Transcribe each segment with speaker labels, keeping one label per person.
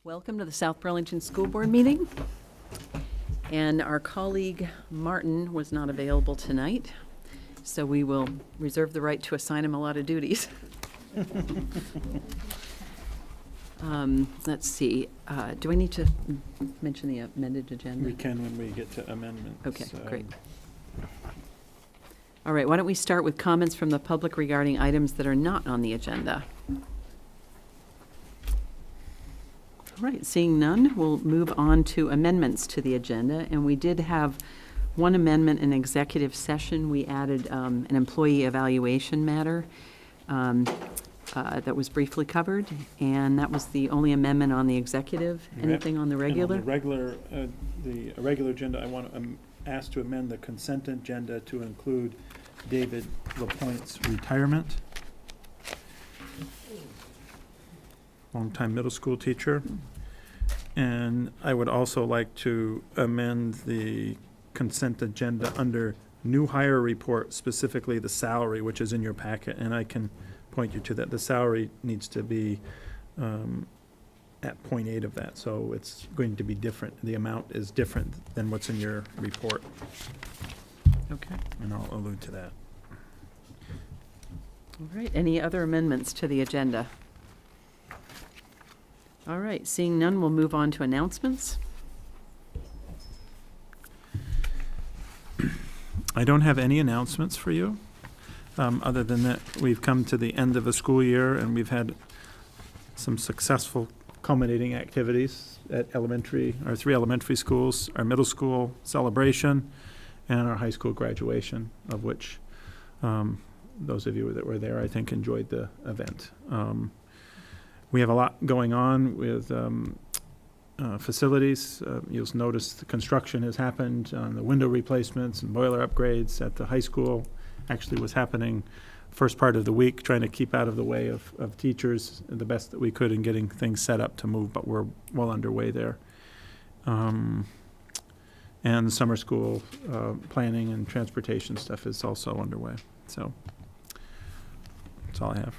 Speaker 1: Welcome to the South Burlington School Board meeting. And our colleague Martin was not available tonight, so we will reserve the right to assign him a lot of duties. Let's see, do I need to mention the amended agenda?
Speaker 2: We can when we get to amendments.
Speaker 1: Okay, great. All right, why don't we start with comments from the public regarding items that are not on the agenda? All right, seeing none, we'll move on to amendments to the agenda. And we did have one amendment in executive session. We added an employee evaluation matter that was briefly covered. And that was the only amendment on the executive. Anything on the regular?
Speaker 2: And on the regular agenda, I want to ask to amend the consent agenda to include David LaPointe's retirement. Longtime middle school teacher. And I would also like to amend the consent agenda under new hire report, specifically the salary, which is in your packet, and I can point you to that. The salary needs to be at 0.8 of that, so it's going to be different. The amount is different than what's in your report.
Speaker 1: Okay.
Speaker 2: And I'll allude to that.
Speaker 1: All right, any other amendments to the agenda? All right, seeing none, we'll move on to announcements.
Speaker 2: I don't have any announcements for you, other than that we've come to the end of a school year and we've had some successful culminating activities at our 3 elementary schools, our middle school celebration, and our high school graduation, of which those of you that were there, I think, enjoyed the event. We have a lot going on with facilities. You'll notice the construction has happened on the window replacements and boiler upgrades at the high school. Actually was happening first part of the week, trying to keep out of the way of teachers the best that we could in getting things set up to move, but we're well underway there. And the summer school planning and transportation stuff is also underway. So that's all I have.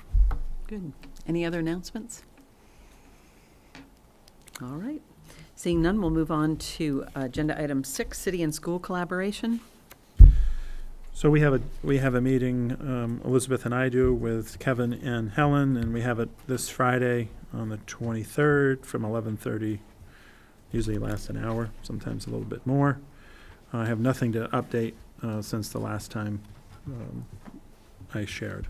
Speaker 1: Good. Any other announcements? All right. Seeing none, we'll move on to agenda item 6, city and school collaboration.
Speaker 2: So we have a meeting, Elizabeth and I do, with Kevin and Helen, and we have it this Friday on the 23rd from 11:30. Usually lasts an hour, sometimes a little bit more. I have nothing to update since the last time I shared.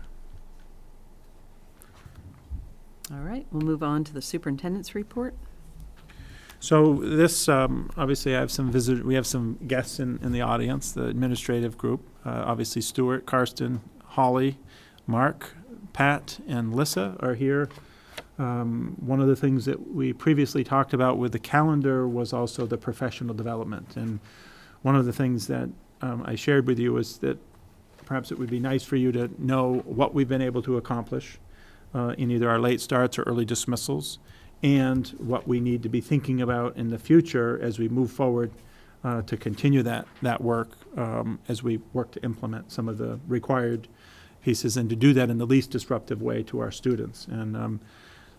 Speaker 1: All right, we'll move on to the superintendent's report.
Speaker 2: So this, obviously, we have some guests in the audience, the administrative group. Obviously, Stuart, Karsten, Holly, Mark, Pat, and Lissa are here. One of the things that we previously talked about with the calendar was also the professional development. And one of the things that I shared with you is that perhaps it would be nice for you to know what we've been able to accomplish in either our late starts or early dismissals, and what we need to be thinking about in the future as we move forward to continue that work as we work to implement some of the required pieces, and to do that in the least disruptive way to our students. And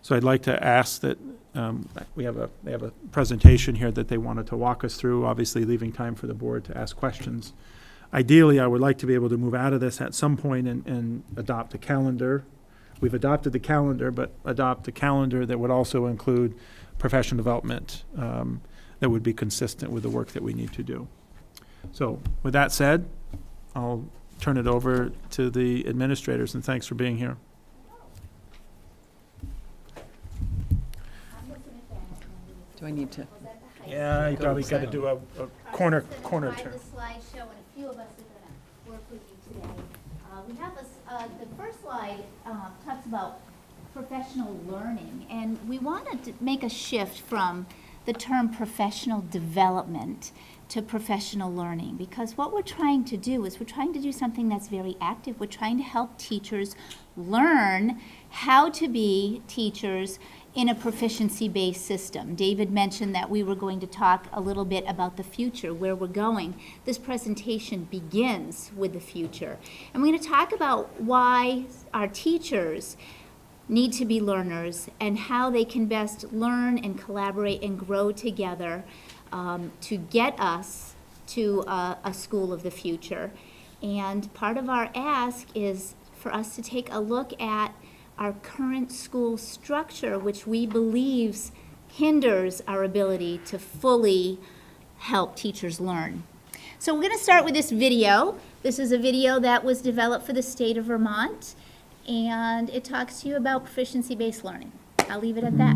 Speaker 2: so I'd like to ask that they have a presentation here that they wanted to walk us through, obviously leaving time for the board to ask questions. Ideally, I would like to be able to move out of this at some point and adopt a calendar. We've adopted the calendar, but adopt a calendar that would also include professional development that would be consistent with the work that we need to do. So with that said, I'll turn it over to the administrators, and thanks for being here.
Speaker 1: Do I need to?
Speaker 2: Yeah, you probably got to do a corner turn.
Speaker 3: The slideshow, and a few of us are going to work with you today. We have the first slide talks about professional learning, and we wanted to make a shift from the term professional development to professional learning, because what we're trying to do is we're trying to do something that's very active. We're trying to help teachers learn how to be teachers in a proficiency-based system. David mentioned that we were going to talk a little bit about the future, where we're going. This presentation begins with the future. And we're going to talk about why our teachers need to be learners and how they can best learn and collaborate and grow together to get us to a school of the future. And part of our ask is for us to take a look at our current school structure, which we believe hinders our ability to fully help teachers learn. So we're going to start with this video. This is a video that was developed for the state of Vermont, and it talks to you about proficiency-based learning. I'll leave it at that.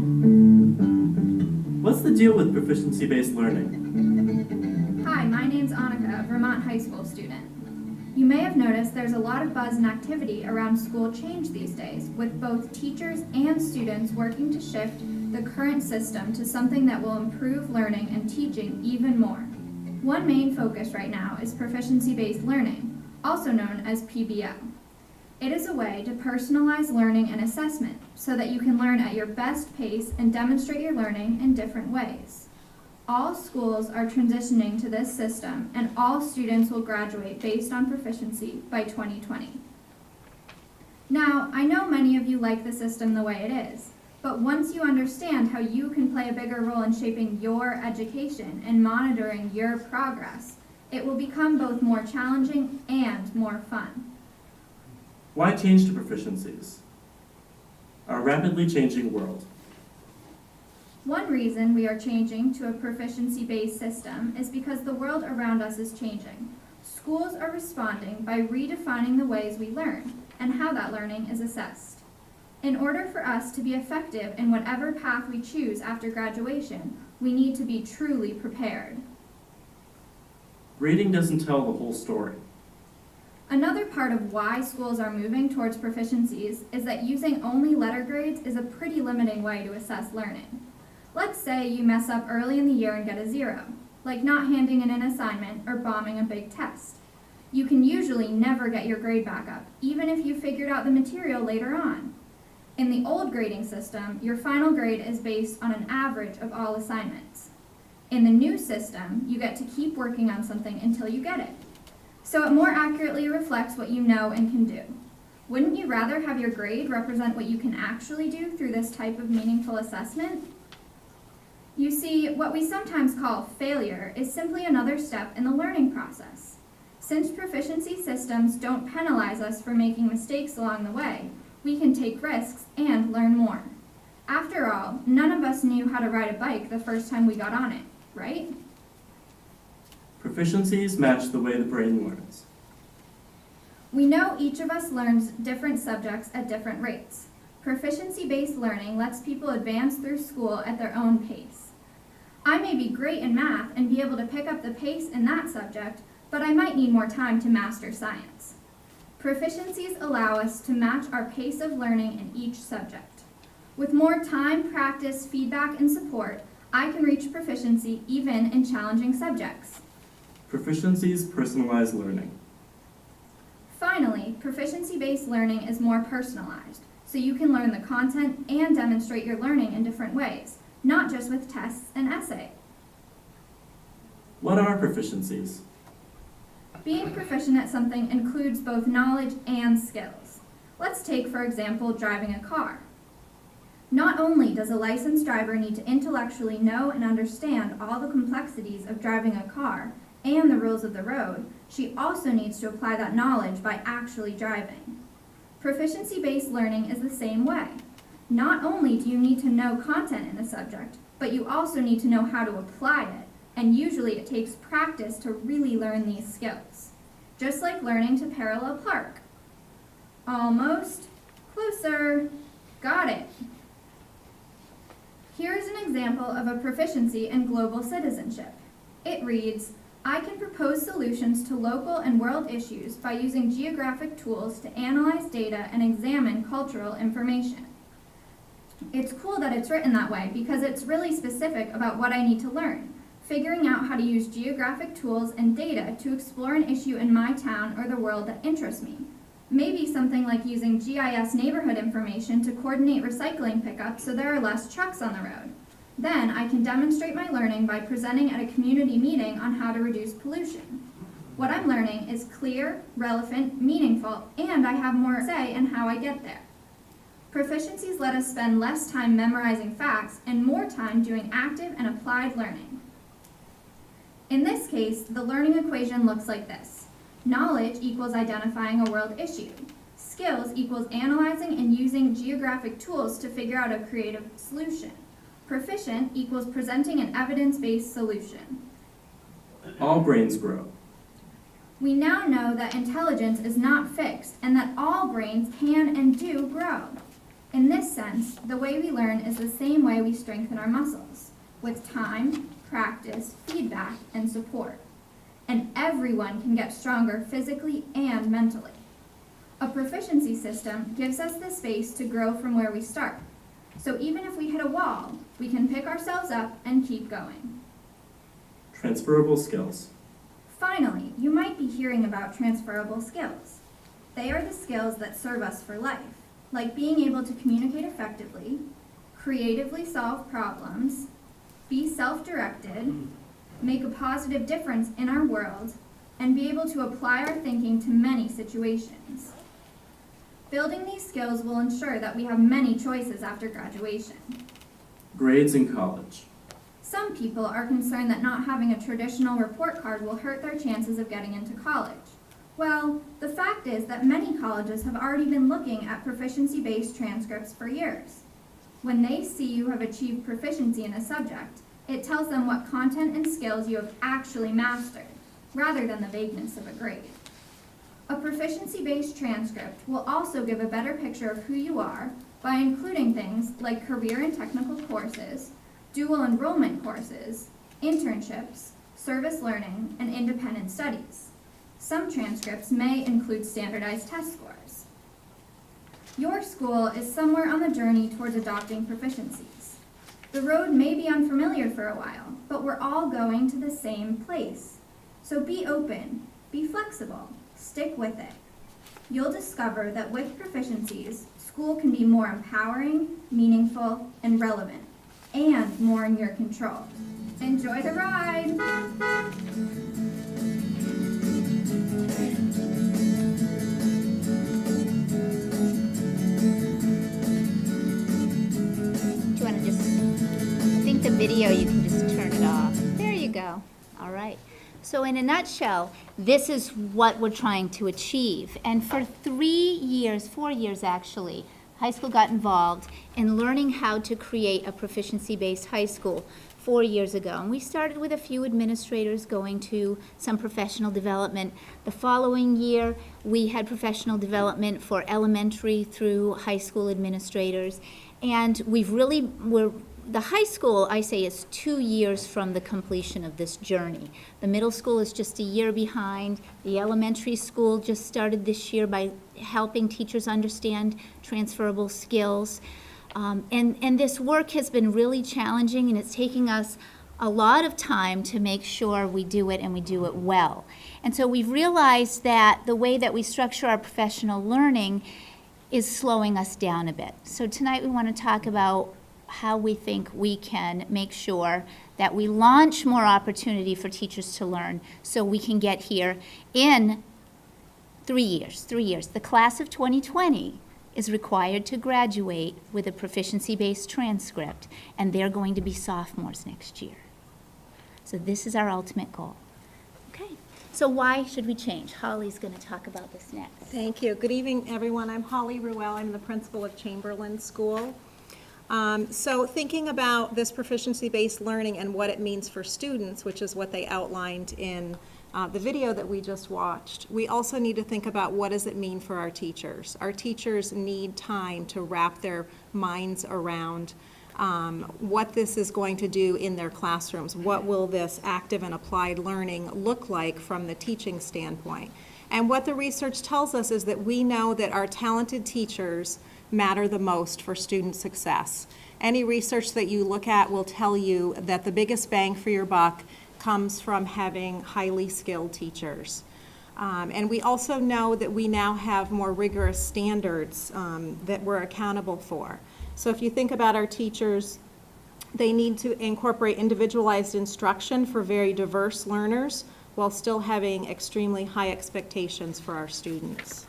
Speaker 4: What's the deal with proficiency-based learning?
Speaker 5: Hi, my name's Annika, a Vermont high school student. You may have noticed there's a lot of buzz and activity around school change these days, with both teachers and students working to shift the current system to something that will improve learning and teaching even more. One main focus right now is proficiency-based learning, also known as PBL. It is a way to personalize learning and assessment so that you can learn at your best pace and demonstrate your learning in different ways. All schools are transitioning to this system, and all students will graduate based on proficiency by 2020. Now, I know many of you like the system the way it is, but once you understand how you can play a bigger role in shaping your education and monitoring your progress, it will become both more challenging and more fun.
Speaker 4: Why change to proficiencies? Our rapidly changing world.
Speaker 5: One reason we are changing to a proficiency-based system is because the world around us is changing. Schools are responding by redefining the ways we learn and how that learning is assessed. In order for us to be effective in whatever path we choose after graduation, we need to be truly prepared.
Speaker 4: Grading doesn't tell the whole story.
Speaker 5: Another part of why schools are moving towards proficiencies is that using only letter grades is a pretty limiting way to assess learning. Let's say you mess up early in the year and get a 0, like not handing in an assignment or bombing a big test. You can usually never get your grade back up, even if you figured out the material later on. In the old grading system, your final grade is based on an average of all assignments. In the new system, you get to keep working on something until you get it. So it more accurately reflects what you know and can do. Wouldn't you rather have your grade represent what you can actually do through this type of meaningful assessment? You see, what we sometimes call failure is simply another step in the learning process. Since proficiency systems don't penalize us for making mistakes along the way, we can take risks and learn more. After all, none of us knew how to ride a bike the first time we got on it, right?
Speaker 4: Proficiencies match the way the brain learns.
Speaker 5: We know each of us learns different subjects at different rates. Proficiency-based learning lets people advance through school at their own pace. I may be great in math and be able to pick up the pace in that subject, but I might need more time to master science. Proficiencies allow us to match our pace of learning in each subject. With more time, practice, feedback, and support, I can reach proficiency even in challenging subjects.
Speaker 4: Proficiencies personalize learning.
Speaker 5: Finally, proficiency-based learning is more personalized, so you can learn the content and demonstrate your learning in different ways, not just with tests and essay.
Speaker 4: What are proficiencies?
Speaker 5: Being proficient at something includes both knowledge and skills. Let's take, for example, driving a car. Not only does a licensed driver need to intellectually know and understand all the complexities of driving a car and the rules of the road, she also needs to apply that knowledge by actually driving. Proficiency-based learning is the same way. Not only do you need to know content in a subject, but you also need to know how to apply it, and usually it takes practice to really learn these skills. Just like learning to parallel park. Almost. Closer. Got it. Here is an example of a proficiency in global citizenship. It reads, I can propose solutions to local and world issues by using geographic tools to analyze data and examine cultural information. It's cool that it's written that way because it's really specific about what I need to learn, figuring out how to use geographic tools and data to explore an issue in my town or the world that interests me. Maybe something like using GIS neighborhood information to coordinate recycling pickup so there are less trucks on the road. Then I can demonstrate my learning by presenting at a community meeting on how to reduce pollution. What I'm learning is clear, relevant, meaningful, and I have more say in how I get there. Proficiencies let us spend less time memorizing facts and more time doing active and applied learning. In this case, the learning equation looks like this. Knowledge equals identifying a world issue. Skills equals analyzing and using geographic tools to figure out a creative solution. Proficient equals presenting an evidence-based solution.
Speaker 4: All brains grow.
Speaker 5: We now know that intelligence is not fixed and that all brains can and do grow. In this sense, the way we learn is the same way we strengthen our muscles, with time, practice, feedback, and support. And everyone can get stronger physically and mentally. A proficiency system gives us the space to grow from where we start. So even if we hit a wall, we can pick ourselves up and keep going.
Speaker 4: Transferable skills.
Speaker 5: Finally, you might be hearing about transferable skills. They are the skills that serve us for life, like being able to communicate effectively, creatively solve problems, be self-directed, make a positive difference in our world, and be able to apply our thinking to many situations. Building these skills will ensure that we have many choices after graduation.
Speaker 4: Grades in college.
Speaker 5: Some people are concerned that not having a traditional report card will hurt their chances of getting into college. Well, the fact is that many colleges have already been looking at proficiency-based transcripts for years. When they see you have achieved proficiency in a subject, it tells them what content and skills you have actually mastered, rather than the vagueness of a grade. A proficiency-based transcript will also give a better picture of who you are by including things like career and technical courses, dual enrollment courses, internships, service learning, and independent studies. Some transcripts may include standardized test scores. Your school is somewhere on the journey towards adopting proficiencies. The road may be unfamiliar for a while, but we're all going to the same place. So be open, be flexible, stick with it. You'll discover that with proficiencies, school can be more empowering, meaningful, and relevant, and more in your control. Enjoy the ride!
Speaker 3: Do you want to just, I think the video, you can just turn it off. There you go. All right. So in a nutshell, this is what we're trying to achieve. And for 4 years actually, high school got involved in learning how to create a proficiency-based high school 4 years ago. And we started with a few administrators going to some professional development. The following year, we had professional development for elementary through high school administrators. And the high school, I say, is 2 years from the completion of this journey. The middle school is just a year behind. The elementary school just started this year by helping teachers understand transferable skills. And this work has been really challenging, and it's taking us a lot of time to make sure we do it and we do it well. And so we've realized that the way that we structure our professional learning is slowing us down a bit. So tonight we want to talk about how we think we can make sure that we launch more opportunity for teachers to learn so we can get here in 3 years. 3 years. The class of 2020 is required to graduate with a proficiency-based transcript, and they're going to be sophomores next year. So this is our ultimate goal. Okay, so why should we change? Holly's going to talk about this next.
Speaker 6: Thank you. Good evening, everyone. I'm Holly Ruel. I'm the principal of Chamberlain School. So thinking about this proficiency-based learning and what it means for students, which is what they outlined in the video that we just watched, we also need to think about what does it mean for our teachers. Our teachers need time to wrap their minds around what this is going to do in their classrooms. What will this active and applied learning look like from the teaching standpoint? And what the research tells us is that we know that our talented teachers matter the most for student success. Any research that you look at will tell you that the biggest bang for your buck comes from having highly skilled teachers. And we also know that we now have more rigorous standards that we're accountable for. So if you think about our teachers, they need to incorporate individualized instruction for very diverse learners while still having extremely high expectations for our students.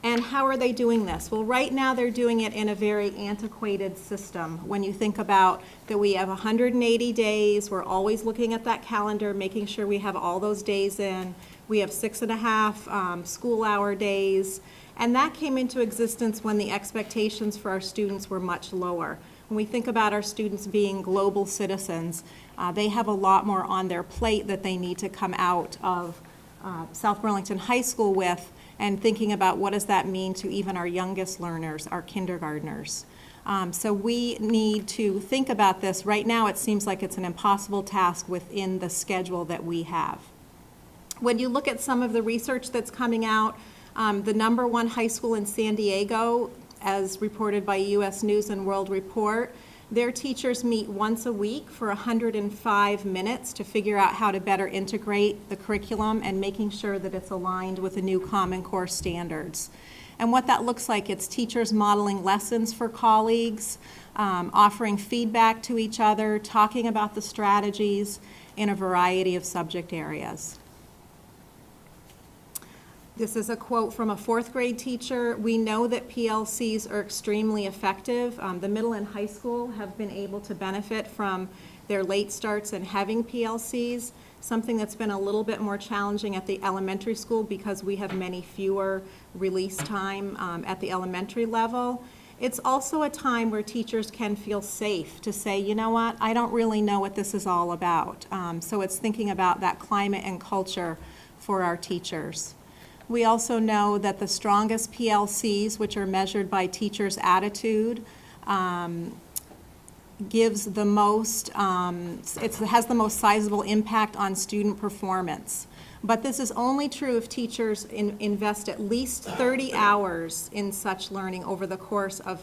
Speaker 6: And how are they doing this? Well, right now they're doing it in a very antiquated system. When you think about that we have 180 days, we're always looking at that calendar, making sure we have all those days in. We have 6.5 school hour days. And that came into existence when the expectations for our students were much lower. When we think about our students being global citizens, they have a lot more on their plate that they need to come out of South Burlington High School with, and thinking about what does that mean to even our youngest learners, our kindergartners. So we need to think about this. Right now it seems like it's an impossible task within the schedule that we have. When you look at some of the research that's coming out, the #1 high school in San Diego, as reported by U.S. News and World Report, their teachers meet once a week for 105 minutes to figure out how to better integrate the curriculum and making sure that it's aligned with the new Common Core standards. And what that looks like, it's teachers modeling lessons for colleagues, offering feedback to each other, talking about the strategies in a variety of subject areas. This is a quote from a 4th grade teacher. "We know that PLCs are extremely effective. The middle and high school have been able to benefit from their late starts and having PLCs, something that's been a little bit more challenging at the elementary school because we have many fewer release time at the elementary level. It's also a time where teachers can feel safe to say, you know what, I don't really know what this is all about. So it's thinking about that climate and culture for our teachers. We also know that the strongest PLCs, which are measured by teachers' attitude, gives the most, it has the most sizable impact on student performance. But this is only true if teachers invest at least 30 hours in such learning over the course of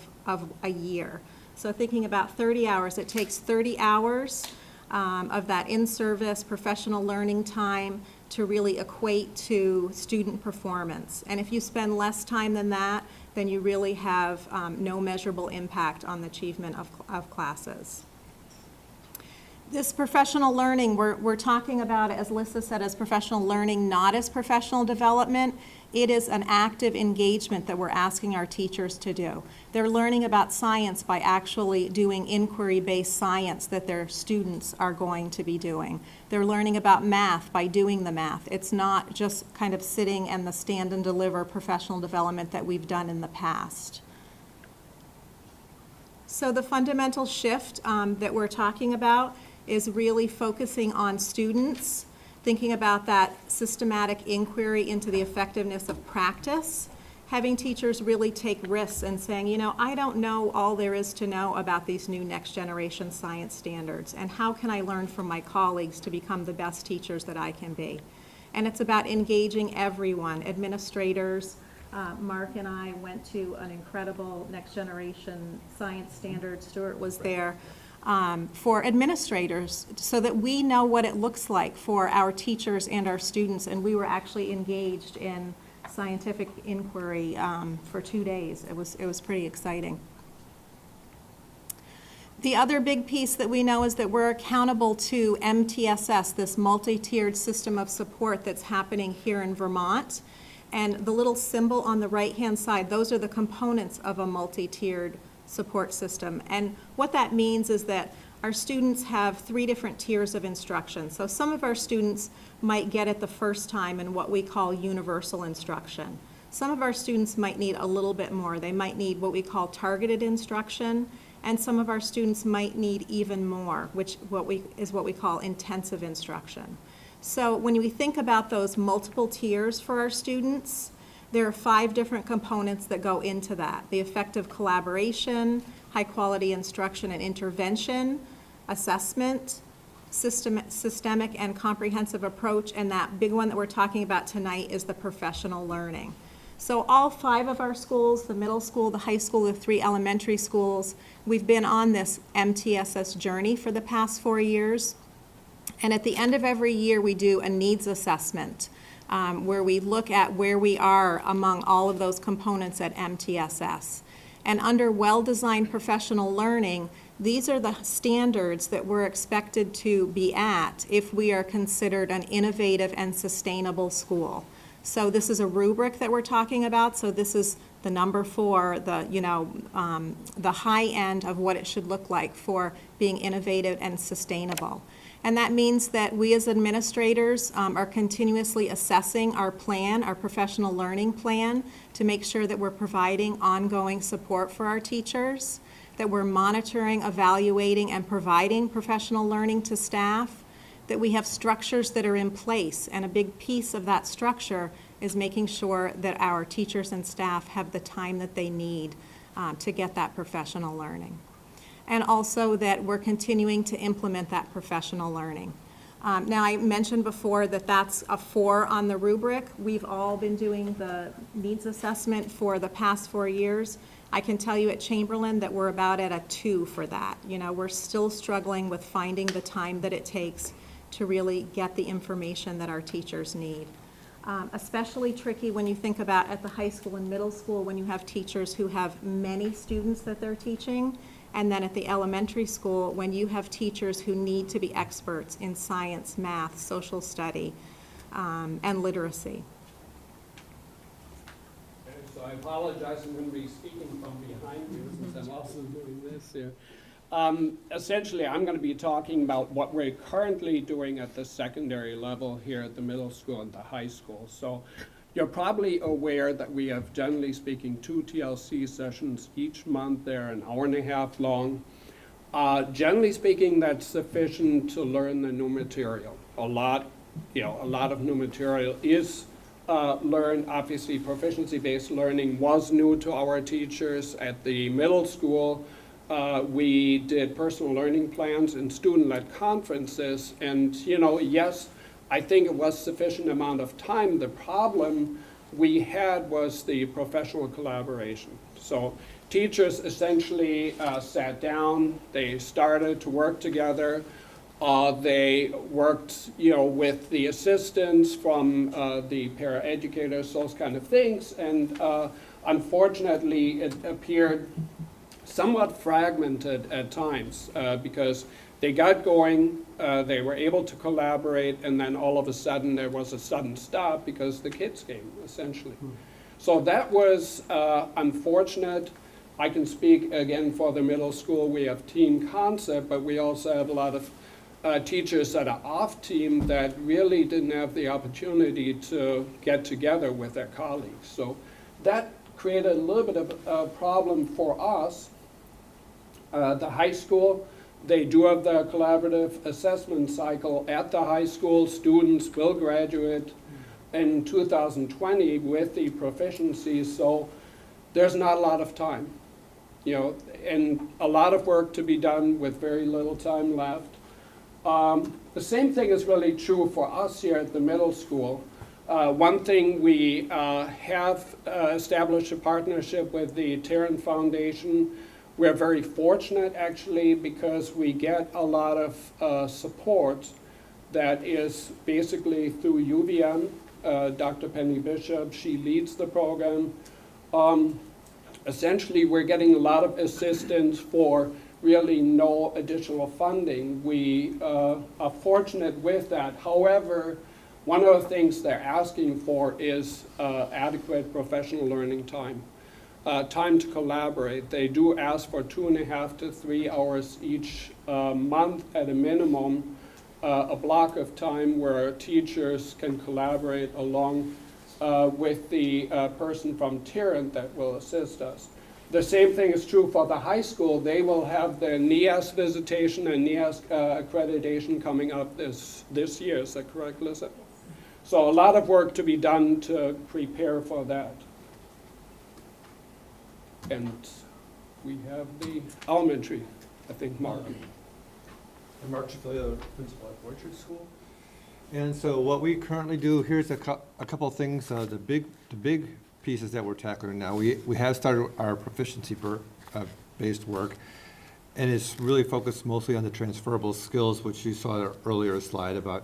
Speaker 6: a year. So thinking about 30 hours, it takes 30 hours of that in-service professional learning time to really equate to student performance. And if you spend less time than that, then you really have no measurable impact on the achievement of classes. This professional learning, we're talking about it, as Lissa said, as professional learning, not as professional development. It is an active engagement that we're asking our teachers to do. They're learning about science by actually doing inquiry-based science that their students are going to be doing. They're learning about math by doing the math. It's not just kind of sitting and the stand and deliver professional development that we've done in the past. So the fundamental shift that we're talking about is really focusing on students, thinking about that systematic inquiry into the effectiveness of practice, having teachers really take risks and saying, you know, I don't know all there is to know about these new next generation science standards, and how can I learn from my colleagues to become the best teachers that I can be? And it's about engaging everyone, administrators. Mark and I went to an incredible next generation science standard. Stuart was there. For administrators, so that we know what it looks like for our teachers and our students. And we were actually engaged in scientific inquiry for 2 days. It was pretty exciting. The other big piece that we know is that we're accountable to MTSS, this multi-tiered system of support that's happening here in Vermont. And the little symbol on the right-hand side, those are the components of a multi-tiered support system. And what that means is that our students have 3 different tiers of instruction. So some of our students might get it the first time in what we call universal instruction. Some of our students might need a little bit more. They might need what we call targeted instruction, and some of our students might need even more, which is what we call intensive instruction. So when we think about those multiple tiers for our students, there are 5 different components that go into that: the effective collaboration, high quality instruction and intervention, assessment, systemic and comprehensive approach, and that big one that we're talking about tonight is the professional learning. So all 5 of our schools, the middle school, the high school, the 3 elementary schools, we've been on this MTSS journey for the past 4 years. And at the end of every year, we do a needs assessment where we look at where we are among all of those components at MTSS. And under well-designed professional learning, these are the standards that we're expected to be at if we are considered an innovative and sustainable school. So this is a rubric that we're talking about, so this is the number for the, the high end of what it should look like for being innovative and sustainable. And that means that we as administrators are continuously assessing our plan, our professional learning plan, to make sure that we're providing ongoing support for our teachers, that we're monitoring, evaluating, and providing professional learning to staff, that we have structures that are in place, and a big piece of that structure is making sure that our teachers and staff have the time that they need to get that professional learning. And also that we're continuing to implement that professional learning. Now, I mentioned before that that's a 4 on the rubric. We've all been doing the needs assessment for the past 4 years. I can tell you at Chamberlain that we're about at a 2 for that. We're still struggling with finding the time that it takes to really get the information that our teachers need. Especially tricky when you think about at the high school and middle school when you have teachers who have many students that they're teaching, and then at the elementary school when you have teachers who need to be experts in science, math, social study, and literacy.
Speaker 7: Okay, so I apologize, I'm going to be speaking from behind you since I'm also doing this here. Essentially, I'm going to be talking about what we're currently doing at the secondary level here at the middle school and the high school. So you're probably aware that we have, generally speaking, 2 TLC sessions each month. They're an hour and a half long. Generally speaking, that's sufficient to learn the new material. A lot of new material is learned. Obviously, proficiency-based learning was new to our teachers at the middle school. We did personal learning plans and student-led conferences, and yes, I think it was sufficient amount of time. The problem we had was the professional collaboration. So teachers essentially sat down, they started to work together. They worked, with the assistants from the paraeducators, those kind of things, and unfortunately, it appeared somewhat fragmented at times because they got going, they were able to collaborate, and then all of a sudden there was a sudden stop because the kids came, essentially. So that was unfortunate. I can speak again for the middle school. We have team concept, but we also have a lot of teachers that are off team that really didn't have the opportunity to get together with their colleagues. So that created a little bit of a problem for us. The high school, they do have the collaborative assessment cycle at the high school. Students will graduate in 2020 with the proficiency, so there's not a lot of time, and a lot of work to be done with very little time left. The same thing is really true for us here at the middle school. One thing, we have established a partnership with the Tarrant Foundation. We're very fortunate, actually, because we get a lot of support that is basically through UVM. Dr. Penny Bishop, she leads the program. Essentially, we're getting a lot of assistance for really no additional funding. We are fortunate with that. However, one of the things they're asking for is adequate professional learning time, time to collaborate. They do ask for 2.5 to 3 hours each month at a minimum, a block of time where teachers can collaborate along with the person from Tarrant that will assist us. The same thing is true for the high school. They will have the NIAS visitation and NIAS accreditation coming up this year. Is that correct, Lisa? So a lot of work to be done to prepare for that. And we have the elementary, I think, Mark.
Speaker 8: I'm Mark Shafilio, principal at Orchard School. And so what we currently do, here's a couple of things. The big pieces that we're tackling now. We have started our proficiency based work, and it's really focused mostly on the transferable skills, which you saw in our earlier slide about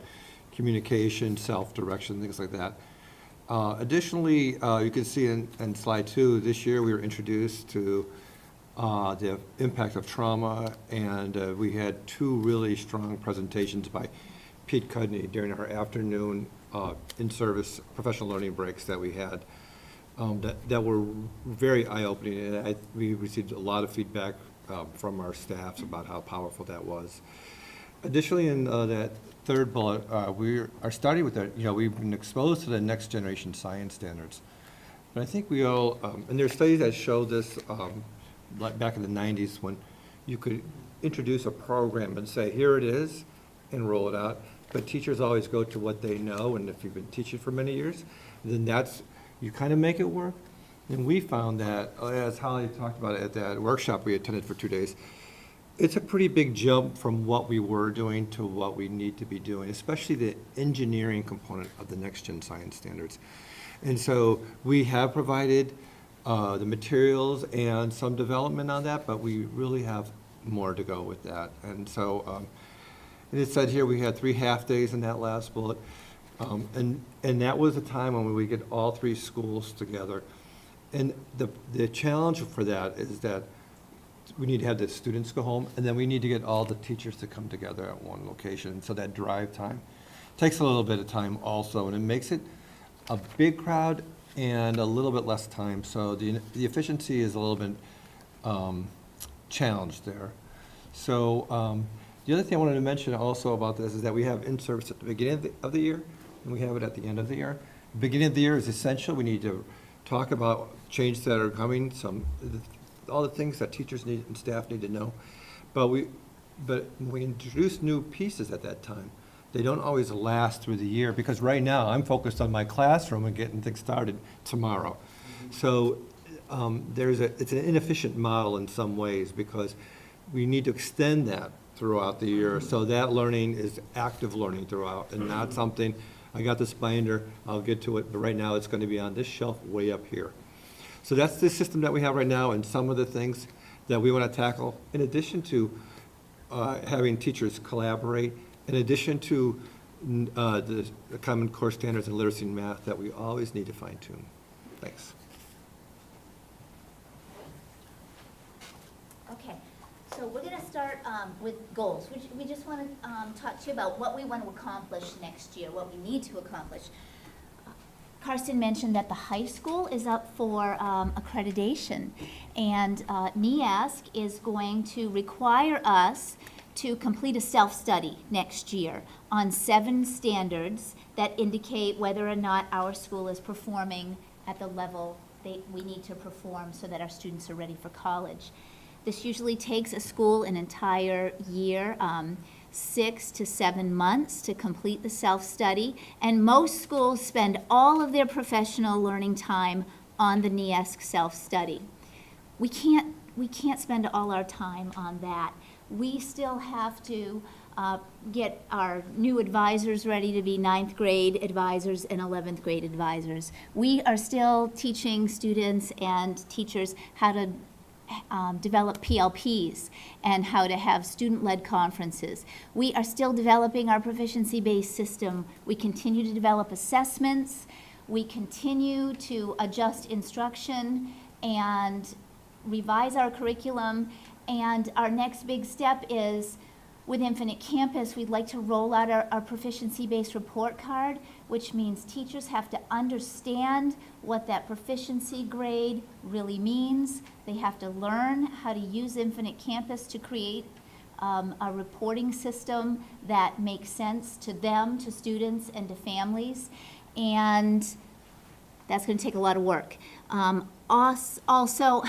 Speaker 8: communication, self-direction, things like that. Additionally, you can see in slide 2, this year we were introduced to the impact of trauma, and we had 2 really strong presentations by Pete Cudney during our afternoon in-service professional learning breaks that we had that were very eye-opening, and we received a lot of feedback from our staffs about how powerful that was. Additionally, in that third bullet, we are starting with that, we've been exposed to the next generation science standards. But I think we all, and there's studies that show this, like back in the 90s, when you could introduce a program and say, here it is, and roll it out. But teachers always go to what they know, and if you've been teaching for many years, then you kind of make it work. And we found that, as Holly talked about it at that workshop we attended for 2 days, it's a pretty big jump from what we were doing to what we need to be doing, especially the engineering component of the next gen science standards. And so we have provided the materials and some development on that, but we really have more to go with that. And so it said here we had 3 half-days in that last bullet. And that was a time when we get all 3 schools together. And the challenge for that is that we need to have the students go home, and then we need to get all the teachers to come together at one location. So that drive time takes a little bit of time also, and it makes it a big crowd and a little bit less time. So the efficiency is a little bit challenged there. So the other thing I wanted to mention also about this is that we have in-service at the beginning of the year, and we have it at the end of the year. The beginning of the year is essential. We need to talk about changes that are coming, all the things that teachers need and staff need to know. But when we introduce new pieces at that time, they don't always last through the year, because right now I'm focused on my classroom and getting things started tomorrow. So it's an inefficient model in some ways, because we need to extend that throughout the year, so that learning is active learning throughout, and not something, I got this binder, I'll get to it, but right now it's going to be on this shelf way up here. So that's the system that we have right now, and some of the things that we want to tackle, in addition to having teachers collaborate, in addition to the Common Core Standards in Literacy and Math that we always need to fine-tune. Thanks.
Speaker 3: Okay, so we're going to start with goals. We just want to talk to you about what we want to accomplish next year, what we need to accomplish. Karsten mentioned that the high school is up for accreditation, and NEASC is going to require us to complete a self-study next year on 7 standards that indicate whether or not our school is performing at the level we need to perform so that our students are ready for college. This usually takes a school an entire year, 6 to 7 months to complete the self-study, and most schools spend all of their professional learning time on the NEASC self-study. We can't spend all our time on that. We still have to get our new advisors ready to be 9th grade advisors and 11th grade advisors. We are still teaching students and teachers how to develop PLPs and how to have student-led conferences. We are still developing our proficiency-based system. We continue to develop assessments. We continue to adjust instruction and revise our curriculum. And our next big step is, with Infinite Campus, we'd like to roll out our proficiency-based report card, which means teachers have to understand what that proficiency grade really means. They have to learn how to use Infinite Campus to create a reporting system that makes sense to them, to students, and to families. And that's going to take a lot of work. Also,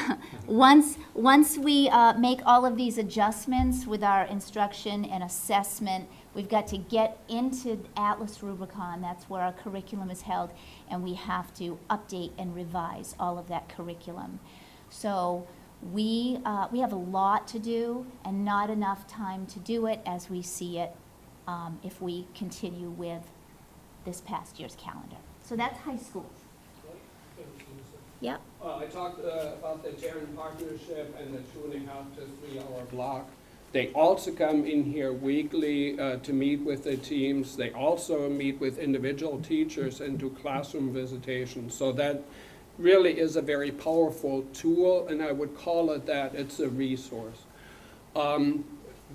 Speaker 3: once we make all of these adjustments with our instruction and assessment, we've got to get into Atlas Rubicon. That's where our curriculum is held, and we have to update and revise all of that curriculum. So we have a lot to do and not enough time to do it as we see it if we continue with this past year's calendar. So that's high school. Yep.
Speaker 7: I talked about the Tarrant Partnership and the 2.5 to 3 hour block. They also come in here weekly to meet with the teams. They also meet with individual teachers and do classroom visitations. So that really is a very powerful tool, and I would call it that. It's a resource.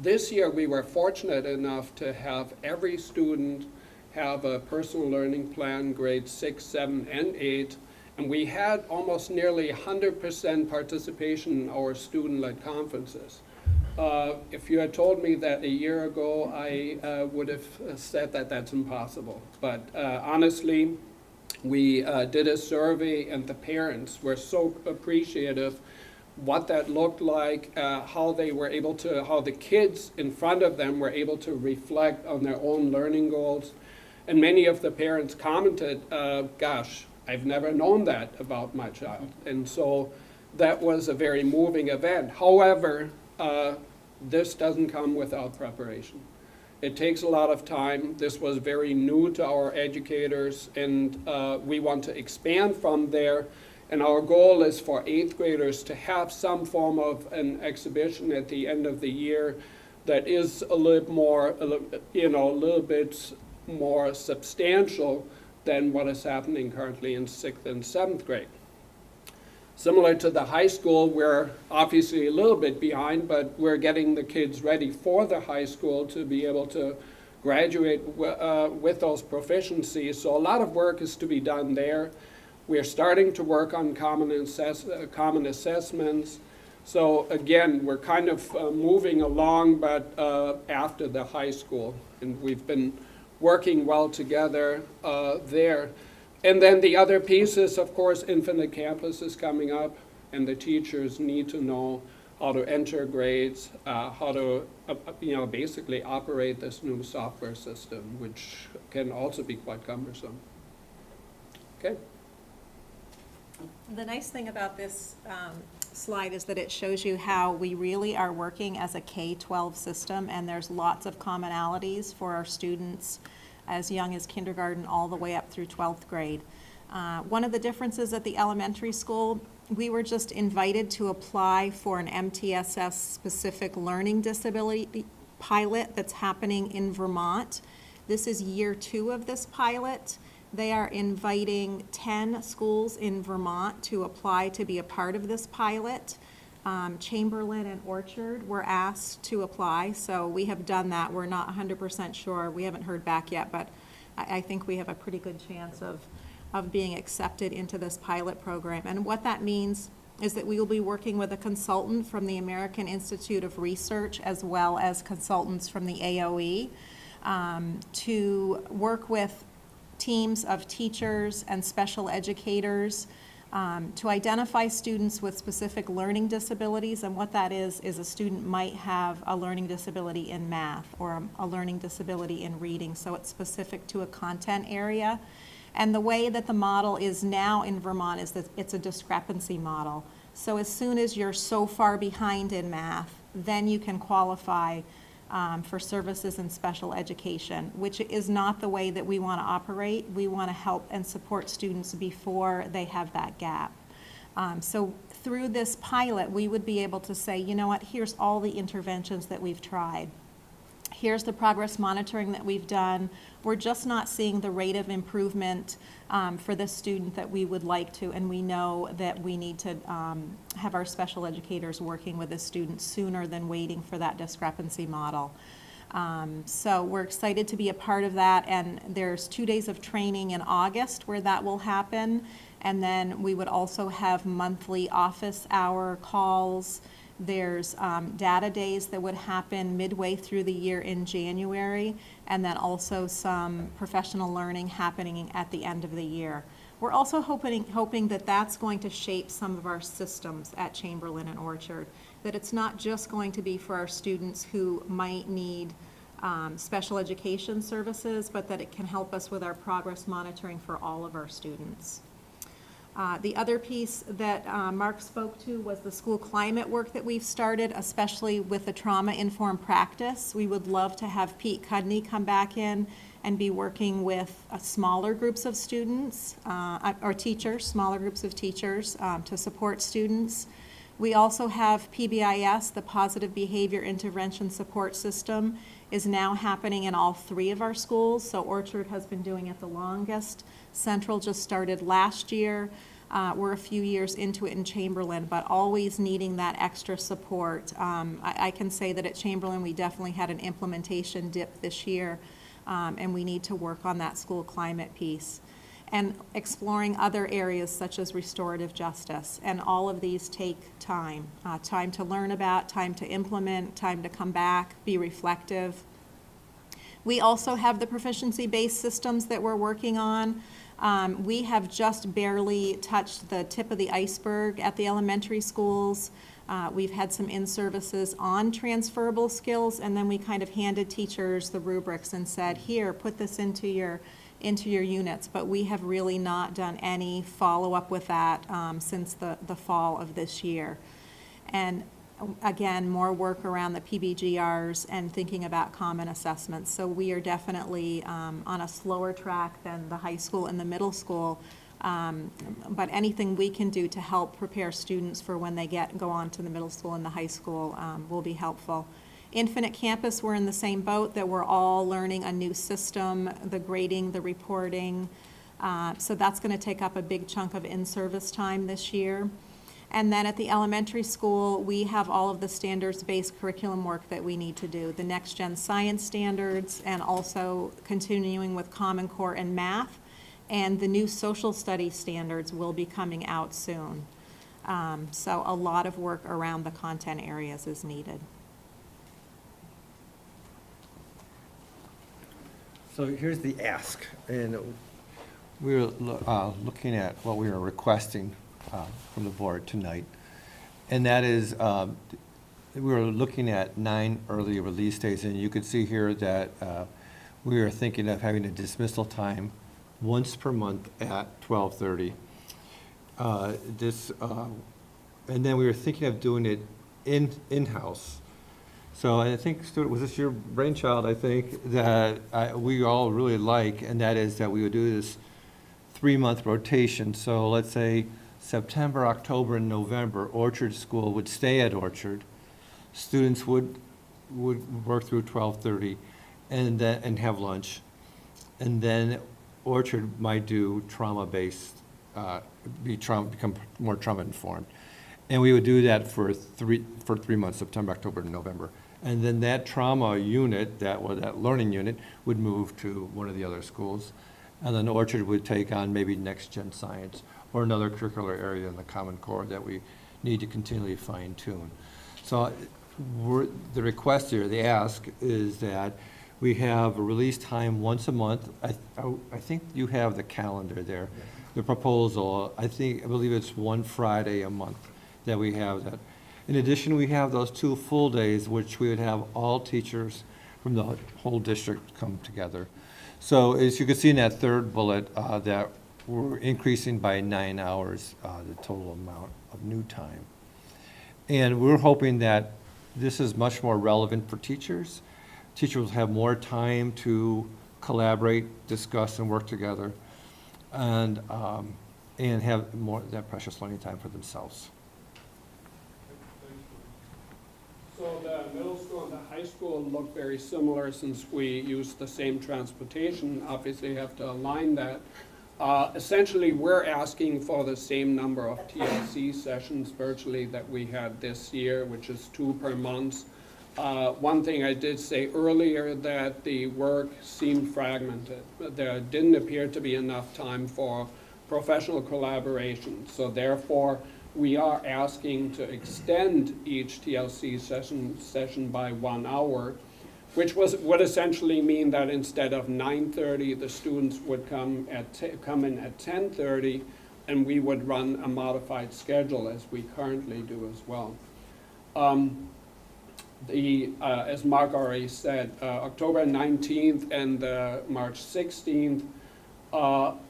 Speaker 7: This year we were fortunate enough to have every student have a personal learning plan, grades 6, 7, and 8, and we had almost nearly 100% participation in our student-led conferences. If you had told me that a year ago, I would have said that that's impossible. But honestly, we did a survey, and the parents were so appreciative what that looked like, how they were able to, how the kids in front of them were able to reflect on their own learning goals. And many of the parents commented, gosh, I've never known that about my child. And so that was a very moving event. However, this doesn't come without preparation. It takes a lot of time. This was very new to our educators, and we want to expand from there. And our goal is for 8th graders to have some form of an exhibition at the end of the year that is a little more, a little bit more substantial than what is happening currently in 6th and 7th grade. Similar to the high school, we're obviously a little bit behind, but we're getting the kids ready for the high school to be able to graduate with those proficiencies. So a lot of work is to be done there. We're starting to work on common assessments. So again, we're kind of moving along, but after the high school. And we've been working well together there. And then the other piece is, of course, Infinite Campus is coming up, and the teachers need to know how to enter grades, how to, basically operate this new software system, which can also be quite cumbersome. Okay.
Speaker 6: The nice thing about this slide is that it shows you how we really are working as a K-12 system, and there's lots of commonalities for our students as young as kindergarten all the way up through 12th grade. One of the differences at the elementary school, we were just invited to apply for an MTSS-specific learning disability pilot that's happening in Vermont. This is year 2 of this pilot. They are inviting 10 schools in Vermont to apply to be a part of this pilot. Chamberlain and Orchard were asked to apply, so we have done that. We're not 100% sure. We haven't heard back yet, but I think we have a pretty good chance of being accepted into this pilot program. And what that means is that we will be working with a consultant from the American Institute of Research as well as consultants from the AOE to work with teams of teachers and special educators to identify students with specific learning disabilities. And what that is a student might have a learning disability in math or a learning disability in reading, so it's specific to a content area. And the way that the model is now in Vermont is that it's a discrepancy model. So as soon as you're so far behind in math, then you can qualify for services in special education, which is not the way that we want to operate. We want to help and support students before they have that gap. So through this pilot, we would be able to say, you know what, here's all the interventions that we've tried. Here's the progress monitoring that we've done. We're just not seeing the rate of improvement for this student that we would like to, and we know that we need to have our special educators working with the student sooner than waiting for that discrepancy model. So we're excited to be a part of that, and there's 2 days of training in August where that will happen, and then we would also have monthly office hour calls. There's data days that would happen midway through the year in January, and then also some professional learning happening at the end of the year. We're also hoping that that's going to shape some of our systems at Chamberlain and Orchard, that it's not just going to be for our students who might need special education services, but that it can help us with our progress monitoring for all of our students. The other piece that Mark spoke to was the school climate work that we've started, especially with the trauma-informed practice. We would love to have Pete Cudney come back in and be working with smaller groups of students, or teachers, smaller groups of teachers to support students. We also have PBIS, the Positive Behavior Intervention Support System, is now happening in all 3 of our schools. So Orchard has been doing it the longest. Central just started last year. We're a few years into it in Chamberlain, but always needing that extra support. I can say that at Chamberlain we definitely had an implementation dip this year and we need to work on that school climate piece. And exploring other areas such as restorative justice. And all of these take time. Time to learn about, time to implement, time to come back, be reflective. We also have the proficiency-based systems that we're working on. We have just barely touched the tip of the iceberg at the elementary schools. We've had some in-services on transferable skills, and then we kind of handed teachers the rubrics and said, here, put this into your units, but we have really not done any follow-up with that since the fall of this year. And again, more work around the PBGRs and thinking about common assessments. So we are definitely on a slower track than the high school and the middle school, but anything we can do to help prepare students for when they go on to the middle school and the high school will be helpful. Infinite Campus, we're in the same boat, that we're all learning a new system, the grading, the reporting. So that's going to take up a big chunk of in-service time this year. And then at the elementary school, we have all of the standards-based curriculum work that we need to do, the next-gen science standards, and also continuing with Common Core and math. And the new social studies standards will be coming out soon. So a lot of work around the content areas is needed.
Speaker 8: So here's the ask, and we're looking at what we are requesting from the board tonight, and that is we were looking at 9 early release days, and you can see here that we are thinking of having a dismissal time once per month at 12:30. And then we were thinking of doing it in-house. So I think, Stuart, was this your brainchild, I think, that we all really like, and that is that we would do this 3-month rotation. So let's say September, October, and November, Orchard School would stay at Orchard. Students would work through 12:30 and have lunch. And then Orchard might do trauma-based, become more trauma-informed. And we would do that for 3 months, September, October, and November. And then that trauma unit, that learning unit, would move to one of the other schools. And then Orchard would take on maybe next-gen science or another curricular area in the Common Core that we need to continually fine-tune. So the request here, the ask, is that we have a release time once a month. I think you have the calendar there, the proposal. I believe it's one Friday a month that we have that. In addition, we have those 2 full days, which we would have all teachers from the whole district come together. So as you can see in that third bullet, that we're increasing by 9 hours the total amount of new time. And we're hoping that this is much more relevant for teachers. Teachers will have more time to collaborate, discuss, and work together, and have more that precious learning time for themselves.
Speaker 7: So the middle school and the high school look very similar since we use the same transportation. Obviously, you have to align that. Essentially, we're asking for the same number of TLC sessions virtually that we had this year, which is 2 per month. One thing I did say earlier, that the work seemed fragmented. There didn't appear to be enough time for professional collaboration. So therefore, we are asking to extend each TLC session by 1 hour, which would essentially mean that instead of 9:30, the students would come in at 10:30, and we would run a modified schedule as we currently do as well. As Mark already said, October 19th and March 16th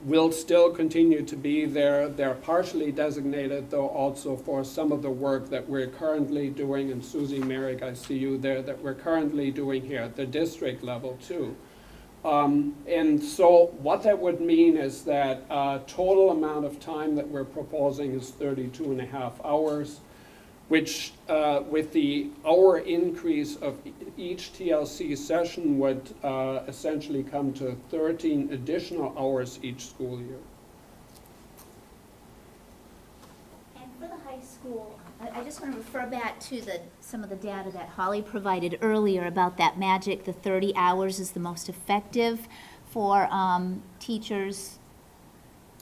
Speaker 7: will still continue to be there. They're partially designated, though, also for some of the work that we're currently doing, and Susie Merrick, I see you there, that we're currently doing here at the district level, too. And so what that would mean is that total amount of time that we're proposing is 32.5 hours, which with the hour increase of each TLC session would essentially come to 13 additional hours each school year.
Speaker 3: And for the high school, I just want to refer back to some of the data that Holly provided earlier about that magic. The 30 hours is the most effective for teachers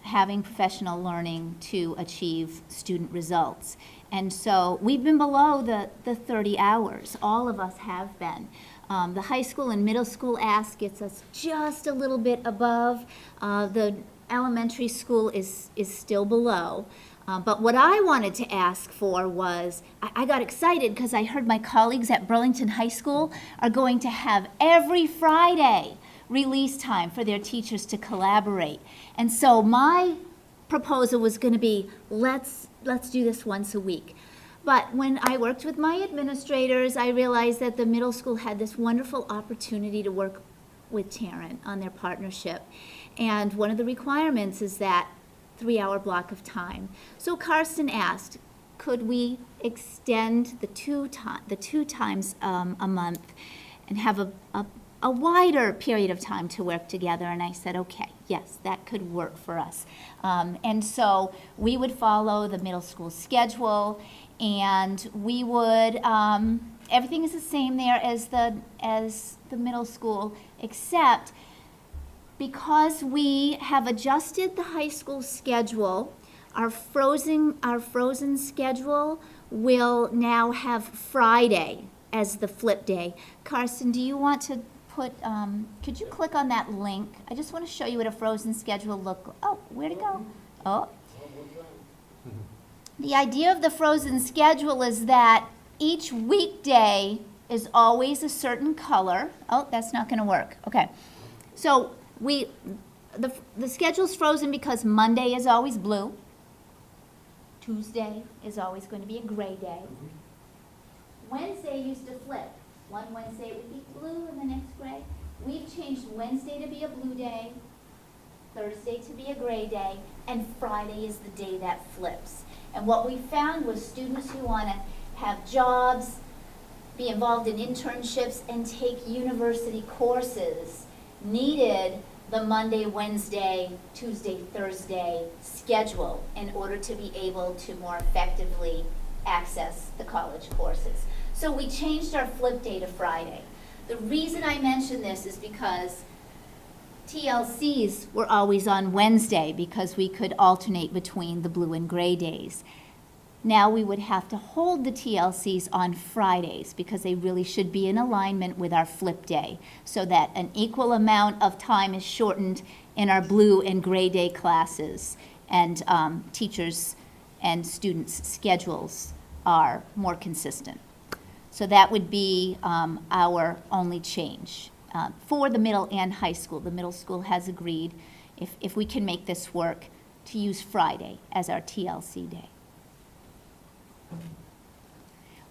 Speaker 3: having professional learning to achieve student results. And so we've been below the 30 hours. All of us have been. The high school and middle school ask gets us just a little bit above. The elementary school is still below. But what I wanted to ask for was, I got excited because I heard my colleagues at Burlington High School are going to have every Friday release time for their teachers to collaborate. And so my proposal was going to be, let's do this once a week. But when I worked with my administrators, I realized that the middle school had this wonderful opportunity to work with Tarrant on their partnership. And one of the requirements is that 3-hour block of time. So Karsten asked, could we extend the two times a month and have a wider period of time to work together? And I said, okay, yes, that could work for us. And so we would follow the middle school schedule, and we would, everything is the same there as the middle school, except because we have adjusted the high school schedule, our frozen schedule will now have Friday as the flip day. Karsten, do you want to put, could you click on that link? I just want to show you what a frozen schedule oh, where'd it go? Oh. The idea of the frozen schedule is that each weekday is always a certain color. Oh, that's not going to work. Okay. So the schedule's frozen because Monday is always blue. Tuesday is always going to be a gray day. Wednesday used to flip. One Wednesday it would be blue and the next gray. We've changed Wednesday to be a blue day, Thursday to be a gray day, and Friday is the day that flips. And what we found was students who want to have jobs, be involved in internships, and take university courses needed the Monday, Wednesday, Tuesday, Thursday schedule in order to be able to more effectively access the college courses. So we changed our flip day to Friday. The reason I mention this is because TLCs were always on Wednesday because we could alternate between the blue and gray days. Now we would have to hold the TLCs on Fridays because they really should be in alignment with our flip day so that an equal amount of time is shortened in our blue and gray day classes, and teachers and students' schedules are more consistent. So that would be our only change for the middle and high school. The middle school has agreed, if we can make this work, to use Friday as our TLC day.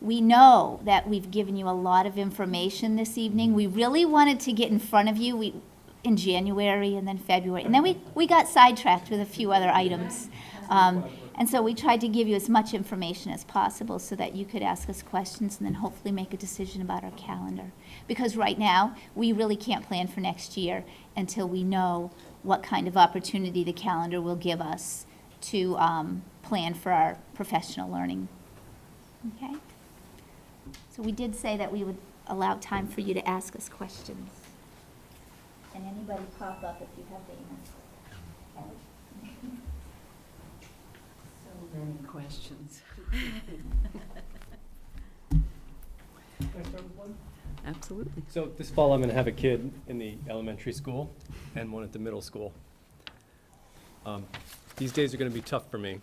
Speaker 3: We know that we've given you a lot of information this evening. We really wanted to get in front of you in January and then February. And then we got sidetracked with a few other items. And so we tried to give you as much information as possible so that you could ask us questions and then hopefully make a decision about our calendar. Because right now, we really can't plan for next year until we know what kind of opportunity the calendar will give us to plan for our professional learning. Okay? So we did say that we would allow time for you to ask us questions. And anybody pop up if you have the answer.
Speaker 1: So many questions. Absolutely.
Speaker 9: So this fall, I'm going to have a kid in the elementary school and one at the middle school. These days are going to be tough for me.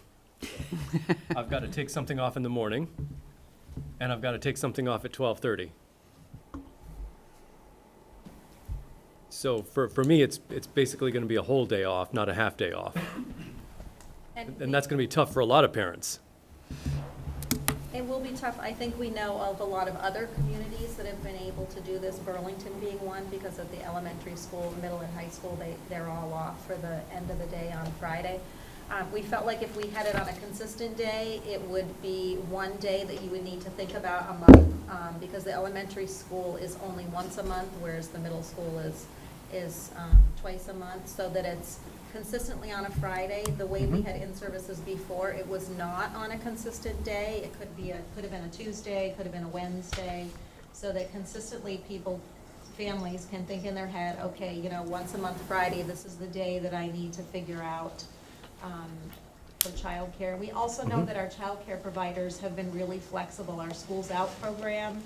Speaker 9: I've got to take something off in the morning, and I've got to take something off at 12:30. So for me, it's basically going to be a whole day off, not a half day off. And that's going to be tough for a lot of parents.
Speaker 6: It will be tough. I think we know of a lot of other communities that have been able to do this, Burlington being one, because of the elementary school, middle and high school, they're all off for the end of the day on Friday. We felt like if we had it on a consistent day, it would be one day that you would need to think about a month, because the elementary school is only once a month, whereas the middle school is
Speaker 10: is twice a month, so that it's consistently on a Friday. The way we had in-services before, it was not on a consistent day. It could have been a Tuesday, could have been a Wednesday, so that consistently families can think in their head, okay, once a month Friday, this is the day that I need to figure out for childcare. We also know that our childcare providers have been really flexible. Our Schools Out program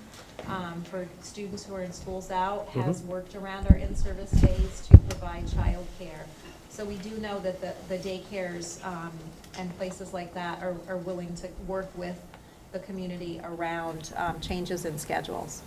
Speaker 10: for students who are in Schools Out has worked around our in-service days to provide childcare. So we do know that the daycares and places like that are willing to work with the community around changes in schedules.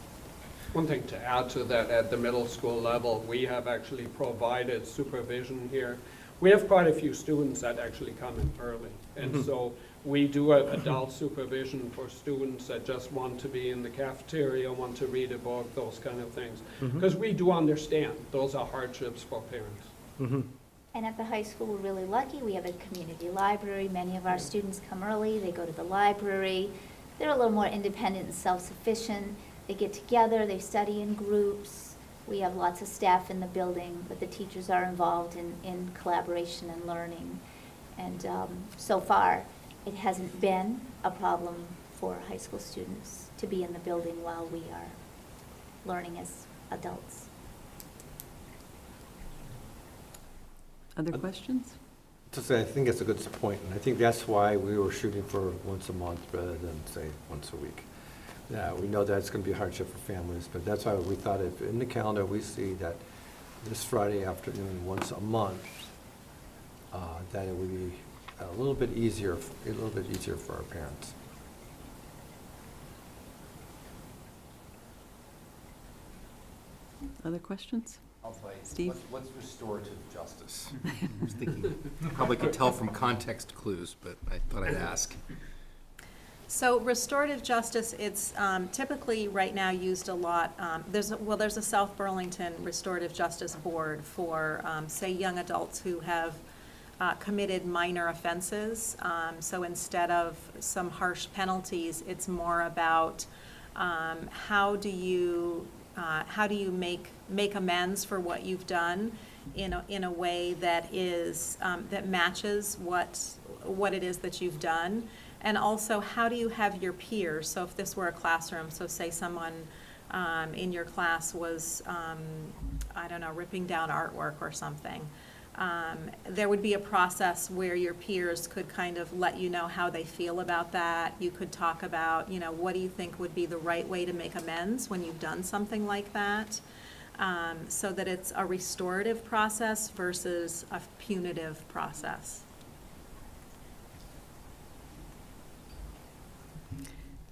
Speaker 7: One thing to add to that, at the middle school level, we have actually provided supervision here. We have quite a few students that actually come in early. And so we do adult supervision for students that just want to be in the cafeteria, want to read a book, those kind of things. Because we do understand those are hardships for parents.
Speaker 3: And at the high school, we're really lucky. We have a community library. Many of our students come early. They go to the library. They're a little more independent and self-sufficient. They get together. They study in groups. We have lots of staff in the building, but the teachers are involved in collaboration and learning. And so far, it hasn't been a problem for high school students to be in the building while we are learning as adults.
Speaker 1: Other questions?
Speaker 8: To say, I think it's a good point, and I think that's why we were shooting for once a month rather than, say, once a week. Yeah, we know that's going to be a hardship for families, but that's why we thought if in the calendar we see that this Friday afternoon, once a month, that it would be a little bit easier for our parents.
Speaker 1: Other questions?
Speaker 11: I'll play.
Speaker 1: Steve?
Speaker 11: What's restorative justice? I was thinking, probably could tell from context clues, but I thought I'd ask.
Speaker 6: So restorative justice, it's typically right now used a lot. There's a South Burlington Restorative Justice Board for, say, young adults who have committed minor offenses. So instead of some harsh penalties, it's more about how do you make amends for what you've done in a way that is that matches what it is that you've done. And also, how do you have your peers? So if this were a classroom, so say someone in your class was, I don't know, ripping down artwork or something, there would be a process where your peers could kind of let you know how they feel about that. You could talk about, what do you think would be the right way to make amends when you've done something like that, so that it's a restorative process versus a punitive process.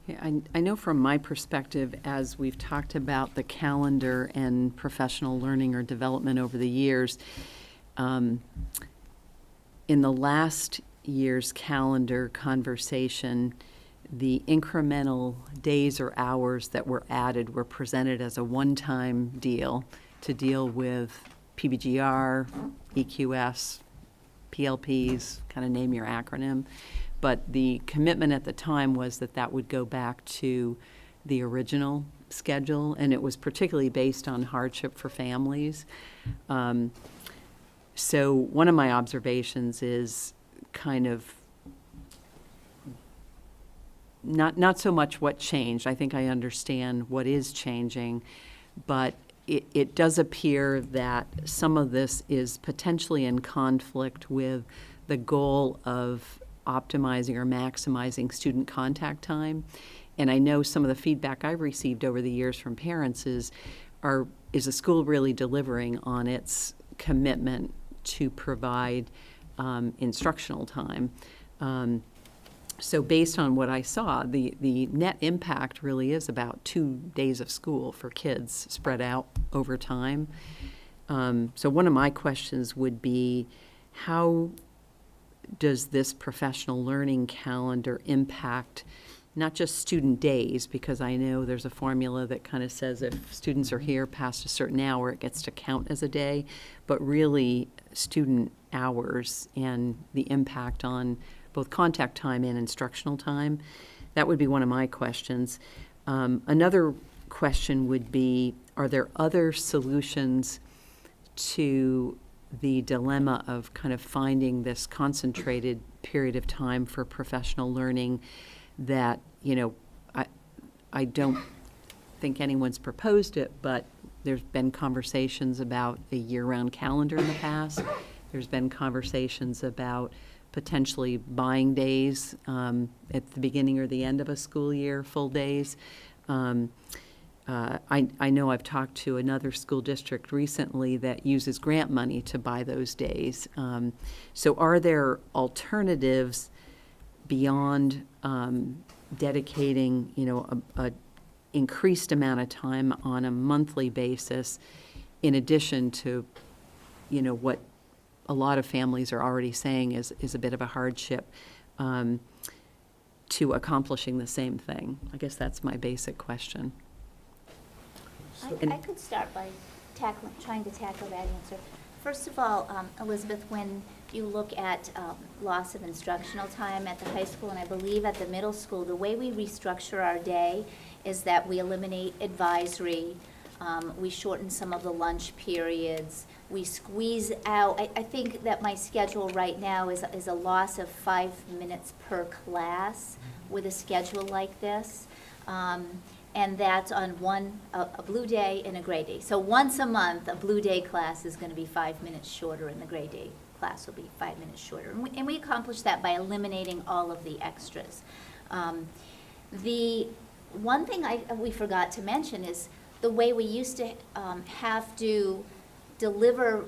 Speaker 1: Yeah, I know from my perspective, as we've talked about the calendar and professional learning or development over the years, in the last year's calendar conversation, the incremental days or hours that were added were presented as a one-time deal to deal with PBGR, EQS, PLPs, kind of name your acronym. But the commitment at the time was that would go back to the original schedule, and it was particularly based on hardship for families. So one of my observations is kind of not so much what changed. I think I understand what is changing, but it does appear that some of this is potentially in conflict with the goal of optimizing or maximizing student contact time. And I know some of the feedback I've received over the years from parents is the school really delivering on its commitment to provide instructional time? So based on what I saw, the net impact really is about 2 days of school for kids spread out over time. So one of my questions would be, how does this professional learning calendar impact not just student days, because I know there's a formula that kind of says if students are here past a certain hour, it gets to count as a day, but really student hours and the impact on both contact time and instructional time? That would be one of my questions. Another question would be, are there other solutions to the dilemma of kind of finding this concentrated period of time for professional learning that, I don't think anyone's proposed it, but there's been conversations about a year-round calendar in the past. There's been conversations about potentially buying days at the beginning or the end of a school year, full days. I know I've talked to another school district recently that uses grant money to buy those days. So are there alternatives beyond dedicating, a increased amount of time on a monthly basis, in addition to, what a lot of families are already saying is a bit of a hardship, to accomplishing the same thing? I guess that's my basic question.
Speaker 3: I could start by trying to tackle that answer. First of all, Elizabeth, when you look at loss of instructional time at the high school, and I believe at the middle school, the way we restructure our day is that we eliminate advisory, we shorten some of the lunch periods, we squeeze out, I think that my schedule right now is a loss of 5 minutes per class with a schedule like this. And that's on a blue day and a gray day. So once a month, a blue day class is going to be 5 minutes shorter, and the gray day class will be 5 minutes shorter. And we accomplish that by eliminating all of the extras. The one thing we forgot to mention is the way we used to have to deliver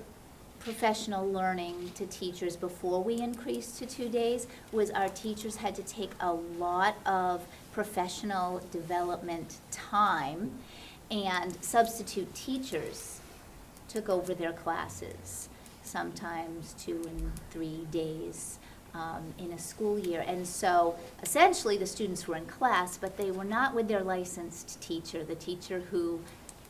Speaker 3: professional learning to teachers before we increased to 2 days was our teachers had to take a lot of professional development time, and substitute teachers took over their classes, sometimes 2 and 3 days in a school year. And so essentially the students were in class, but they were not with their licensed teacher, the teacher who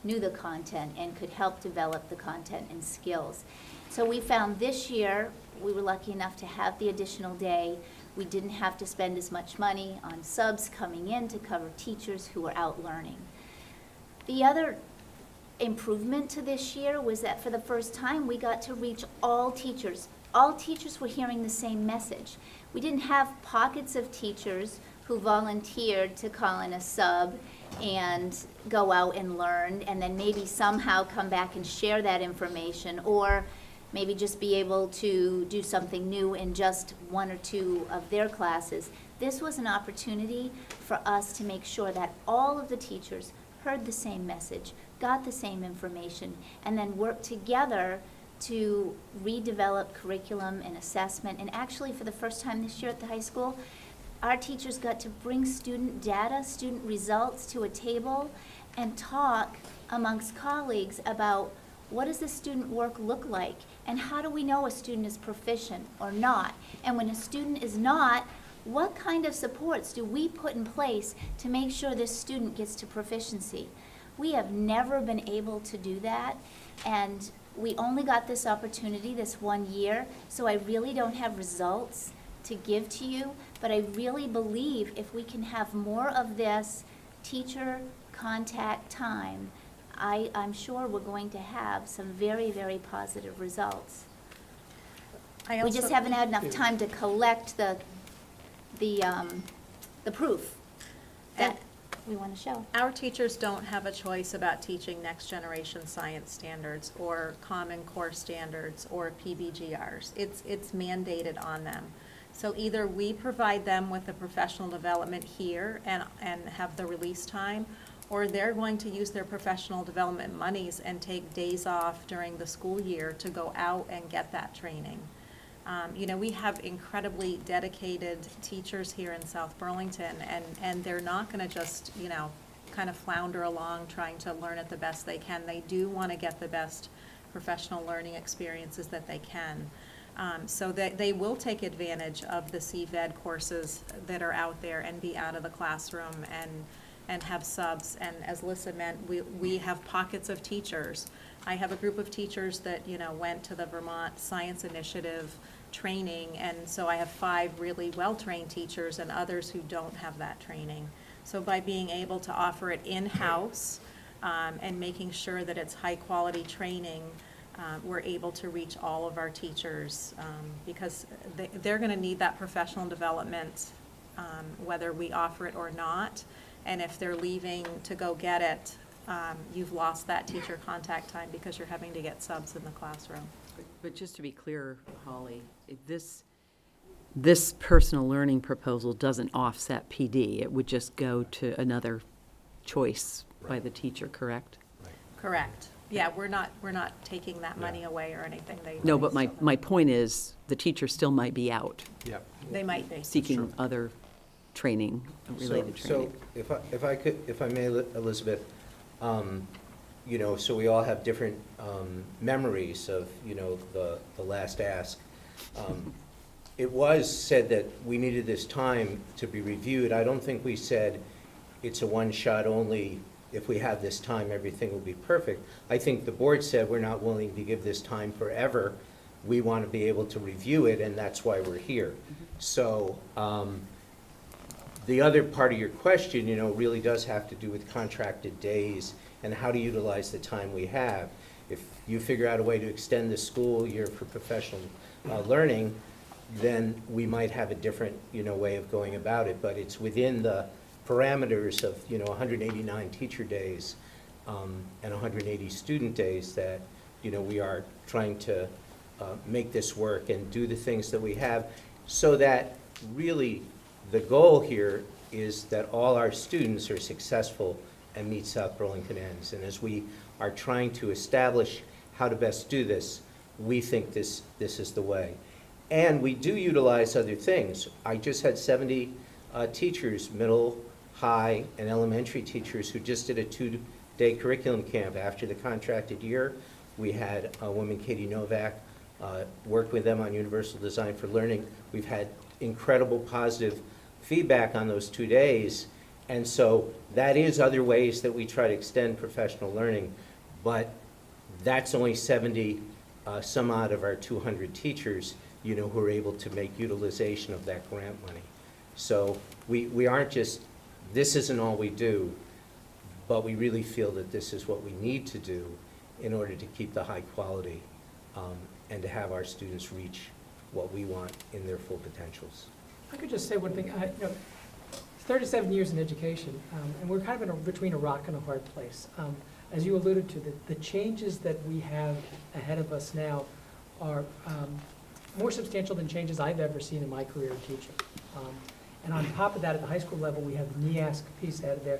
Speaker 3: knew the content and could help develop the content and skills. So we found this year, we were lucky enough to have the additional day. We didn't have to spend as much money on subs coming in to cover teachers who were out learning. The other improvement to this year was that for the first time, we got to reach all teachers. All teachers were hearing the same message. We didn't have pockets of teachers who volunteered to call in a sub and go out and learn, and then maybe somehow come back and share that information, or maybe just be able to do something new in just 1 or 2 of their classes. This was an opportunity for us to make sure that all of the teachers heard the same message, got the same information, and then worked together to redevelop curriculum and assessment. And actually, for the first time this year at the high school, our teachers got to bring student data, student results to a table and talk amongst colleagues about what does the student work look like, and how do we know a student is proficient or not? And when a student is not, what kind of supports do we put in place to make sure this student gets to proficiency? We have never been able to do that, and we only got this opportunity this 1 year, so I really don't have results to give to you, but I really believe if we can have more of this teacher contact time, I'm sure we're going to have some very, very positive results. We just haven't had enough time to collect the proof that we want to show.
Speaker 6: Our teachers don't have a choice about teaching next generation science standards or Common Core standards or PBGRs. It's mandated on them. So either we provide them with the professional development here and have the release time, or they're going to use their professional development monies and take days off during the school year to go out and get that training. We have incredibly dedicated teachers here in South Burlington, and they're not going to just, kind of flounder along trying to learn it the best they can. They do want to get the best professional learning experiences that they can. So that they will take advantage of the CVED courses that are out there and be out of the classroom and have subs. And as Lissa meant, we have pockets of teachers. I have a group of teachers that, went to the Vermont Science Initiative training, and so I have 5 really well-trained teachers and others who don't have that training. So by being able to offer it in-house and making sure that it's high-quality training, we're able to reach all of our teachers, because they're going to need that professional development, whether we offer it or not. And if they're leaving to go get it, you've lost that teacher contact time because you're having to get subs in the classroom.
Speaker 1: But just to be clear, Holly, if this personal learning proposal doesn't offset PD. It would just go to another choice by the teacher, correct?
Speaker 6: Correct. Yeah, we're not taking that money away or anything.
Speaker 1: No, but my point is, the teacher still might be out
Speaker 8: Yep.
Speaker 6: They might be.
Speaker 1: seeking other training, related training.
Speaker 12: So if I may, Elizabeth, you know, so we all have different memories of, you know, the last ask. It was said that we needed this time to be reviewed. I don't think we said it's a one-shot only. If we have this time, everything will be perfect. I think the board said we're not willing to give this time forever. We want to be able to review it, and that's why we're here. So the other part of your question, you know, really does have to do with contracted days and how to utilize the time we have. If you figure out a way to extend the school year for professional learning, then we might have a different, you know, way of going about it. But it's within the parameters of, you know, 189 teacher days and 180 student days that, you know, we are trying to make this work and do the things that we have, so that really the goal here is that all our students are successful and meet South Burlington ends. And as we are trying to establish how to best do this, we think this is the way. And we do utilize other things. I just had 70 teachers, middle, high, and elementary teachers, who just did a 2-day curriculum camp after the contracted year. We had a woman, Katie Novak, work with them on Universal Design for Learning. We've had incredible positive feedback on those 2 days. And so that is other ways that we try to extend professional learning. But that's only 70 some odd of our 200 teachers, you know, who are able to make utilization of that grant money. So we aren't just, this isn't all we do, but we really feel that this is what we need to do in order to keep the high quality and to have our students reach what we want in their full potentials.
Speaker 13: I could just say one thing. You know, 37 years in education, and we're kind of between a rock and a hard place. As you alluded to, the changes that we have ahead of us now are more substantial than changes I've ever seen in my career of teaching. And on top of that, at the high school level, we have the NEASC piece added there.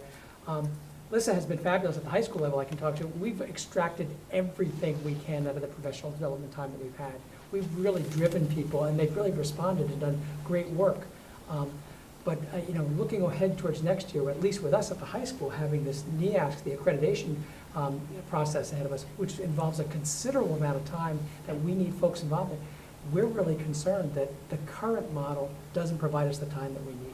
Speaker 13: Lissa has been fabulous at the high school level, I can talk to. We've extracted everything we can out of the professional development time that we've had. We've really driven people, and they've really responded and done great work. But you know, looking ahead towards next year, at least with us at the high school, having this NEASC, the accreditation process ahead of us, which involves a considerable amount of time that we need folks involved in, we're really concerned that the current model doesn't provide us the time that we need.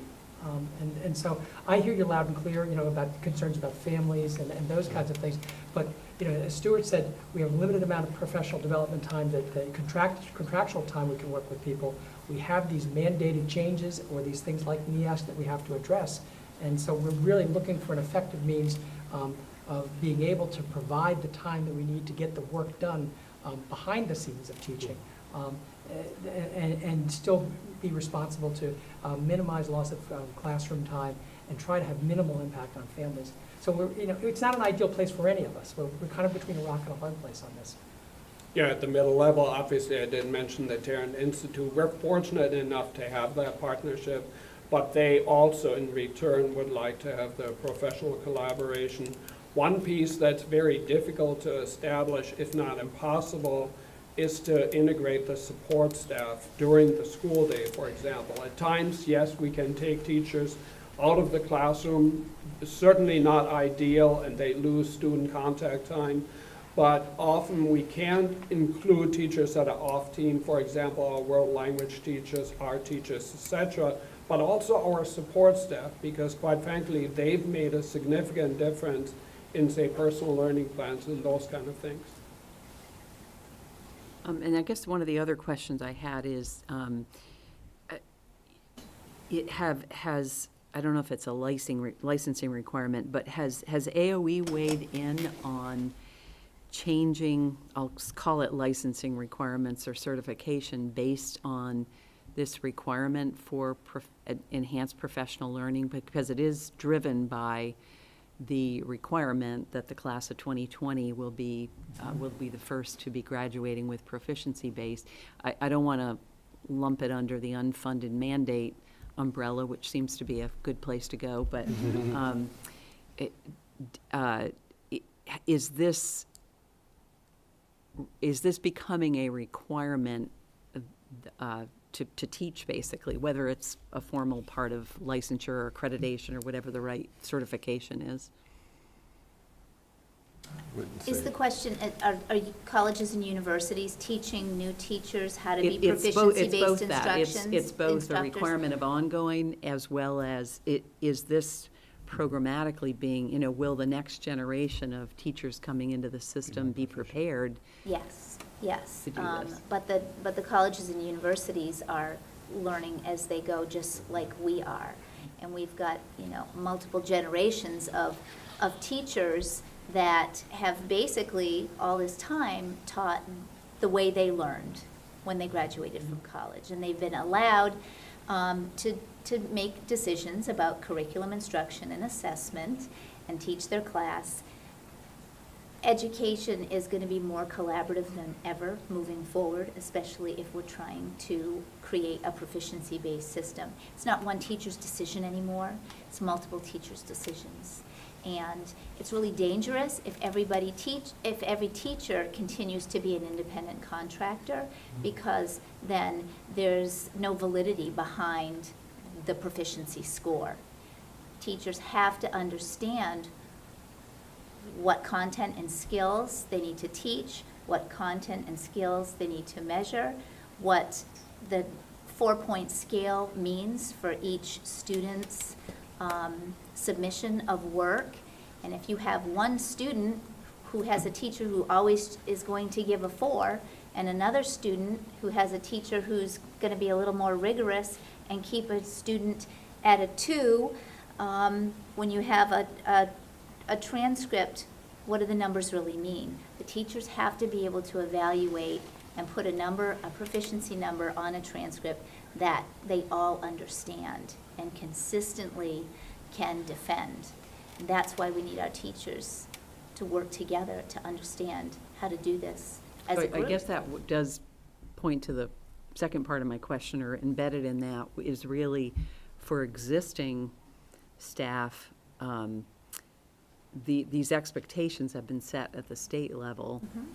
Speaker 13: And so I hear you loud and clear, you know, about concerns about families and those kinds of things. But, you know, as Stuart said, we have a limited amount of professional development time, that contractual time we can work with people. We have these mandated changes or these things like NEASC that we have to address. And so we're really looking for an effective means of being able to provide the time that we need to get the work done behind the scenes of teaching. And still be responsible to minimize loss of classroom time and try to have minimal impact on families. So we're, you know, it's not an ideal place for any of us. We're kind of between a rock and a hard place on this.
Speaker 7: Yeah, at the middle level, obviously, I didn't mention the Tarrant Institute. We're fortunate enough to have that partnership, but they also, in return, would like to have the professional collaboration. One piece that's very difficult to establish, if not impossible, is to integrate the support staff during the school day, for example. At times, yes, we can take teachers out of the classroom, certainly not ideal, and they lose student contact time, but often we can include teachers that are off team, for example, our world language teachers, art teachers, etc., but also our support staff, because quite frankly, they've made a significant difference in, say, personal learning plans and those kind of things.
Speaker 1: And I guess one of the other questions I had is, I don't know if it's a licensing requirement, but has AOE weighed in on changing, I'll call it licensing requirements or certification based on this requirement for enhanced professional learning, because it is driven by the requirement that the class of 2020 will be the first to be graduating with proficiency based. I don't want to lump it under the unfunded mandate umbrella, which seems to be a good place to go, but is this becoming a requirement to teach, basically, whether it's a formal part of licensure or accreditation or whatever the right certification is?
Speaker 3: Is the question, are colleges and universities teaching new teachers how to be proficiency-based instructions?
Speaker 1: It's both the
Speaker 3: instructors?
Speaker 1: requirement of ongoing, as well as is this programmatically being, will the next generation of teachers coming into the system be prepared?
Speaker 3: Yes, yes.
Speaker 1: To do this.
Speaker 3: But the colleges and universities are learning as they go, just like we are. And we've got, multiple generations of teachers that have basically all this time taught the way they learned when they graduated from college. And they've been allowed to make decisions about curriculum instruction and assessment and teach their class. Education is going to be more collaborative than ever moving forward, especially if we're trying to create a proficiency-based system. It's not one teacher's decision anymore, it's multiple teachers' decisions. And it's really dangerous if every teacher continues to be an independent contractor, because then there's no validity behind the proficiency score. Teachers have to understand what content and skills they need to teach, what content and skills they need to measure, what the 4-point scale means for each student's submission of work. And if you have one student who has a teacher who always is going to give a 4, and another student who has a teacher who's going to be a little more rigorous and keep a student at a 2, when you have a transcript, what do the numbers really mean? The teachers have to be able to evaluate and put a proficiency number on a transcript that they all understand and consistently can defend. And that's why we need our teachers to work together to understand how to do this as a group.
Speaker 1: I guess that does point to the second part of my question, or embedded in that is really for existing staff, these expectations have been set at the state level.
Speaker 3: Mhm.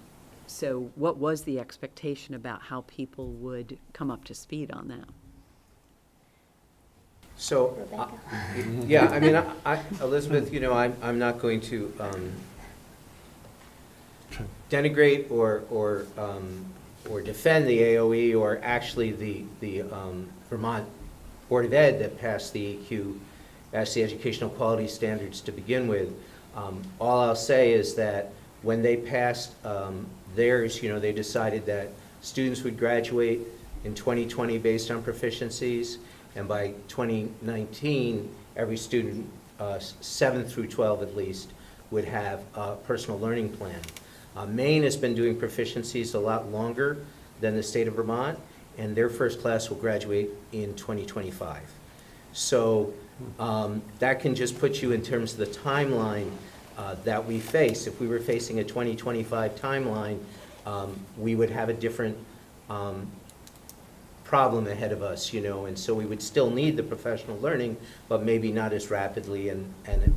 Speaker 1: So what was the expectation about how people would come up to speed on that?
Speaker 12: So,
Speaker 3: Rebecca?
Speaker 12: yeah, I mean, Elizabeth, I'm not going to denigrate or defend the AOE or actually the Vermont Board of Ed that passed the EQ as the educational quality standards to begin with. All I'll say is that when they passed theirs, they decided that students would graduate in 2020 based on proficiencies, and by 2019, every student, 7th through 12 at least, would have a personal learning plan. Maine has been doing proficiencies a lot longer than the state of Vermont, and their first class will graduate in 2025. So that can just put you in terms of the timeline that we face. If we were facing a 2025 timeline, we would have a different problem ahead of us, and so we would still need the professional learning, but maybe not as rapidly and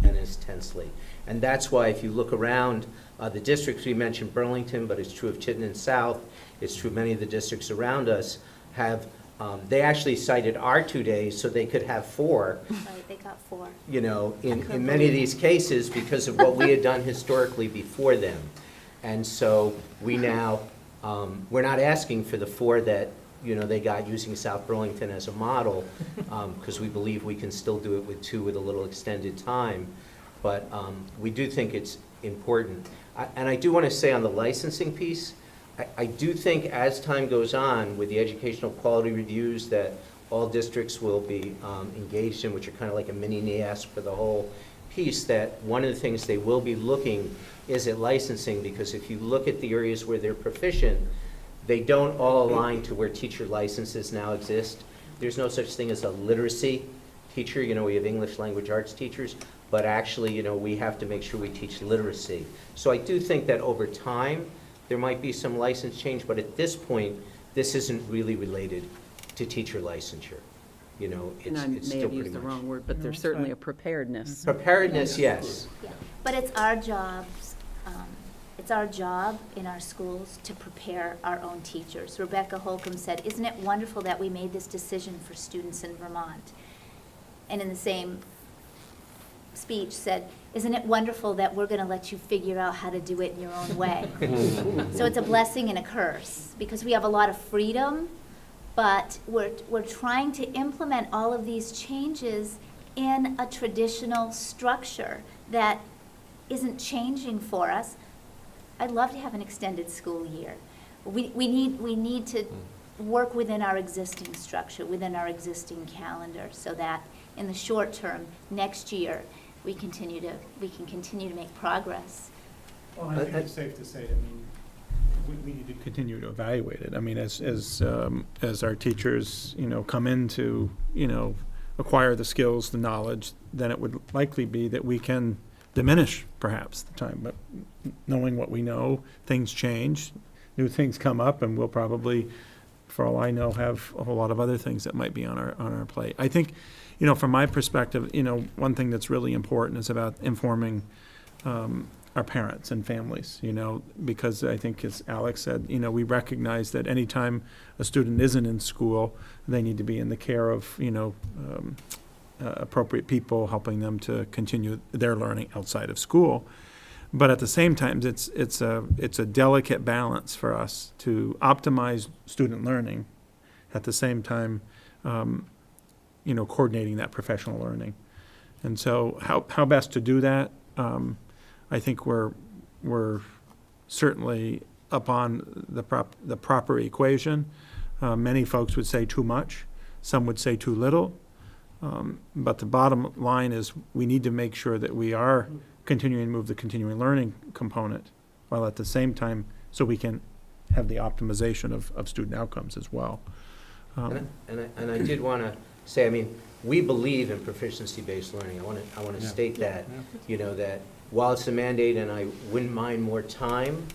Speaker 12: as tensely. And that's why if you look around the districts, we mentioned Burlington, but it's true of Chittenden South, it's true of many of the districts around us, have, they actually cited our 2 days so they could have 4.
Speaker 3: Right, they got 4.
Speaker 12: In many of these cases because of what we had done historically before them. And so we now, we're not asking for the 4 that they got using South Burlington as a model, because we believe we can still do it with 2 with a little extended time. But we do think it's important. And I do want to say on the licensing piece, I do think as time goes on with the educational quality reviews that all districts will be engaged in, which are kind of like a mini NIASC for the whole piece that one of the things they will be looking is at licensing, because if you look at the areas where they're proficient, they don't all align to where teacher licenses now exist. There's no such thing as a literacy teacher. You know, we have English language arts teachers, but actually, you know, we have to make sure we teach literacy. So I do think that over time, there might be some license change, but at this point, this isn't really related to teacher licensure. You know,
Speaker 1: And I
Speaker 12: it's
Speaker 1: may
Speaker 12: still
Speaker 1: have
Speaker 12: pretty
Speaker 1: used the
Speaker 12: much.
Speaker 1: wrong word, but there's
Speaker 2: it's
Speaker 1: certainly
Speaker 2: fine.
Speaker 1: a preparedness.
Speaker 12: Preparedness, yes.
Speaker 3: Yeah, but it's our job in our schools to prepare our own teachers. Rebecca Holcomb said, "Isn't it wonderful that we made this decision for students in Vermont?" And in the same speech said, "Isn't it wonderful that we're going to let you figure out how to do it in your own way?" So it's a blessing and a curse, because we have a lot of freedom, but we're trying to implement all of these changes in a traditional structure that isn't changing for us. I'd love to have an extended school year. We need to work within our existing structure, within our existing calendar, so that in the short term, next year, we can continue to make progress.
Speaker 2: Well, I think it's safe to say, I mean, we need to continue to evaluate it. I mean, as our teachers, you know, come in to, you know, acquire the skills, the knowledge, then it would likely be that we can diminish perhaps the time. But knowing what we know, things change, new things come up, and we'll probably, for all I know, have a whole lot of other things that might be on our plate. I think, you know, from my perspective, you know, one thing that's really important is about informing our parents and families, you know, because I think, as Alex said, you know, we recognize that anytime a student isn't in school, they need to be in the care of, you know, appropriate people helping them to continue their learning outside of school. But at the same time, it's a delicate balance for us to optimize student learning, at the same time, you know, coordinating that professional learning. And so how best to do that? I think we're certainly up on the proper equation. Many folks would say too much. Some would say too little. But the bottom line is we need to make sure that we are continuing to move the continuing learning component, while at the same time, so we can have the optimization of student outcomes as well.
Speaker 12: And I did want to say, I mean, we believe in proficiency-based learning. I want to state that, you know, that while it's a mandate and I wouldn't mind more time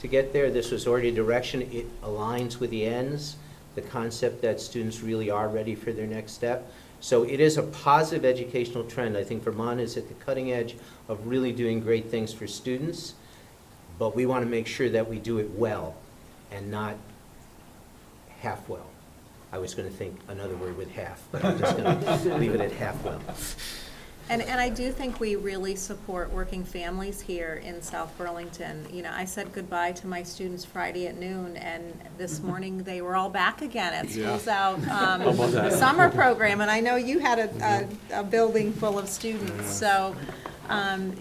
Speaker 12: to get there, this was already a direction. It aligns with the ends, the concept that students really are ready for their next step. So it is a positive educational trend. I think Vermont is at the cutting edge of really doing great things for students, but we want to make sure that we do it well and not half well. I was going to think another word with half, but I'm just going to leave it at half well.
Speaker 10: And I do think we really support working families here in South Burlington. You know, I said goodbye to my students Friday at noon, and this morning they were all back again at Schools Out summer program. And I know you had a building full of students. So,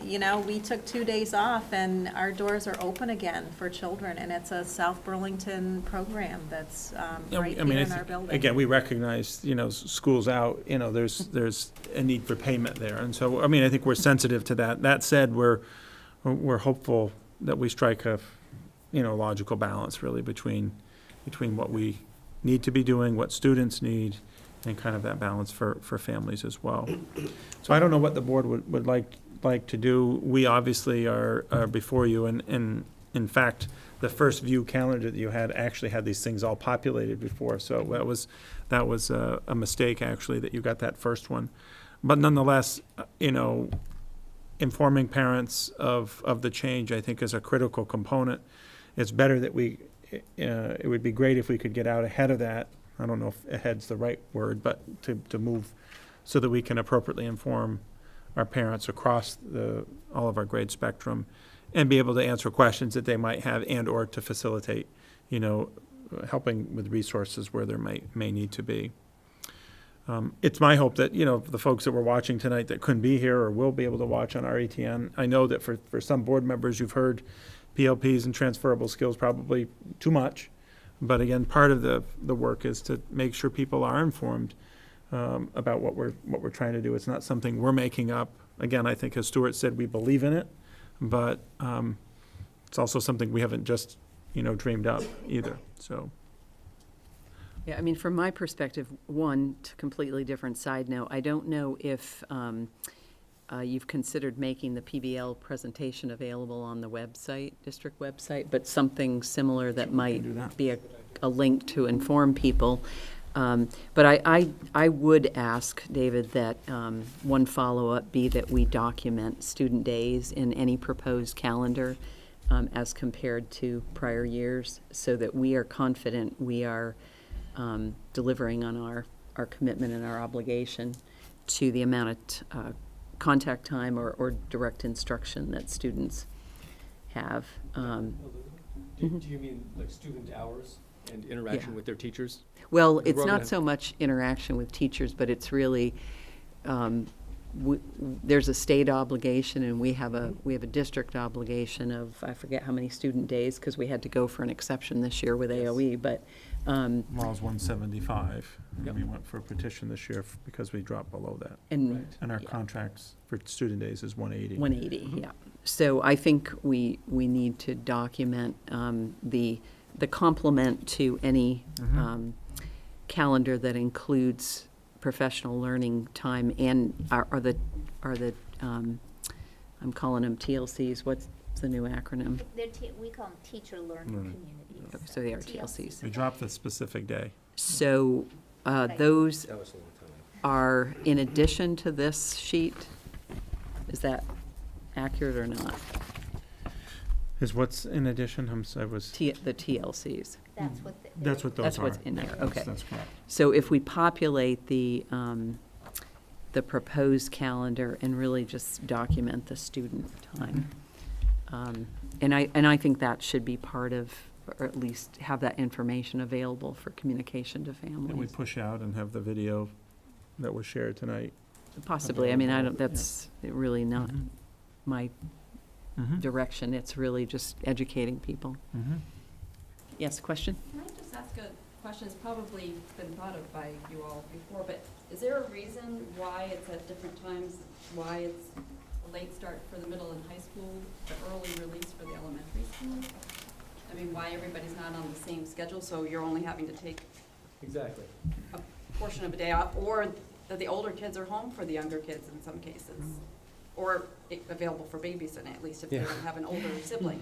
Speaker 10: you know, we took 2 days off, and our doors are open again for children. And it's a South Burlington program that's right here in our building.
Speaker 2: Again, we recognize, you know, Schools Out, you know, there's a need for payment there. And so, I mean, I think we're sensitive to that. That said, we're hopeful that we strike a, you know, logical balance really between what we need to be doing, what students need, and kind of that balance for families as well. So I don't know what the board would like to do. We obviously are before you, and in fact, the first view calendar that you had actually had these things all populated before, so that was a mistake actually that you got that first one. But nonetheless, you know, informing parents of the change, I think, is a critical component. It's better that it would be great if we could get out ahead of that. I don't know if ahead's the right word, but to move so that we can appropriately inform our parents across all of our grade spectrum and be able to answer questions that they might have, and or to facilitate, you know, helping with resources where there may need to be. It's my hope that, you know, the folks that were watching tonight that couldn't be here or will be able to watch on RETN, I know that for some board members, you've heard PLPs and transferable skills probably too much. But again, part of the work is to make sure people are informed about what we're trying to do. It's not something we're making up. again, I think as Stuart said, we believe in it, but it's also something we haven't just, dreamed up either, so.
Speaker 1: Yeah, I mean, from my perspective, one, to completely different side note, I don't know if you've considered making the PBL presentation available on the website, district website, but something similar that
Speaker 2: do
Speaker 1: might
Speaker 2: that.
Speaker 1: be a link to inform people. But I would ask, David, that one follow-up be that we document student days in any proposed calendar as compared to prior years, so that we are confident we are delivering on our commitment and our obligation to the amount of contact time or direct instruction that students have.
Speaker 9: Do you mean like student hours and interaction
Speaker 1: Yeah.
Speaker 9: with their teachers?
Speaker 1: Well,
Speaker 9: Because
Speaker 1: it's
Speaker 9: we're
Speaker 1: not
Speaker 9: gonna-
Speaker 1: so much interaction with teachers, but it's really, there's a state obligation, and we have a district obligation of, I forget how many student days, because we had to go for an exception this year with AOE, but,
Speaker 2: Law's 175, and
Speaker 9: Yep.
Speaker 2: we went for a petition this year because we dropped below that.
Speaker 1: and
Speaker 2: And our
Speaker 1: Yeah.
Speaker 2: contracts for student days is 180.
Speaker 1: 180, yeah. So I think we need to document the complement to any
Speaker 2: Mhm.
Speaker 1: calendar that includes professional learning time and are the I'm calling them TLCs. What's the new acronym?
Speaker 3: We call them teacher learning
Speaker 2: Learning.
Speaker 3: communities.
Speaker 1: So they are TLCs.
Speaker 2: We dropped the specific day.
Speaker 1: So
Speaker 3: Right.
Speaker 1: those
Speaker 12: That was a long time.
Speaker 1: are in addition to this sheet. Is that accurate or not?
Speaker 2: Is what's in addition, I was,
Speaker 1: The TLCs.
Speaker 3: That's what.
Speaker 2: that's what those
Speaker 1: That's
Speaker 2: are.
Speaker 1: what's in there,
Speaker 2: Yes,
Speaker 1: okay.
Speaker 2: That's correct.
Speaker 1: So if we populate the proposed calendar and really just document the student time. And I think that should be part of, or at least have that information available for communication to
Speaker 2: And we
Speaker 1: families.
Speaker 2: push out and have the video that was shared tonight.
Speaker 1: Possibly, I mean, that's really not
Speaker 2: Mhm.
Speaker 1: my
Speaker 2: Mhm.
Speaker 1: direction, it's really just educating people.
Speaker 2: Mhm.
Speaker 1: Yes, question?
Speaker 14: Can I just ask a question? It's probably been thought of by you all before, but is there a reason why it's at different times? Why it's a late start for the middle and high school, the early release for the elementary school? I mean, why everybody's not on the same schedule, so you're only having to take
Speaker 9: Exactly.
Speaker 14: a portion of a day off? Or that the older kids are home for the younger kids in some cases? Or available for babysitting, at least if they
Speaker 9: Yeah.
Speaker 14: don't have an older sibling.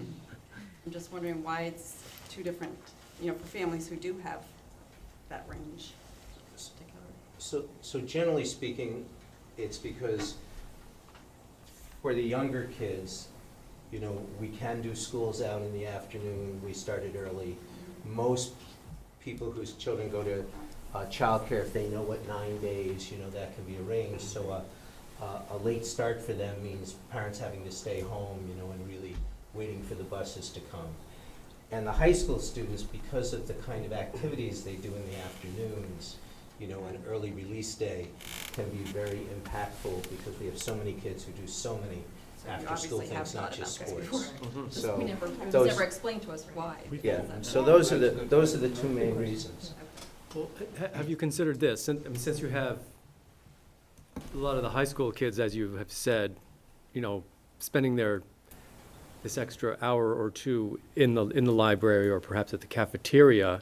Speaker 14: I'm just wondering why it's two different, for families who do have that range.
Speaker 12: So generally speaking, it's because for the younger kids, we can do schools out in the afternoon, we started early. Most people whose children go to childcare, if they know what 9 days, that can be arranged. So a late start for them means parents having to stay home, and really waiting for the buses to come. And the high school students, because of the kind of activities they do in the afternoons, an early release day can be very impactful because we have so many kids who do so many
Speaker 14: So you
Speaker 12: after-school
Speaker 14: obviously have
Speaker 12: things, not
Speaker 14: thought
Speaker 12: just
Speaker 14: about this
Speaker 12: sports.
Speaker 14: before.
Speaker 12: So
Speaker 14: It was
Speaker 12: those-
Speaker 14: never explained to us why.
Speaker 12: Yeah, so those are the two main reasons.
Speaker 9: Well, have you considered this, since you have a lot of the high school kids, as you have said, spending this extra hour or two in the library or perhaps at the cafeteria,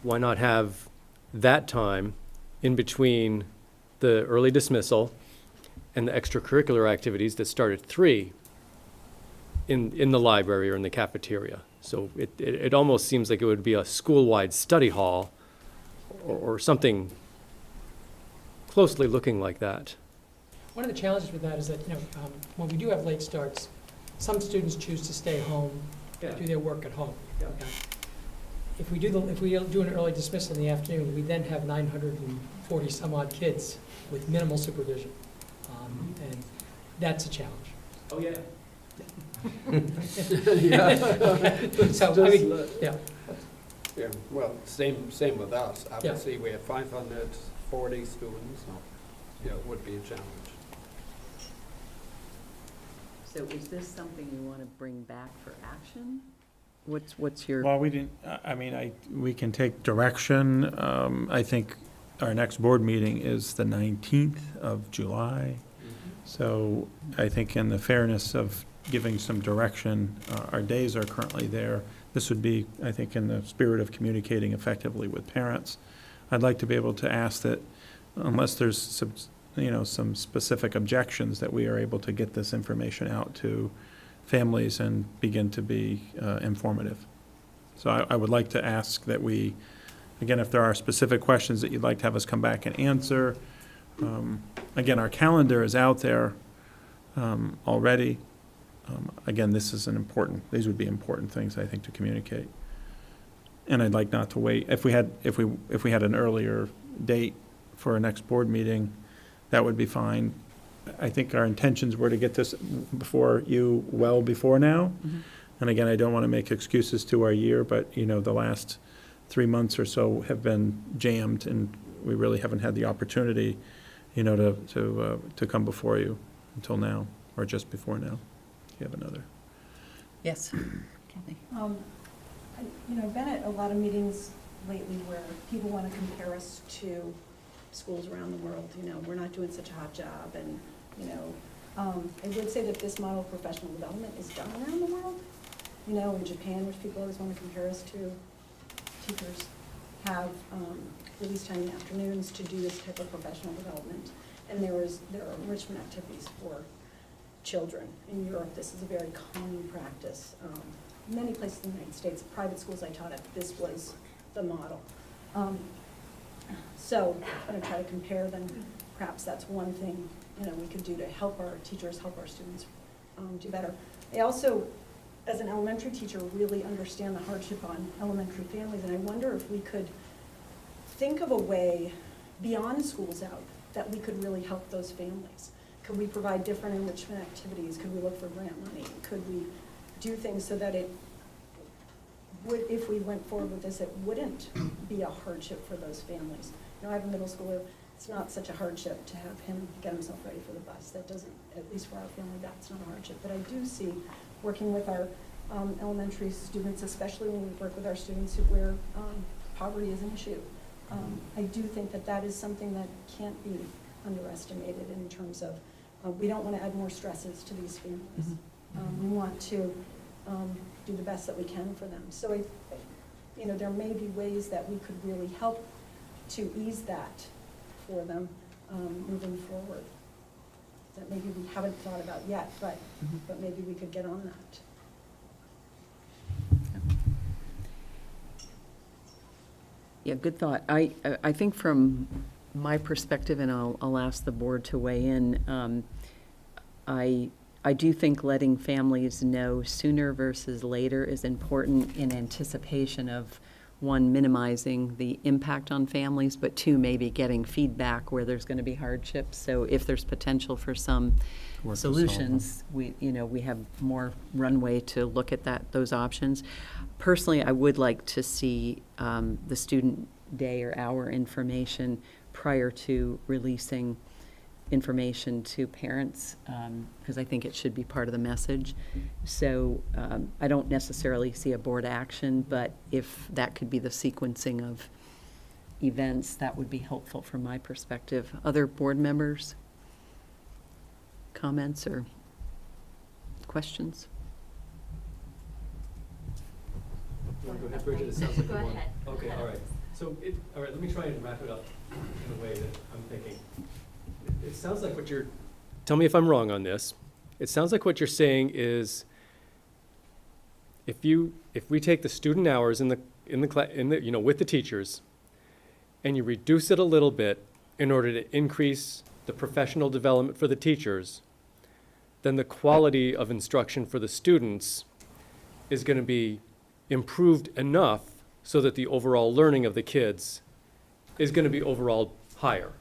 Speaker 9: why not have that time in between the early dismissal and the extracurricular activities that start at 3 in the library or in the cafeteria? So it almost seems like it would be a school-wide study hall or something closely looking like that.
Speaker 13: One of the challenges with that is that, when we do have late starts, some students choose to stay home, do their work at home.
Speaker 9: Yeah.
Speaker 13: Okay? If we do an early dismissal in the afternoon, we then have 940 some odd kids with minimal supervision. And that's a challenge.
Speaker 9: Oh, yeah.
Speaker 13: So, I mean, yeah.
Speaker 7: Yeah, well, same with us. Obviously, we have 540 students, so, it would be a challenge.
Speaker 1: So is this something you want to bring back for action? What's your?
Speaker 2: Well, we didn't, we can take direction. I think our next board meeting is the 19th of July. So I think in the fairness of giving some direction, our days are currently there. This would be, I think, in the spirit of communicating effectively with parents. I'd like to be able to ask that unless there's some, some specific objections, that we are able to get this information out to families and begin to be informative. So I would like to ask that we, again, if there are specific questions that you'd like to have us come back and answer. Again, our calendar is out there already. Again, these would be important things, I think, to communicate. And I'd like not to wait. If we had an earlier date for our next board meeting, that would be fine. I think our intentions were to get this before you well before now.
Speaker 1: Mm-hmm.
Speaker 2: And again, I don't want to make excuses to our year, but, the last 3 months or so have been jammed, and we really haven't had the opportunity, to come before you until now, or just before now. You have another.
Speaker 1: Yes. Kathy?
Speaker 15: I've been at a lot of meetings lately where people want to compare us to schools around the world. We're not doing such a hot job, and I would say that this model of professional development is done around the world. In Japan, which people always want to compare us to, teachers have release time in the afternoons to do this type of professional development, and there are enrichment activities for children. In Europe, this is a very common practice. Many places in the United States, private schools I taught at, this was the model. So I'm going to try to compare them. Perhaps that's one thing we could do to help our teachers, help our students do better. I also, as an elementary teacher, really understand the hardship on elementary families, and I wonder if we could think of a way beyond schools out that we could really help those families. Could we provide different enrichment activities? Could we look for grant money? Could we do things so that it would, if we went forward with this, it wouldn't be a hardship for those families? I have a middle schooler. It's not such a hardship to have him get himself ready for the bus. That doesn't, at least for our family, that's not a hardship. But I do see, working with our elementary students, especially when we work with our students where poverty is an issue, I do think that that is something that can't be underestimated in terms of we don't want to add more stresses to these families. We want to do the best that we can for them. So, there may be ways that we could really help to ease that for them moving forward that maybe we haven't thought about yet, but maybe we could get on that.
Speaker 1: Yeah, good thought. I think from my perspective, and I'll ask the board to weigh in, I do think letting families know sooner versus later is important in anticipation of, one, minimizing the impact on families, but two, maybe getting feedback where there's going to be hardships. So if there's potential for some solutions, we have more runway to look at those options. Personally, I would like to see the student day or hour information prior to releasing information to parents, because I think it should be part of the message. So I don't necessarily see a board action, but if that could be the sequencing of events, that would be helpful from my perspective. Other board members? Comments or questions?
Speaker 9: You want to go ahead, Bridget? It sounds like you
Speaker 3: Go
Speaker 9: want.
Speaker 3: ahead.
Speaker 9: Okay, all right. So, all right, let me try and wrap it up in the way that I'm thinking. It sounds like what you're, tell me if I'm wrong on this. It sounds like what you're saying is if we take the student hours with the teachers and you reduce it a little bit in order to increase the professional development for the teachers, then the quality of instruction for the students is going to be improved enough so that the overall learning of the kids is going to be overall higher.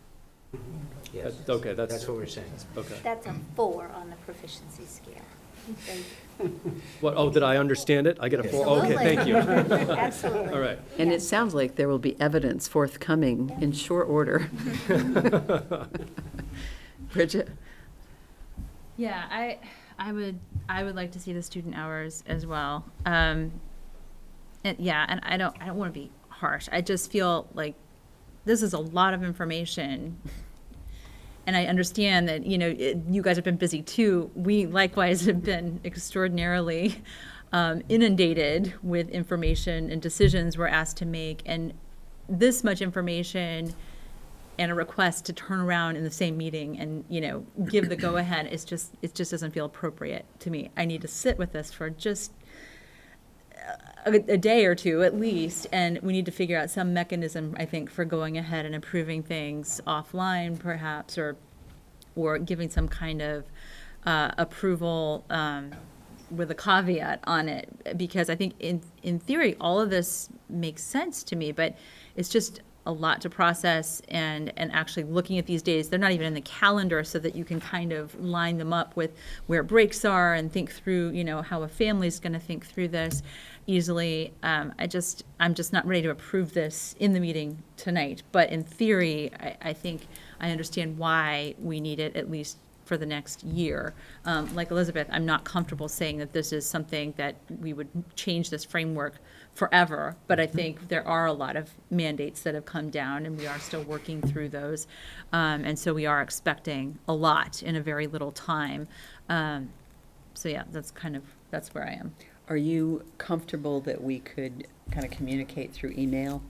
Speaker 12: Yes.
Speaker 9: Okay,
Speaker 12: That's what we're saying.
Speaker 9: Okay.
Speaker 3: That's a 4 on the proficiency scale.
Speaker 9: What, oh, did I understand it? I get a 4? Okay, thank you.
Speaker 3: Absolutely.
Speaker 9: All right.
Speaker 1: And
Speaker 3: Yes.
Speaker 1: it sounds like there will be evidence forthcoming in short order. Bridget?
Speaker 16: Yeah, I would like to see the student hours as well. And I don't want to be harsh. I just feel like this is a lot of information, and I understand that, you guys have been busy too. We likewise have been extraordinarily inundated with information and decisions we're asked to make. And this much information and a request to turn around in the same meeting and, give the go-ahead, it just doesn't feel appropriate to me. I need to sit with this for just a day or two at least, and we need to figure out some mechanism, I think, for going ahead and approving things offline perhaps, or giving some kind of approval with a caveat on it, because I think in theory, all of this makes sense to me, but it's just a lot to process, and actually looking at these days, they're not even in the calendar so that you can kind of line them up with where breaks are and think through, how a family's going to think through this easily. I'm just not ready to approve this in the meeting tonight, but in theory, I think I understand why we need it at least for the next year. Like Elizabeth, I'm not comfortable saying that this is something that we would change this framework forever, but I think there are a lot of mandates that have come down, and we are still working through those. And so we are expecting a lot in a very little time. So yeah, that's where I am.
Speaker 1: Are you comfortable that we could kind of communicate through email?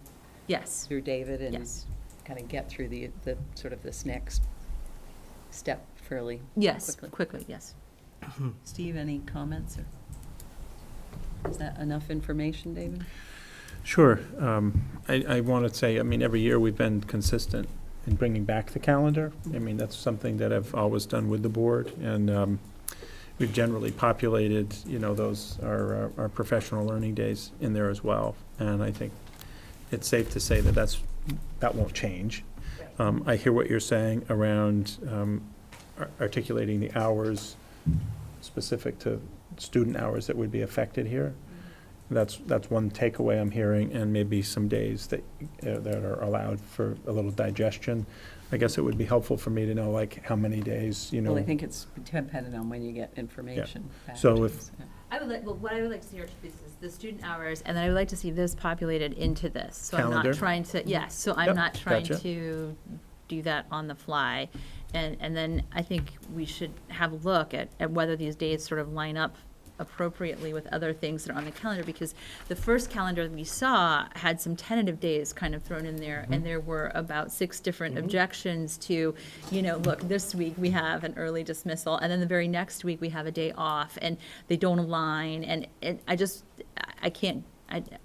Speaker 16: Yes.
Speaker 1: Through David, and
Speaker 16: Yes.
Speaker 1: kind of get through the sort of this next step fairly
Speaker 16: Yes,
Speaker 1: quickly?
Speaker 16: quickly, yes.
Speaker 1: Steve, any comments? Or is that enough information, David?
Speaker 2: Sure. I want to say, every year we've been consistent in bringing back the calendar. That's something that I've always done with the board, and we've generally populated, those our professional learning days in there as well. And I think it's safe to say that won't change. I hear what you're saying around articulating the hours specific to student hours that would be affected here. That's one takeaway I'm hearing, and maybe some days that are allowed for a little digestion. I guess it would be helpful for me to know, like, how many days,
Speaker 1: Well, I think it's dependent on when you get information back.
Speaker 2: So if-
Speaker 16: What I would like to see is the student hours, and then I would like to see this populated into this. So I'm
Speaker 2: Calendar?
Speaker 16: not trying to, yes, so I'm
Speaker 2: Yep,
Speaker 16: not trying
Speaker 2: gotcha.
Speaker 16: to do that on the fly. And then I think we should have a look at whether these days sort of line up appropriately with other things that are on the calendar, because the first calendar we saw had some tentative days kind of thrown in there, and there were about 6 different objections to, look, this week we have an early dismissal, and then the very next week we have a day off, and they don't align, and I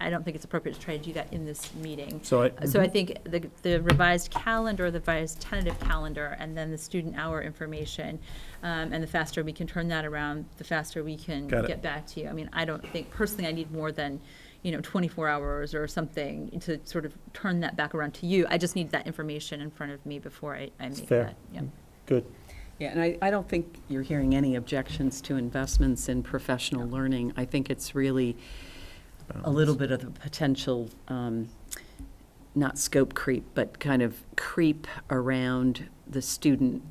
Speaker 16: don't think it's appropriate to try to do that in this meeting.
Speaker 2: So
Speaker 16: I think the revised calendar, the revised tentative calendar, and then the student hour information, and the faster we can turn that around, the faster we can
Speaker 2: Got it.
Speaker 16: get back to you. I don't think, personally, I need more than, 24 hours or something to sort of turn that back around to you. I just need that information in front of me before I make
Speaker 2: fair.
Speaker 16: that. Yeah.
Speaker 2: Good.
Speaker 1: Yeah, and I don't think you're hearing any objections to investments in professional learning. I think it's really a little bit of the potential, not scope creep, but kind of creep around the student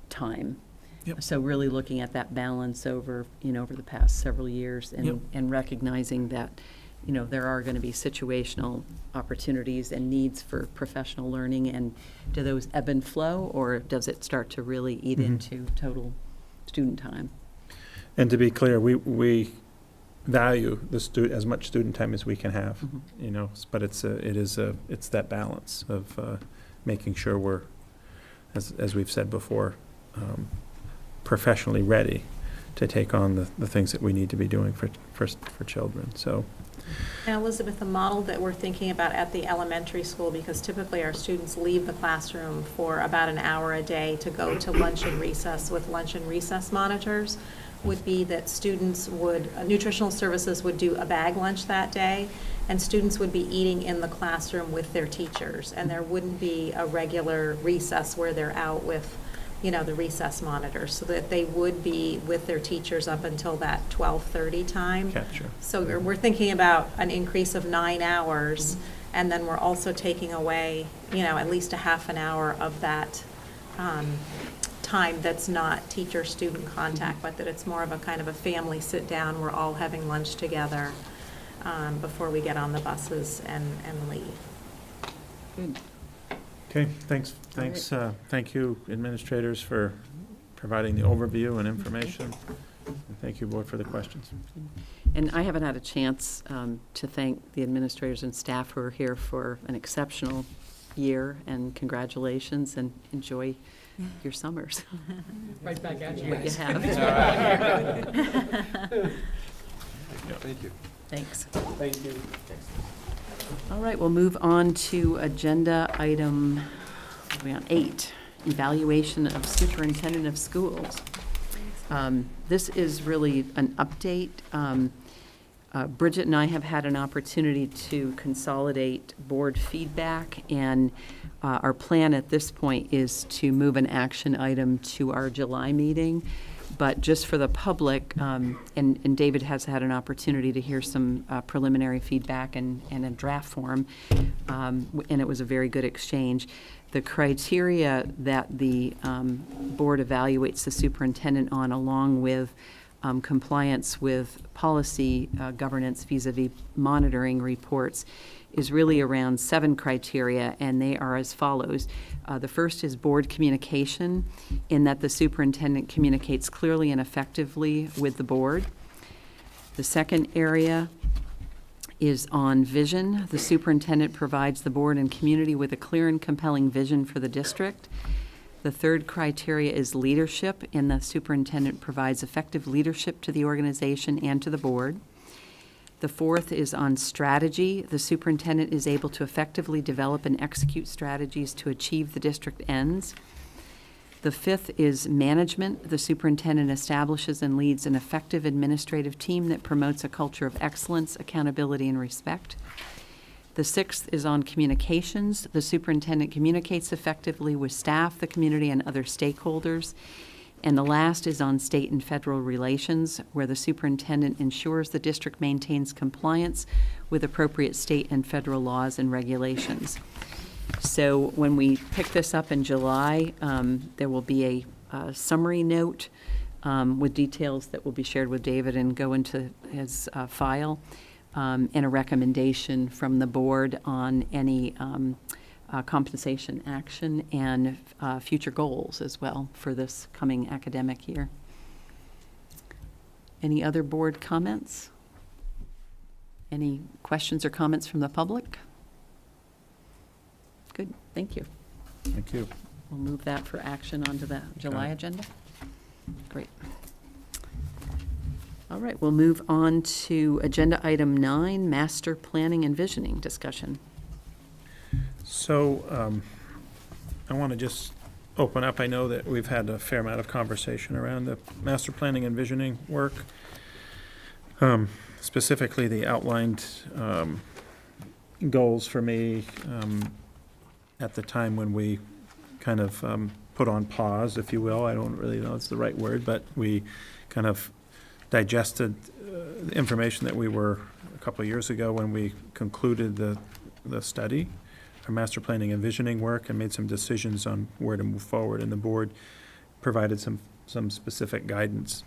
Speaker 1: time.
Speaker 2: Yep.
Speaker 1: So really looking at that balance over the past several years, and
Speaker 2: Yep.
Speaker 1: and recognizing that, there are going to be situational opportunities and needs for professional learning, and do those ebb and flow, or does it start to really eat into total student time?
Speaker 2: And to be clear, we value as much student time as we can have, but it's that balance of making sure we're, as we've said before, professionally ready to take on the things that we need to be doing for children. So,
Speaker 6: And Elizabeth, the model that we're thinking about at the elementary school, because typically our students leave the classroom for about an hour a day to go to lunch and recess with lunch and recess monitors, would be that nutritional services would do a bag lunch that day, and students would be eating in the classroom with their teachers, and there wouldn't be a regular recess where they're out with, the recess monitors, so that they would be with their teachers up until that 12:30 time.
Speaker 2: Gotcha.
Speaker 6: So we're thinking about an increase of 9 hours, and then we're also taking away, at least a half an hour of that time that's not teacher-student contact, but that it's more of a kind of a family sit-down, we're all having lunch together before we get on the buses and leave.
Speaker 1: Good.
Speaker 2: Okay, thanks, thank you administrators for providing the overview and information. And thank you, board, for the questions.
Speaker 1: And I haven't had a chance to thank the administrators and staff who are here for an exceptional year, and congratulations, and enjoy your summers.
Speaker 13: Right back at you
Speaker 1: What you
Speaker 13: guys.
Speaker 1: have.
Speaker 8: Thank you.
Speaker 1: Thanks.
Speaker 7: Thank you.
Speaker 1: All right, we'll move on to agenda item, what are we on, 8, evaluation of superintendent of schools. This is really an update. Bridget and I have had an opportunity to consolidate board feedback, and our plan at this point is to move an action item to our July meeting. But just for the public, and David has had an opportunity to hear some preliminary feedback in a draft form, and it was a very good exchange. The criteria that the board evaluates the superintendent on, along with compliance with policy governance vis-a-vis monitoring reports, is really around 7 criteria, and they are as follows. The first is board communication, in that the superintendent communicates clearly and effectively with the board. The second area is on vision. The superintendent provides the board and community with a clear and compelling vision for the district. The third criteria is leadership, and the superintendent provides effective leadership to the organization and to the board. The fourth is on strategy. The superintendent is able to effectively develop and execute strategies to achieve the district ends. The fifth is management. The superintendent establishes and leads an effective administrative team that promotes a culture of excellence, accountability, and respect. The sixth is on communications. The superintendent communicates effectively with staff, the community, and other stakeholders. And the last is on state and federal relations, where the superintendent ensures the district maintains compliance with appropriate state and federal laws and regulations. So when we pick this up in July, there will be a summary note with details that will be shared with David and go into his file, and a recommendation from the board on any compensation action and future goals as well for this coming academic year. Any other board comments? Any questions or comments from the public? Good, thank you.
Speaker 2: Thank you.
Speaker 1: We'll move that for action onto the July agenda. Great. All right, we'll move on to agenda item 9, master planning and visioning discussion.
Speaker 2: So I want to just open up. I know that we've had a fair amount of conversation around the master planning and visioning work, specifically the outlined goals for me at the time when we kind of put on pause, if you will. I don't really know if it's the right word, but we kind of digested the information that we were a couple of years ago when we concluded the study, our master planning and visioning work, and made some decisions on where to move forward, and the board provided some specific guidance.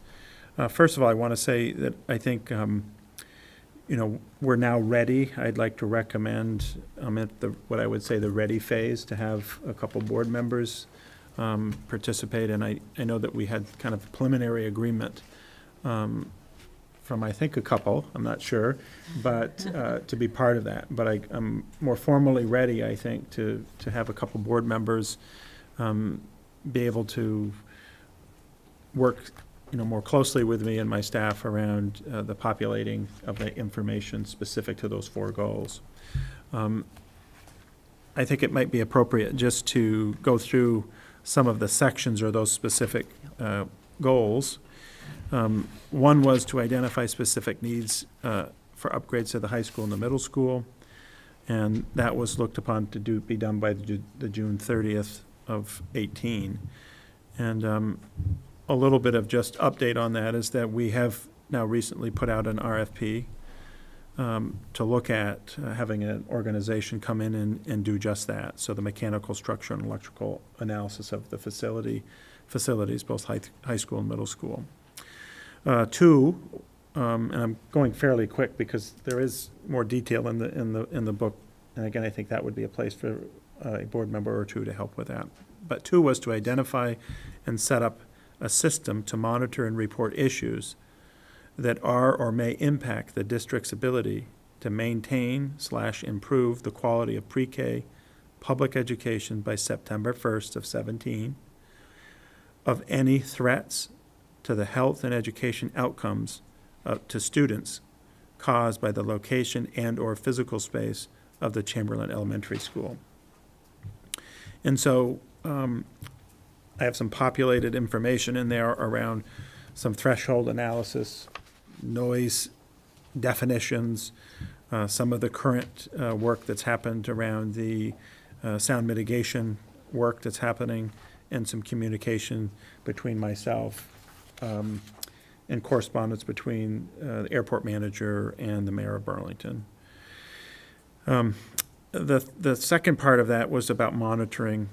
Speaker 2: First of all, I want to say that I think we're now ready. I'd like to recommend at what I would say the ready phase, to have a couple board members participate, and I know that we had kind of preliminary agreement from I think a couple, I'm not sure, but to be part of that. But I'm more formally ready, I think, to have a couple board members be able to work more closely with me and my staff around the populating of the information specific to those 4 goals. I think it might be appropriate just to go through some of the sections or those specific goals. One was to identify specific needs for upgrades to the high school and the middle school, and that was looked upon to be done by the June 30th of 18. And a little bit of just update on that is that we have now recently put out an RFP to look at having an organization come in and do just that. So the mechanical, structure, and electrical analysis of the facilities, both high school and middle school. 2, and I'm going fairly quick because there is more detail in the book, and again, I think that would be a place for a board member or two to help with that. But 2 was to identify and set up a system to monitor and report issues that are or may impact the district's ability to maintain/improve the quality of pre-K public education by September 1st of 17, of any threats to the health and education outcomes to students caused by the location and/or physical space of the Chamberlain Elementary School. And so I have some populated information in there around some threshold analysis, noise definitions, some of the current work that's happened around the sound mitigation work that's happening, and some communication between myself and correspondence between the airport manager and the mayor of Burlington. The second part of that was about monitoring,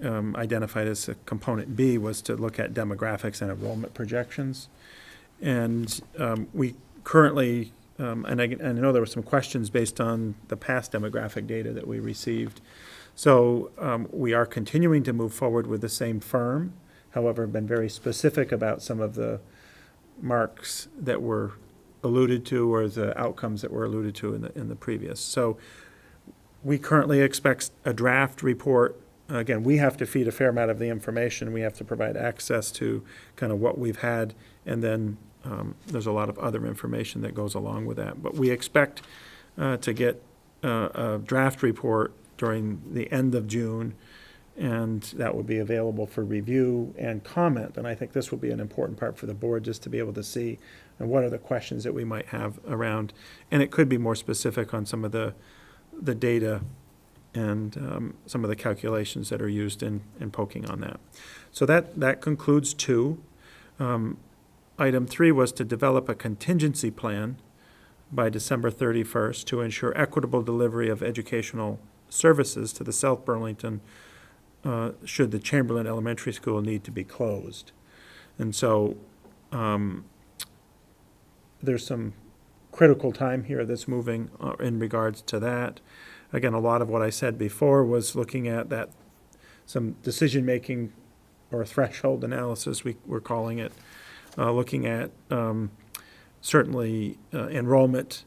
Speaker 2: identified as a component B, was to look at demographics and enrollment projections. And we currently, and I know there were some questions based on the past demographic data that we received. So we are continuing to move forward with the same firm, however, been very specific about some of the marks that were alluded to or the outcomes that were alluded to in the previous. So we currently expect a draft report. Again, we have to feed a fair amount of the information. We have to provide access to kind of what we've had, and then there's a lot of other information that goes along with that. But we expect to get a draft report during the end of June, and that will be available for review and comment. And I think this will be an important part for the board, just to be able to see what are the questions that we might have around. And it could be more specific on some of the data and some of the calculations that are used in poking on that. So that concludes 2. Item 3 was to develop a contingency plan by December 31st to ensure equitable delivery of educational services to the South Burlington should the Chamberlain Elementary School need to be closed. And so there's some critical time here that's moving in regards to that. Again, a lot of what I said before was looking at that, some decision-making or threshold analysis, we're calling it, looking at certainly enrollment,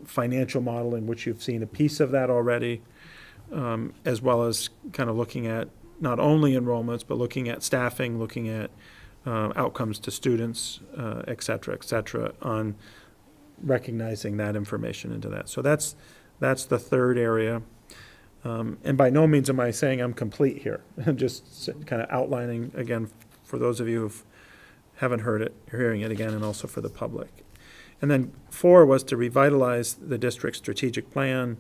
Speaker 2: financial modeling, which you've seen a piece of that already, as well as kind of looking at not only enrollments, but looking at staffing, looking at outcomes to students, et cetera, on recognizing that information into that. So that's the third area. And by no means am I saying I'm complete here. I'm just kind of outlining, again, for those of you who haven't heard it, you're hearing it again, and also for the public. And then 4 was to revitalize the district's strategic plan,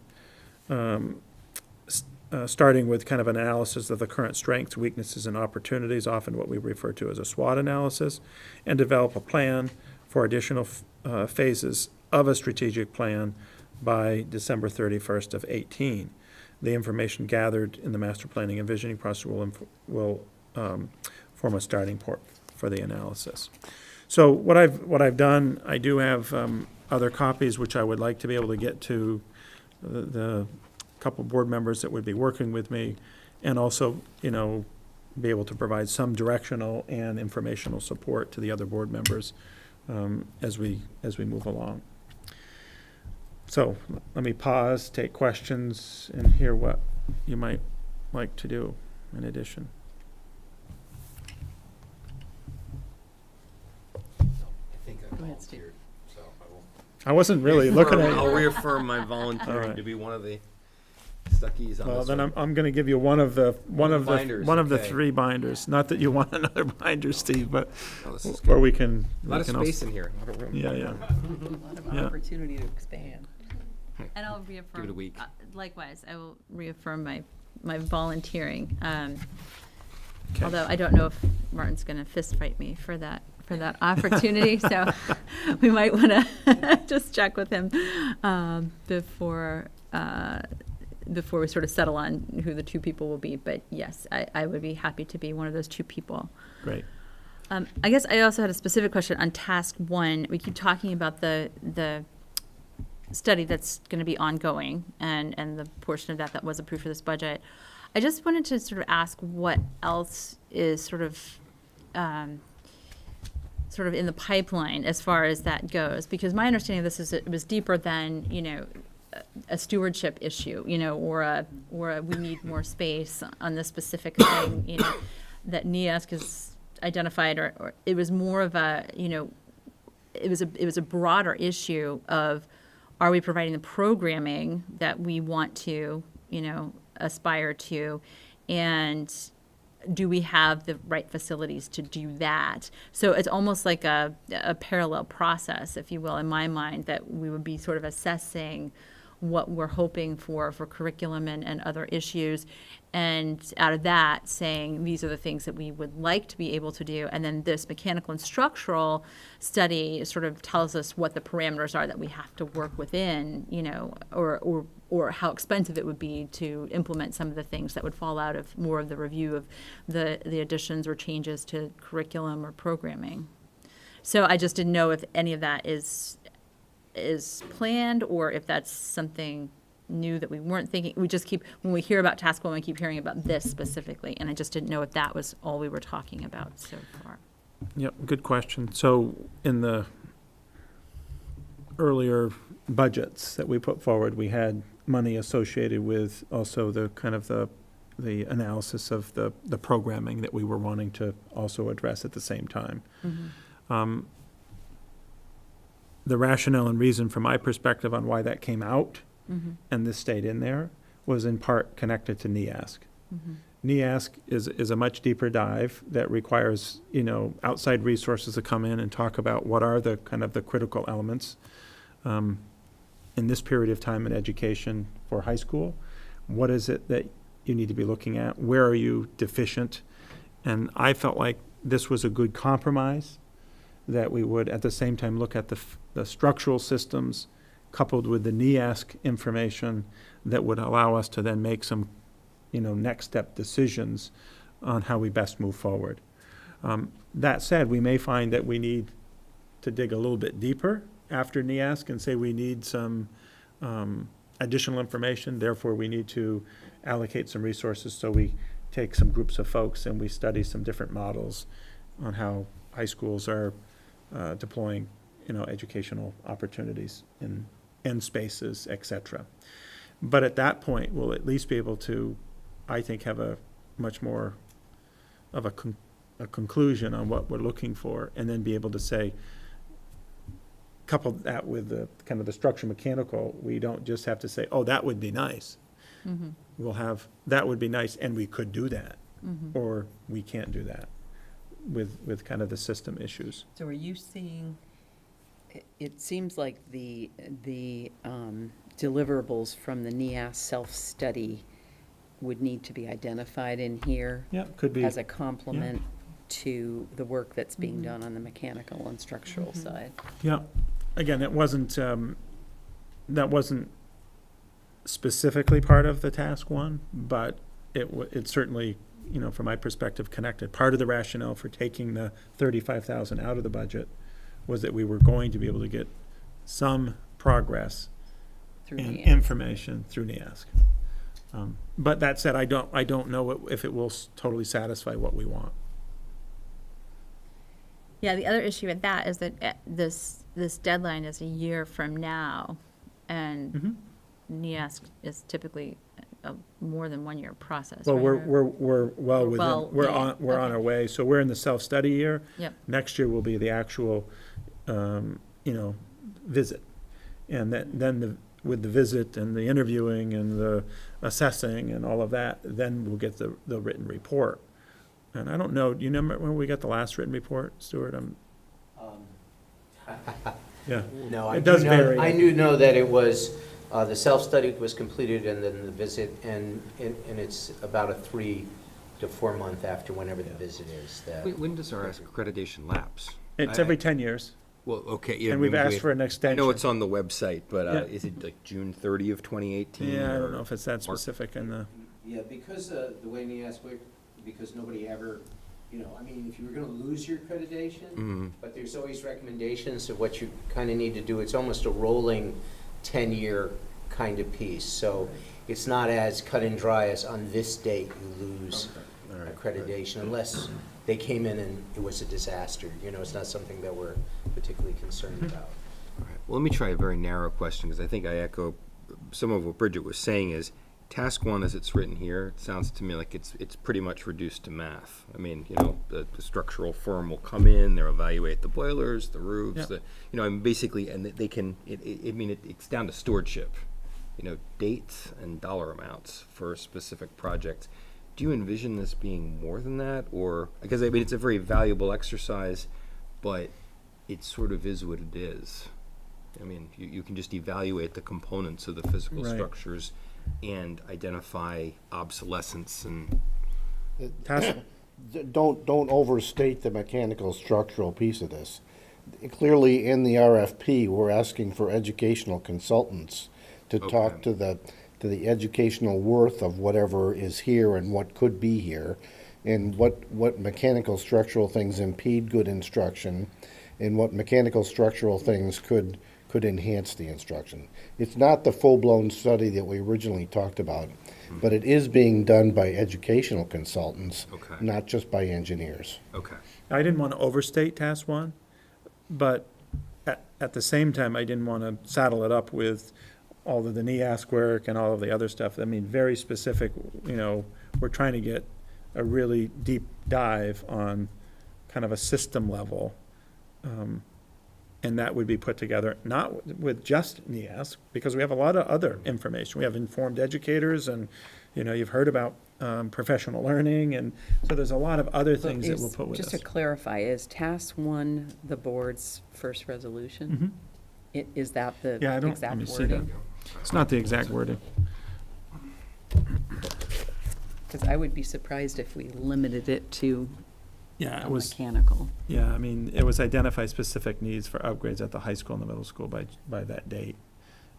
Speaker 2: starting with kind of an analysis of the current strengths, weaknesses, and opportunities, often what we refer to as a SWOT analysis, and develop a plan for additional phases of a strategic plan by December 31st of 18. The information gathered in the master planning and visioning process will form a starting point for the analysis. So what I've done, I do have other copies which I would like to be able to get to the couple board members that would be working with me, and also, be able to provide some directional and informational support to the other board members as we move along. So let me pause, take questions, and hear what you might like to do in addition.
Speaker 11: I think I
Speaker 1: Go ahead, Steve.
Speaker 11: volunteered, so I will.
Speaker 2: I wasn't really looking at
Speaker 11: I'll
Speaker 2: you.
Speaker 11: reaffirm my
Speaker 2: All
Speaker 11: volunteering
Speaker 2: right.
Speaker 11: to be one of the stuckies on
Speaker 2: Well,
Speaker 11: this
Speaker 2: then
Speaker 11: one.
Speaker 2: I'm going to give you one of the
Speaker 11: binders,
Speaker 2: the
Speaker 11: okay.
Speaker 2: 3 binders. Not that you want another binder, Steve, but
Speaker 11: Oh, this is
Speaker 2: where
Speaker 11: good.
Speaker 2: we can.
Speaker 11: A lot of
Speaker 2: we can
Speaker 11: space
Speaker 2: also-
Speaker 11: in here, a lot of room.
Speaker 2: Yeah.
Speaker 1: A lot of
Speaker 2: Yeah.
Speaker 1: opportunity to expand.
Speaker 16: And I'll reaffirm.
Speaker 11: Give it a week.
Speaker 16: Likewise, I will reaffirm my volunteering.
Speaker 2: Okay.
Speaker 16: Although I don't know if Martin's going to fist fight me for that opportunity, so we might want to just check with him before we sort of settle on who the 2 people will be. But yes, I would be happy to be one of those 2 people.
Speaker 2: Great.
Speaker 16: I guess I also had a specific question on task 1. We keep talking about the study that's going to be ongoing, and the portion of that was approved for this budget. I just wanted to sort of ask what else is sort of in the pipeline as far as that goes, because my understanding of this is it was deeper than, a stewardship issue, or a we need more space on this specific thing, that NEASC has identified, or it was more of a, it was a broader issue of, are we providing the programming that we want to, aspire to, and do we have the right facilities to do that? So it's almost like a parallel process, if you will, in my mind, that we would be sort of assessing what we're hoping for curriculum and other issues, and out of that saying these are the things that we would like to be able to do, and then this mechanical and structural study sort of tells us what the parameters are that we have to work within, or how expensive it would be to implement some of the things that would fall out of more of the review of the additions or changes to curriculum or programming. So I just didn't know if any of that is planned, or if that's something new that we weren't thinking. We just when we hear about task one, we keep hearing about this specifically, and I just didn't know if that was all we were talking about so far.
Speaker 2: Yep, good question. So in the earlier budgets that we put forward, we had money associated with also the kind of the analysis of the programming that we were wanting to also address at the same time.
Speaker 16: Mm-hmm.
Speaker 2: The rationale and reason from my perspective on why that came out
Speaker 16: Mm-hmm.
Speaker 2: and this stayed in there was in part connected to NEASC.
Speaker 16: Mm-hmm.
Speaker 2: NEASC is a much deeper dive that requires, outside resources to come in and talk about what are the kind of the critical elements in this period of time in education for high school. What is it that you need to be looking at? Where are you deficient? And I felt like this was a good compromise, that we would at the same time look at the structural systems coupled with the NEASC information that would allow us to then make some, next step decisions on how we best move forward. That said, we may find that we need to dig a little bit deeper after NEASC and say we need some additional information, therefore we need to allocate some resources, so we take some groups of folks and we study some different models on how high schools are deploying, educational opportunities in end spaces, et cetera. But at that point, we'll at least be able to, I think, have a much more of a conclusion on what we're looking for, and then be able to say, couple that with the kind of the structure mechanical, we don't just have to say, oh, that would be nice.
Speaker 16: Mm-hmm.
Speaker 2: We'll have, that would be nice, and we could do that,
Speaker 16: Mm-hmm.
Speaker 2: or we can't do that with kind of the system issues.
Speaker 1: So are you seeing, it seems like the deliverables from the NEAS self-study would need to be identified in here
Speaker 2: Yeah, could be.
Speaker 1: as a complement to the work that's being
Speaker 16: Mhm.
Speaker 1: done on the mechanical and structural
Speaker 16: Mhm.
Speaker 1: side.
Speaker 2: Yeah, again, it wasn't, that wasn't specifically part of the task one, but it certainly, from my perspective, connected. Part of the rationale for taking the 35,000 out of the budget was that we were going to be able to get some progress
Speaker 1: Through
Speaker 2: and
Speaker 1: NEASC.
Speaker 2: information through NEASC. But that said, I don't know if it will totally satisfy what we want.
Speaker 16: Yeah, the other issue with that is that this deadline is a year from now, and
Speaker 2: Mhm.
Speaker 16: NEASC is typically a more than 1 year process.
Speaker 2: Well,
Speaker 16: right?
Speaker 2: we're well within,
Speaker 16: Well,
Speaker 2: we're
Speaker 16: yeah,
Speaker 2: on
Speaker 16: okay.
Speaker 2: our way. So we're in the self-study year.
Speaker 16: Yep.
Speaker 2: Next year will be the actual, visit. And then with the visit and the interviewing and the assessing and all of that, then we'll get the written report. And I don't know, do you remember when we got the last written report, Stuart? Yeah.
Speaker 12: No,
Speaker 2: It does vary.
Speaker 12: I do know that it was, the self-study was completed, and then the visit, and it's about a 3 to 4 month after whenever the visit is. That
Speaker 11: When does our accreditation lapse?
Speaker 2: It's every 10 years.
Speaker 11: Well, okay, yeah.
Speaker 2: And we've
Speaker 11: maybe
Speaker 2: asked for an
Speaker 11: I
Speaker 2: extension.
Speaker 11: know it's on the website, but
Speaker 2: Yeah.
Speaker 11: is it like June 30 of 2018?
Speaker 2: Yeah, I
Speaker 11: or
Speaker 2: don't know if it's that
Speaker 11: March?
Speaker 2: specific in the,
Speaker 12: Yeah, because the way NEASC worked, because nobody ever, if you were gonna lose your accreditation,
Speaker 11: Mhm.
Speaker 12: but there's always recommendations of what you kind of need to do. It's almost a rolling 10-year kind of piece. So it's not as cut and dry as on this date you lose accreditation unless they came in and it was a disaster. It's not something that we're particularly concerned about.
Speaker 11: All right. Well, let me try a very narrow question, because I think I echo some of what Bridget was saying. Is task one, as it's written here, it sounds to me like it's pretty much reduced to math. I mean, the structural firm will come in, they'll evaluate the boilers, the roofs, and basically, and they can, it's down to stewardship, dates and dollar amounts for specific projects. Do you envision this being more than that? Or, because it's a very valuable exercise, but it sort of is what it is. You can just evaluate the components of the physical structures and identify obsolescence and.
Speaker 17: Don't overstate the mechanical structural piece of this. Clearly, in the RFP, we're asking for educational consultants to talk to the educational worth of whatever is here and what could be here, and what mechanical structural things impede good instruction, and what mechanical structural things could enhance the instruction. It's not the full-blown study that we originally talked about, but it is being done by educational consultants, not just by engineers.
Speaker 11: Okay.
Speaker 2: I didn't want to overstate task one, but at the same time, I didn't want to saddle it up with all of the NEASC work and all of the other stuff. Very specific, we're trying to get a really deep dive on kind of a system level. And that would be put together, not with just NEASC, because we have a lot of other information. We have informed educators, and, you've heard about professional learning, and so there's a lot of other things that we'll put with us.
Speaker 1: Just to clarify, is task one the board's first resolution? Is that the exact wording?
Speaker 2: It's not the exact wording.
Speaker 1: Because I would be surprised if we limited it to mechanical.
Speaker 2: Yeah, it was identify specific needs for upgrades at the high school and the middle school by that date.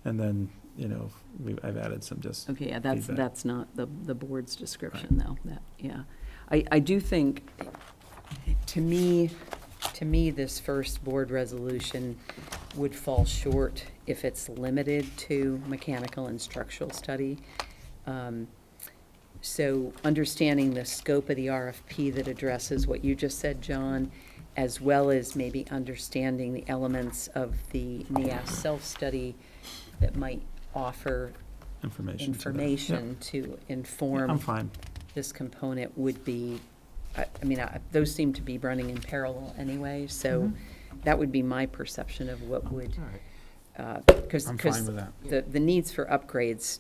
Speaker 2: And then, I've added some just
Speaker 1: Okay, yeah,
Speaker 2: feedback.
Speaker 1: that's not the board's description, though. I do think, to me, this first board resolution would fall short if it's limited to mechanical and structural study. So understanding the scope of the RFP that addresses what you just said, John, as well as maybe understanding the elements of the NEAS self-study that might offer information to inform
Speaker 2: I'm fine.
Speaker 1: this component would be, those seem to be running in parallel anyway, so that would be my perception of what would, because
Speaker 2: I'm fine with that.
Speaker 1: the needs for upgrades,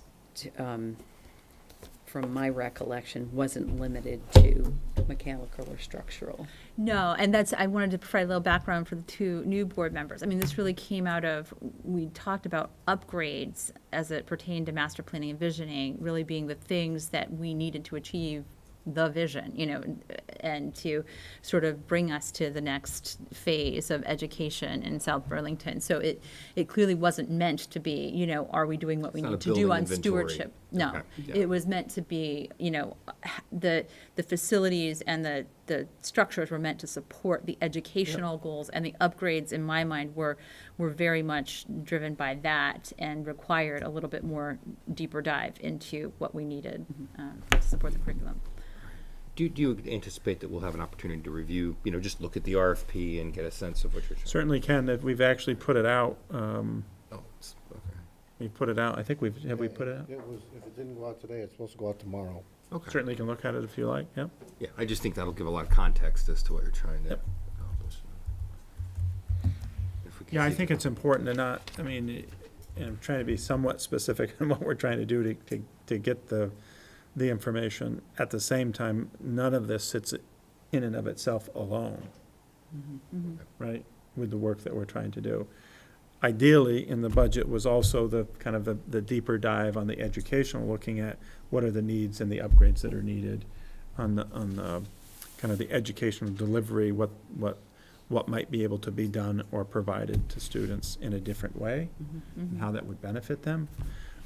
Speaker 1: from my recollection, wasn't limited to mechanical or structural.
Speaker 16: No, and I wanted to provide a little background for the two new board members. This really came out of, we talked about upgrades as it pertained to master planning and visioning, really being the things that we needed to achieve the vision, and to sort of bring us to the next phase of education in South Burlington. So it clearly wasn't meant to be, are we doing what we need to do on stewardship? No,
Speaker 11: Okay. Yeah.
Speaker 16: It was meant to be, the facilities and the structures were meant to support the educational goals, and the upgrades, in my mind, were very much driven by that and required a little bit more deeper dive into what we needed to support the curriculum.
Speaker 11: Do you anticipate that we'll have an opportunity to review, just look at the RFP and get a sense of what you're trying?
Speaker 2: Certainly can, that we've actually put it out.
Speaker 11: Okay.
Speaker 2: We put it out. I think we put it out?
Speaker 17: If it didn't go out today, it's supposed to go out tomorrow.
Speaker 11: Okay.
Speaker 2: Certainly can look at it if you like, yeah.
Speaker 11: Yeah, I just think that'll give a lot of context as to what you're trying to accomplish. If we can
Speaker 2: Yeah, I
Speaker 11: see-
Speaker 2: think it's important to not, and I'm trying to be somewhat specific in what we're trying to do to get the information. At the same time, none of this sits in and of itself alone, right, with the work that we're trying to do. Ideally, in the budget was also the kind of the deeper dive on the educational, looking at what are the needs and the upgrades that are needed on the kind of the educational delivery, what might be able to be done or provided to students in a different way, and how that would benefit them.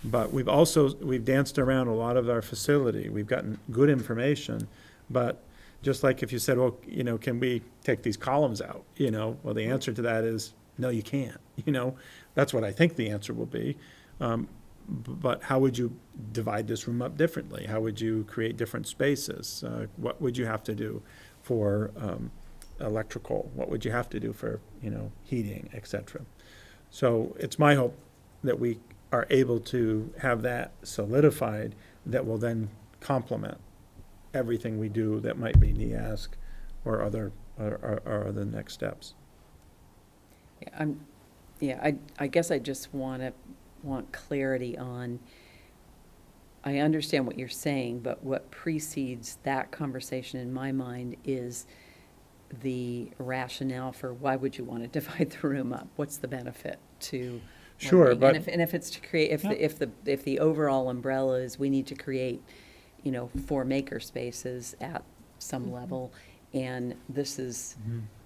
Speaker 2: But we've danced around a lot of our facility. We've gotten good information, but just like if you said, well, can we take these columns out? Well, the answer to that is No, you can't, you know? That's what I think the answer will be. But how would you divide this room up differently? How would you create different spaces? What would you have to do for electrical? What would you have to do for, you know, heating, et cetera? So it's my hope that we are able to have that solidified that will then complement everything we do that might be NEASC or other next steps.
Speaker 1: I guess I just want clarity on, I understand what you're saying, but what precedes that conversation in my mind is the rationale for why would you want to divide the room up? What's the benefit to
Speaker 2: Sure,
Speaker 1: learning?
Speaker 2: but.
Speaker 1: And if it's to create, if the overall umbrella is we need to create, you know, 4 maker spaces at some level, and this is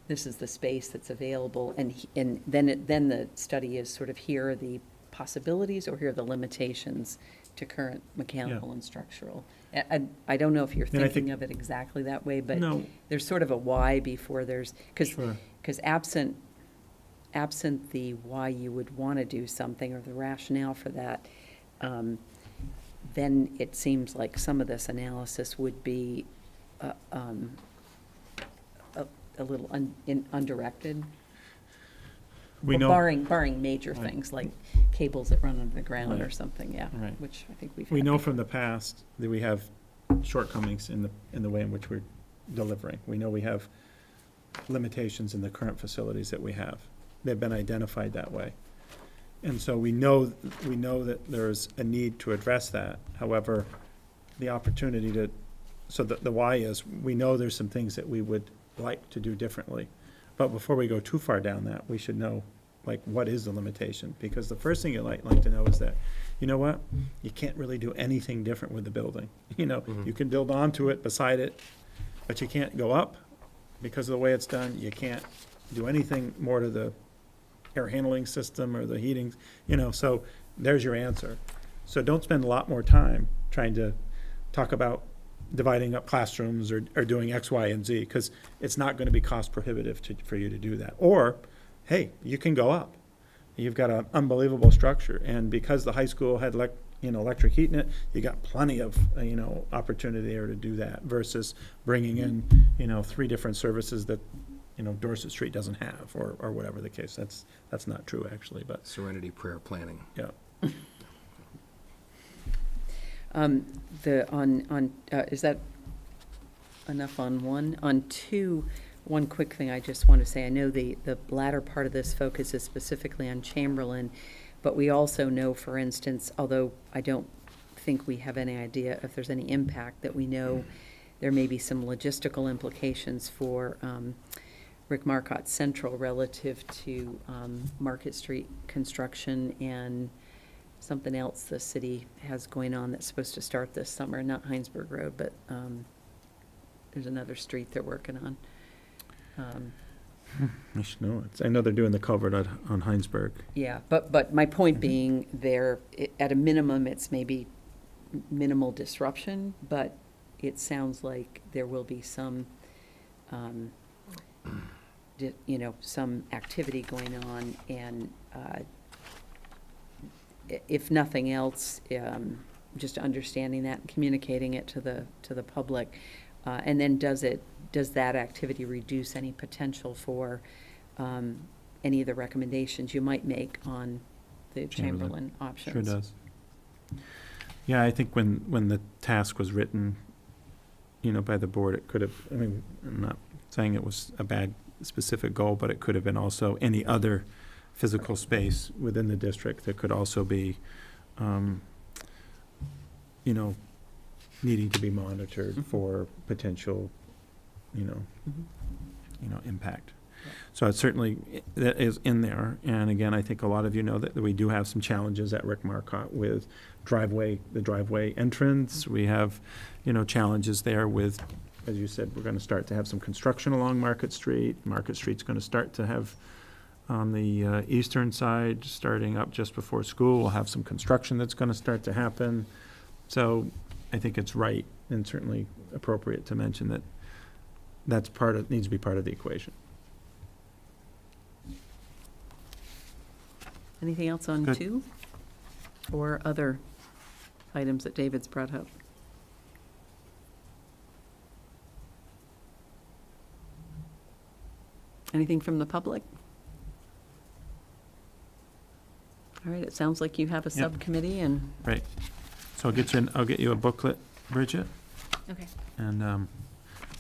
Speaker 1: the space that's available, and then the study is sort of, here are the possibilities, or here are the limitations to current mechanical and structural. I don't know if you're
Speaker 2: And I
Speaker 1: thinking
Speaker 2: think-
Speaker 1: of it exactly that way, but
Speaker 2: No.
Speaker 1: there's sort of a why before there's,
Speaker 2: Sure.
Speaker 1: because absent the why you would want to do something, or the rationale for that, then it seems like some of this analysis would be a little undirected.
Speaker 2: We
Speaker 1: Or
Speaker 2: know.
Speaker 1: barring major
Speaker 2: Right.
Speaker 1: things like cables that run under the ground or
Speaker 2: Right.
Speaker 1: something, yeah,
Speaker 2: Right.
Speaker 1: which I think we've.
Speaker 2: We
Speaker 1: had
Speaker 2: know
Speaker 1: before.
Speaker 2: from the past that we have shortcomings in the way in which we're delivering. We know we have limitations in the current facilities that we have. They've been identified that way. And so we know that there's a need to address that. However, the opportunity to, so the why is, we know there's some things that we would like to do differently. But before we go too far down that, we should know, like, what is the limitation? Because the first thing you'd like to know is that, you know what? You can't really do anything different with the building. You know, you can build onto it, beside it, but you can't go up because of the way it's done. You can't do anything more to the air handling system or the heating, you know, so there's your answer. So don't spend a lot more time trying to talk about dividing up classrooms or doing X, Y, and Z, because it's not going to be cost prohibitive for you to do that. Or, hey, you can go up. You've got an unbelievable structure, and because the high school had electric heat in it, you got plenty of, opportunity there to do that, versus bringing in, 3 different services that, Dorset Street doesn't have, or whatever the case. That's not true, actually, but.
Speaker 11: Serenity prayer planning.
Speaker 2: Yeah.
Speaker 1: Is that enough on 1? On 2, one quick thing I just want to say, I know the latter part of this focuses specifically on Chamberlain, but we also know, for instance, although I don't think we have any idea if there's any impact, that we know there may be some logistical implications for Rick Marcotte Central relative to Market Street construction and something else the city has going on that's supposed to start this summer, not Heinsberg Road, but there's another street they're working on.
Speaker 2: I should know it. I know they're doing the culvert on Heinsberg.
Speaker 1: Yeah, but my point being, at a minimum, it's maybe minimal disruption, but it sounds like there will be some, some activity going on, and if nothing else, just understanding that and communicating it to the public, and then does that activity reduce any potential for any of the recommendations you might make on the Chamberlain options?
Speaker 2: Sure does. Yeah, I think when the task was written, by the board, it could have, I'm not saying it was a bad specific goal, but it could have been also any other physical space within the district that could also be, needing to be monitored for potential, impact. So it's certainly, that is in there. And again, I think a lot of you know that we do have some challenges at Rick Marcotte with the driveway entrance. We have, challenges there with, as you said, we're going to start to have some construction along Market Street. Market Street's going to start to have, on the eastern side, starting up just before school, we'll have some construction that's going to start to happen. So I think it's right and certainly appropriate to mention that needs to be part of the equation.
Speaker 1: Anything else on
Speaker 2: Good.
Speaker 1: 2? Or other items that David's brought up? Anything from the public? All right, it sounds like you have a
Speaker 2: Yep.
Speaker 1: subcommittee, and
Speaker 2: Right. So I'll get you a booklet, Bridget,
Speaker 16: Okay.
Speaker 2: and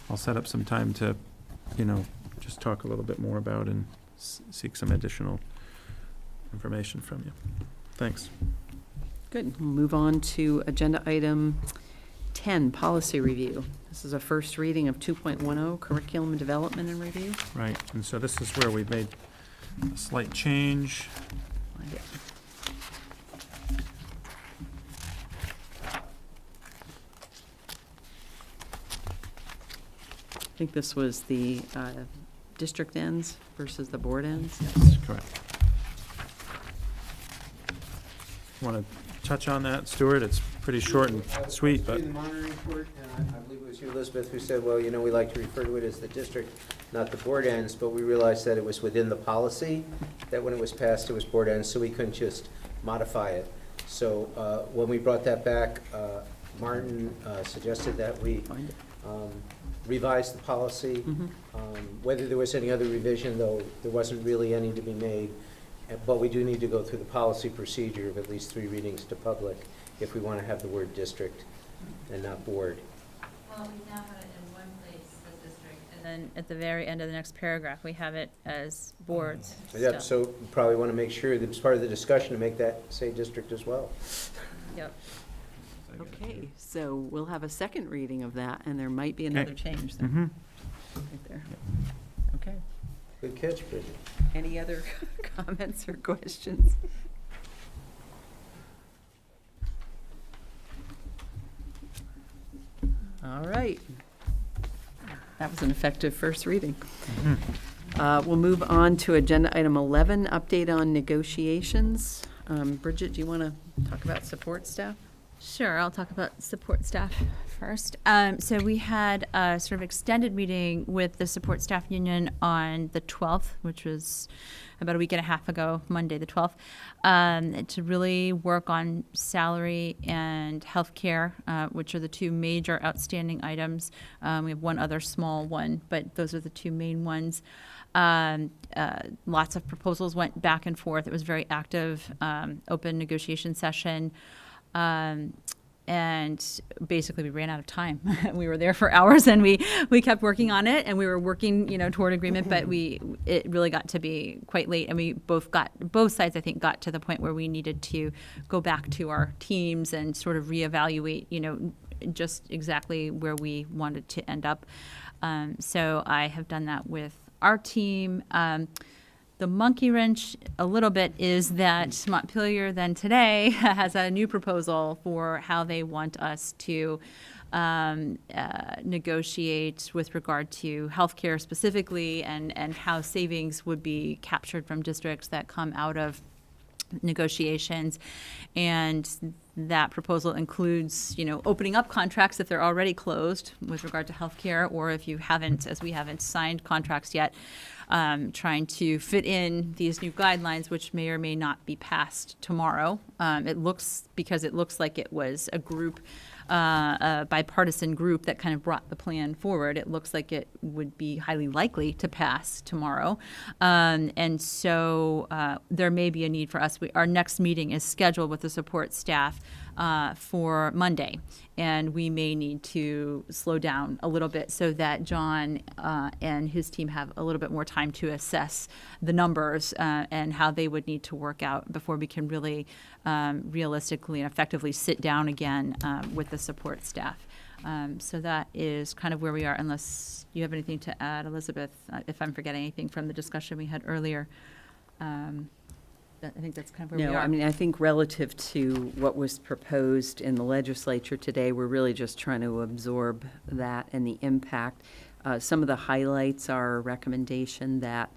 Speaker 2: I'll set up some time to, just talk a little bit more about and seek some additional information from you. Thanks.
Speaker 1: good. We'll move on to agenda item 10, policy review. This is a first reading of 2.10, curriculum development and review.
Speaker 2: Right, and so this is where we've made a slight change.
Speaker 1: Find it. I think this was the district ends versus the board ends.
Speaker 2: Yes, correct. Want to touch on that, Stuart? It's pretty short and sweet, but.
Speaker 12: The monitoring report, and I believe it was you, Elizabeth, who said, well, we like to refer to it as the district, not the board ends, but we realized that it was within the policy, that when it was passed, it was board ends, so we couldn't just modify it. So when we brought that back, Martin suggested that we
Speaker 1: Find it.
Speaker 12: revise the policy. Whether there was any other revision, though, there wasn't really any to be made. But we do need to go through the policy procedure of at least 3 readings to public if we want to have the word district and not board.
Speaker 16: Well, we now have it in one place, the district, and then at the very end of the next paragraph, we have it as boards.
Speaker 12: Yep, so we probably want to make sure that it's part of the discussion to make that say district as well.
Speaker 16: Yep.
Speaker 1: Okay, so we'll have a second reading of that, and there might be another change there.
Speaker 2: Mhm.
Speaker 1: Right there. Okay.
Speaker 12: Good catch, Bridget.
Speaker 1: Any other comments or questions? All right. That was an effective first reading. We'll move on to agenda item 11, update on negotiations. Bridget, do you want to talk about support staff?
Speaker 16: Sure, I'll talk about support staff first. So we had a sort of extended meeting with the support staff union on the 12th, which was about a week and a half ago, Monday the 12th, to really work on salary and healthcare, which are the 2 major outstanding items. We have one other small one, but those are the 2 main ones. Lots of proposals went back and forth. It was a very active, open negotiation session. And basically we ran out of time. We were there for hours and we kept working on it and we were working, toward agreement, but it really got to be quite late and we both sides, I think, got to the point where we needed to go back to our teams and sort of reevaluate, just exactly where we wanted to end up. So I have done that with our team. The monkey wrench a little bit is that Montpelier then today has a new proposal for how they want us to negotiate with regard to healthcare specifically and how savings would be captured from districts that come out of negotiations. And that proposal includes, opening up contracts if they're already closed with regard to healthcare, or if you haven't, as we haven't signed contracts yet, trying to fit in these new guidelines, which may or may not be passed tomorrow. Because it looks like it was a group, a bipartisan group that kind of brought the plan forward. It looks like it would be highly likely to pass tomorrow. And so there may be a need for us. Our next meeting is scheduled with the support staff for Monday. And we may need to slow down a little bit so that John and his team have a little bit more time to assess the numbers and how they would need to work out before we can really realistically and effectively sit down again with the support staff. So that is kind of where we are, unless you have anything to add, Elizabeth, if I'm forgetting anything from the discussion we had earlier. I think that's kind of where we are.
Speaker 1: No, I think relative to what was proposed in the legislature today, we're really just trying to absorb that and the impact. Some of the highlights are a recommendation that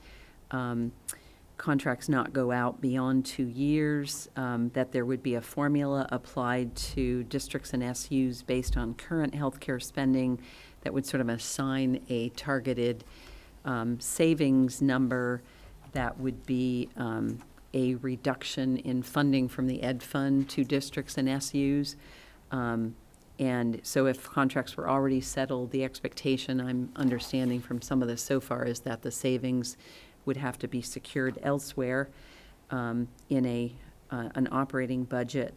Speaker 1: contracts not go out beyond 2 years, that there would be a formula applied to districts and SUs based on current healthcare spending that would sort of assign a targeted savings number that would be a reduction in funding from the ed fund to districts and SUs. And so if contracts were already settled, the expectation I'm understanding from some of this so far is that the savings would have to be secured elsewhere in an operating budget.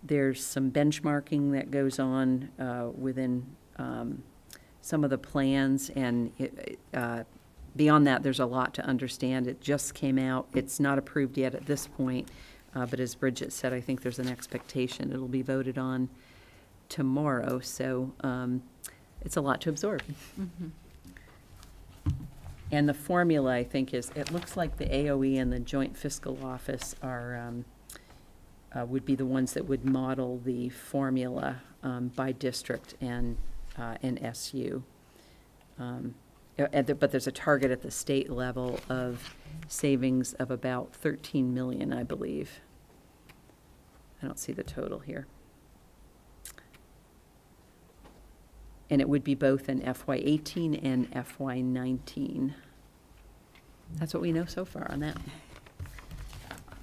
Speaker 1: There's some benchmarking that goes on within some of the plans, and beyond that, there's a lot to understand. It just came out. It's not approved yet at this point, but as Bridget said, I think there's an expectation it'll be voted on tomorrow, so it's a lot to absorb. And the formula, I think, is, it looks like the AOE and the Joint Fiscal Office are, would be the ones that would model the formula by district and SU. But there's a target at the state level of savings of about 13 million, I believe. I don't see the total here. And it would be both in FY18 and FY19. That's what we know so far on that.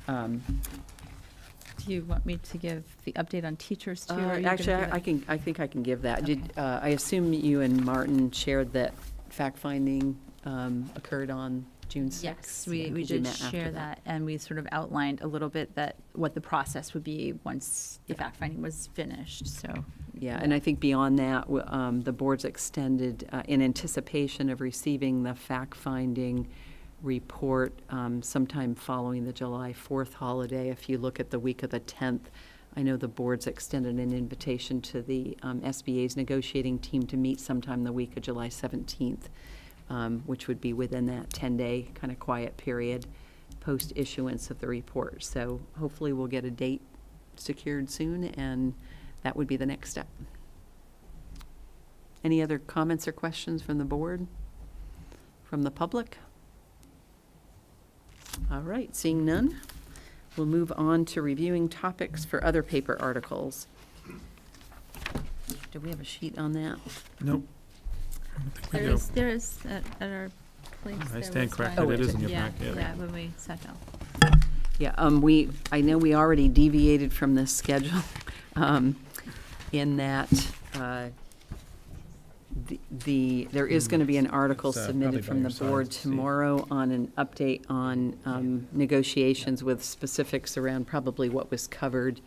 Speaker 16: Do you want me to give the update on teachers too? or are you gonna
Speaker 1: Actually,
Speaker 16: do that?
Speaker 1: I think I can give that.
Speaker 16: Okay.
Speaker 1: I assume you and Martin shared that fact-finding occurred on June 6th?
Speaker 16: Yes, we
Speaker 1: because you
Speaker 16: did
Speaker 1: met after
Speaker 16: share that, and we sort of outlined a little bit that, what the process would be once the fact-finding was finished, so.
Speaker 1: Yeah, and I think beyond that, the board's extended, in anticipation of receiving the fact-finding report sometime following the July 4th holiday. If you look at the week of the 10th, I know the board's extended an invitation to the SBA's negotiating team to meet sometime the week of July 17th, which would be within that 10-day kind of quiet period post-issuance of the report. So hopefully we'll get a date secured soon, and that would be the next step. Any other comments or questions from the board? From the public? All right, seeing none, we'll move on to reviewing topics for other paper articles. Do we have a sheet on that?
Speaker 2: Nope.
Speaker 16: There is at our place.
Speaker 2: I
Speaker 16: there
Speaker 2: stand
Speaker 16: was
Speaker 2: corrected,
Speaker 16: one.
Speaker 2: it is in your
Speaker 16: Yeah,
Speaker 2: packet.
Speaker 16: yeah, when we sat down.
Speaker 1: Yeah, I know we already deviated from this schedule, in that, there is gonna be an article
Speaker 2: It's,
Speaker 1: submitted
Speaker 2: probably
Speaker 1: from
Speaker 2: by
Speaker 1: the
Speaker 2: your
Speaker 1: board
Speaker 2: side, Steve.
Speaker 1: tomorrow on an update on, negotiations with specifics around probably what was covered,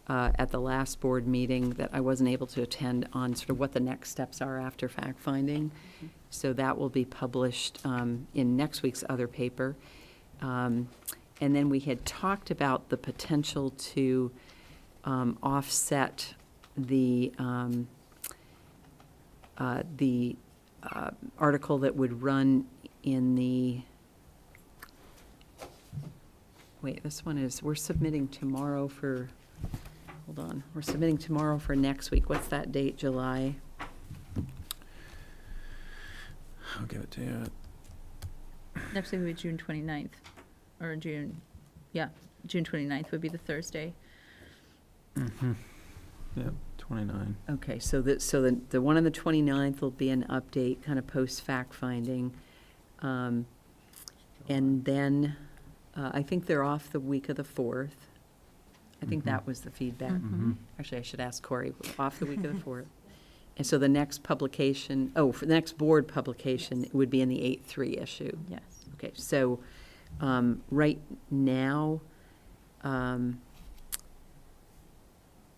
Speaker 1: at the last board meeting that I wasn't able to attend, on sort of what the next steps are after fact-finding. So that will be published, in next week's other paper. And then we had talked about the potential to offset the article that would run in the, wait, this one is, we're submitting tomorrow for, hold on, we're submitting tomorrow for next week. What's that date, July?
Speaker 2: I'll give it to you.
Speaker 16: Next week would be June 29th, or June 29th would be the Thursday.
Speaker 2: Yep, 29.
Speaker 1: Okay, so the one on the 29th will be an update, kind of post-fact-finding. And then, I think they're off the week of the 4th. I think that was the feedback.
Speaker 2: Mhm.
Speaker 1: Actually, I should ask Corey, off the week of the 4th. And so the next publication, for the next board publication, it would be in the 8-3 issue.
Speaker 16: Yes.
Speaker 1: Okay, so, right now,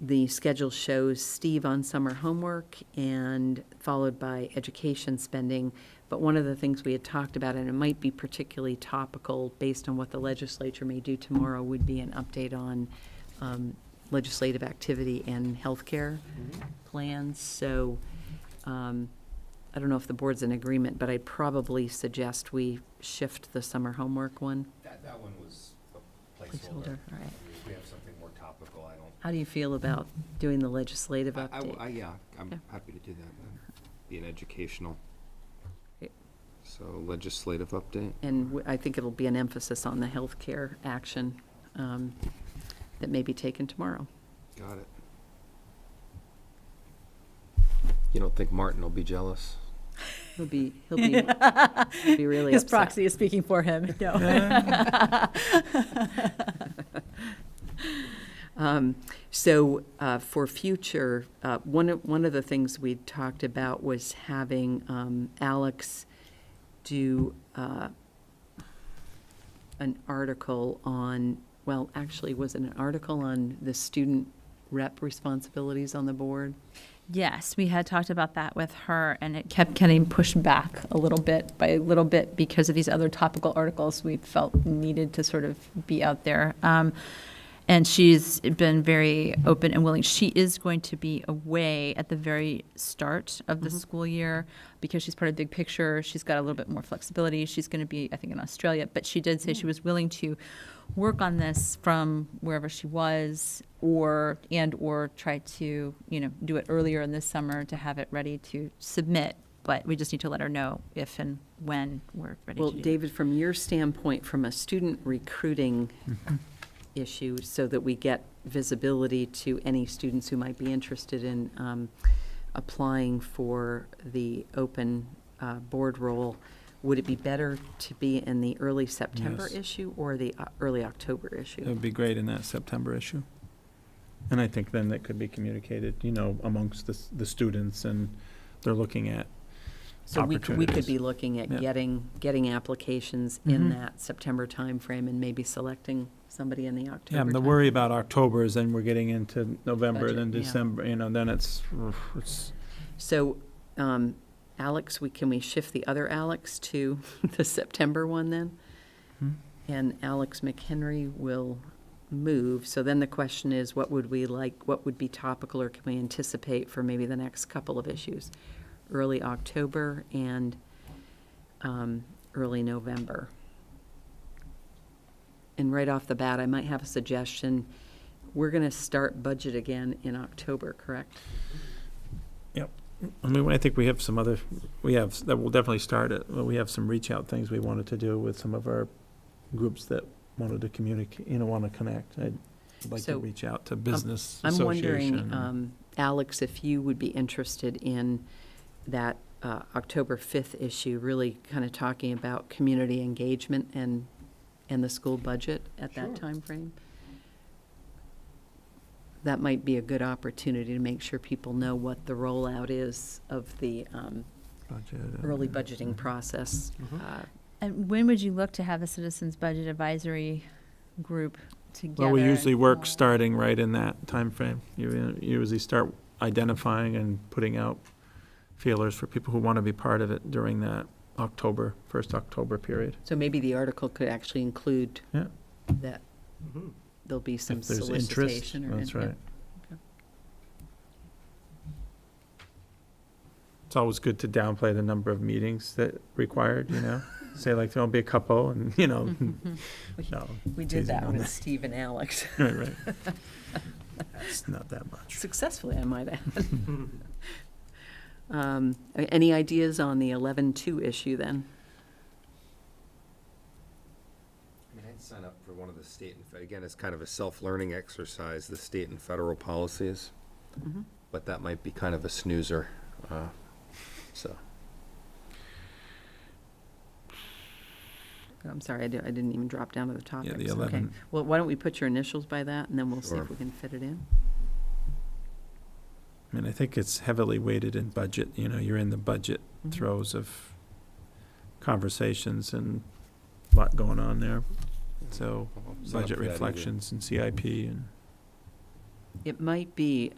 Speaker 1: the schedule shows Steve on summer homework and followed by education spending. But one of the things we had talked about, and it might be particularly topical based on what the legislature may do tomorrow, would be an update on legislative activity and healthcare plans. So I don't know if the board's in agreement, but I'd probably suggest we shift the summer homework one.
Speaker 11: That one was a
Speaker 1: Placeholder, all right.
Speaker 11: We have something more topical, I don't.
Speaker 1: How do you feel about doing the legislative update?
Speaker 11: Yeah, I'm
Speaker 1: Yeah.
Speaker 11: happy to do that. Be an educational.
Speaker 1: Okay.
Speaker 11: So legislative update.
Speaker 1: And I think it'll be an emphasis on the healthcare action that may be taken tomorrow.
Speaker 11: Got it. You don't think Martin will be jealous?
Speaker 1: He'll be really
Speaker 16: His
Speaker 1: upset.
Speaker 16: proxy is speaking for him, no.
Speaker 1: So for future, one of the things we talked about was having Alex do an article on, well, actually, was it an article on the student rep responsibilities on the board?
Speaker 16: Yes, we had talked about that with her, and it kept getting pushed back a little bit by a little bit because of these other topical articles we felt needed to sort of be out there. And she's been very open and willing. She is going to be away at the very start of the school year because she's part of Big Picture. She's got a little bit more flexibility. She's going to be, I think, in Australia. But she did say she was willing to work on this from wherever she was, or try to, do it earlier in this summer to have it ready to submit. But we just need to let her know if and when we're ready to do it.
Speaker 1: Well, David, from your standpoint, from a student recruiting issue, so that we get visibility to any students who might be interested in applying for the open board role, would it be better to be in the early September
Speaker 2: Yes.
Speaker 1: issue or the early October issue?
Speaker 2: It would be great in that September issue. And I think then that could be communicated, amongst the students, and they're looking at
Speaker 1: So we could be
Speaker 2: opportunities.
Speaker 1: looking at
Speaker 2: Yeah.
Speaker 1: getting applications in
Speaker 2: Mhm.
Speaker 1: that September timeframe and maybe selecting somebody in the October.
Speaker 2: Yeah, and the
Speaker 1: time.
Speaker 2: worry about October is then we're getting into November,
Speaker 1: Budget,
Speaker 2: then
Speaker 1: yeah.
Speaker 2: December, then it's
Speaker 1: So, Alex, can we shift the other Alex to the September one then?
Speaker 2: Hmm.
Speaker 1: And Alex McHenry will move. So then the question is, what would be topical, or can we anticipate for maybe the next couple of issues? Early October and early November. And right off the bat, I might have a suggestion. We're going to start budget again in October, correct?
Speaker 2: Yep. I think we have that will definitely start it. We have some reach out things we wanted to do with some of our groups that wanted to communicate, want to connect. I'd like to
Speaker 1: So,
Speaker 2: reach out to business
Speaker 1: I'm
Speaker 2: association.
Speaker 1: wondering, Alex, if you would be interested in that October 5th issue, really kind of talking about community engagement and the school budget at that time frame. That might be a good opportunity to make sure people know what the rollout is of the
Speaker 2: Budget,
Speaker 1: early budgeting process.
Speaker 16: And when would you look to have the Citizens Budget Advisory Group together?
Speaker 2: Well, we usually work starting right in that time frame. You usually start identifying and putting out feelers for people who want to be part of it during that first October period.
Speaker 1: So maybe the article could actually include
Speaker 2: Yeah.
Speaker 1: that there'll be some
Speaker 2: If there's interest,
Speaker 1: solicitation.
Speaker 2: that's
Speaker 1: yeah.
Speaker 2: right. It's always good to downplay the number of meetings that required, say like there'll be a couple and, no.
Speaker 1: We did
Speaker 2: teasing
Speaker 1: that
Speaker 2: on
Speaker 1: with Steve and Alex.
Speaker 2: Right. That's not that much.
Speaker 1: Successfully, I might add. Any ideas on the 11-2 issue then?
Speaker 11: I'd sign up for one of the state and, again, it's kind of a self-learning exercise, the state and federal policies.
Speaker 1: Mhm.
Speaker 11: But that might be kind of a snoozer, so.
Speaker 1: I'm sorry, I didn't even drop down to the topics.
Speaker 2: the
Speaker 1: Okay.
Speaker 2: 11.
Speaker 1: Well, why don't we put your initials by that, and then we'll see
Speaker 11: Sure.
Speaker 1: if we can fit it in.
Speaker 2: I think it's heavily weighted in budget, you're in the budget
Speaker 1: Mhm.
Speaker 2: throes of conversations and a lot going on there. So
Speaker 11: Sign up
Speaker 2: budget
Speaker 11: for that either.
Speaker 2: reflections and CIP and.
Speaker 1: It might be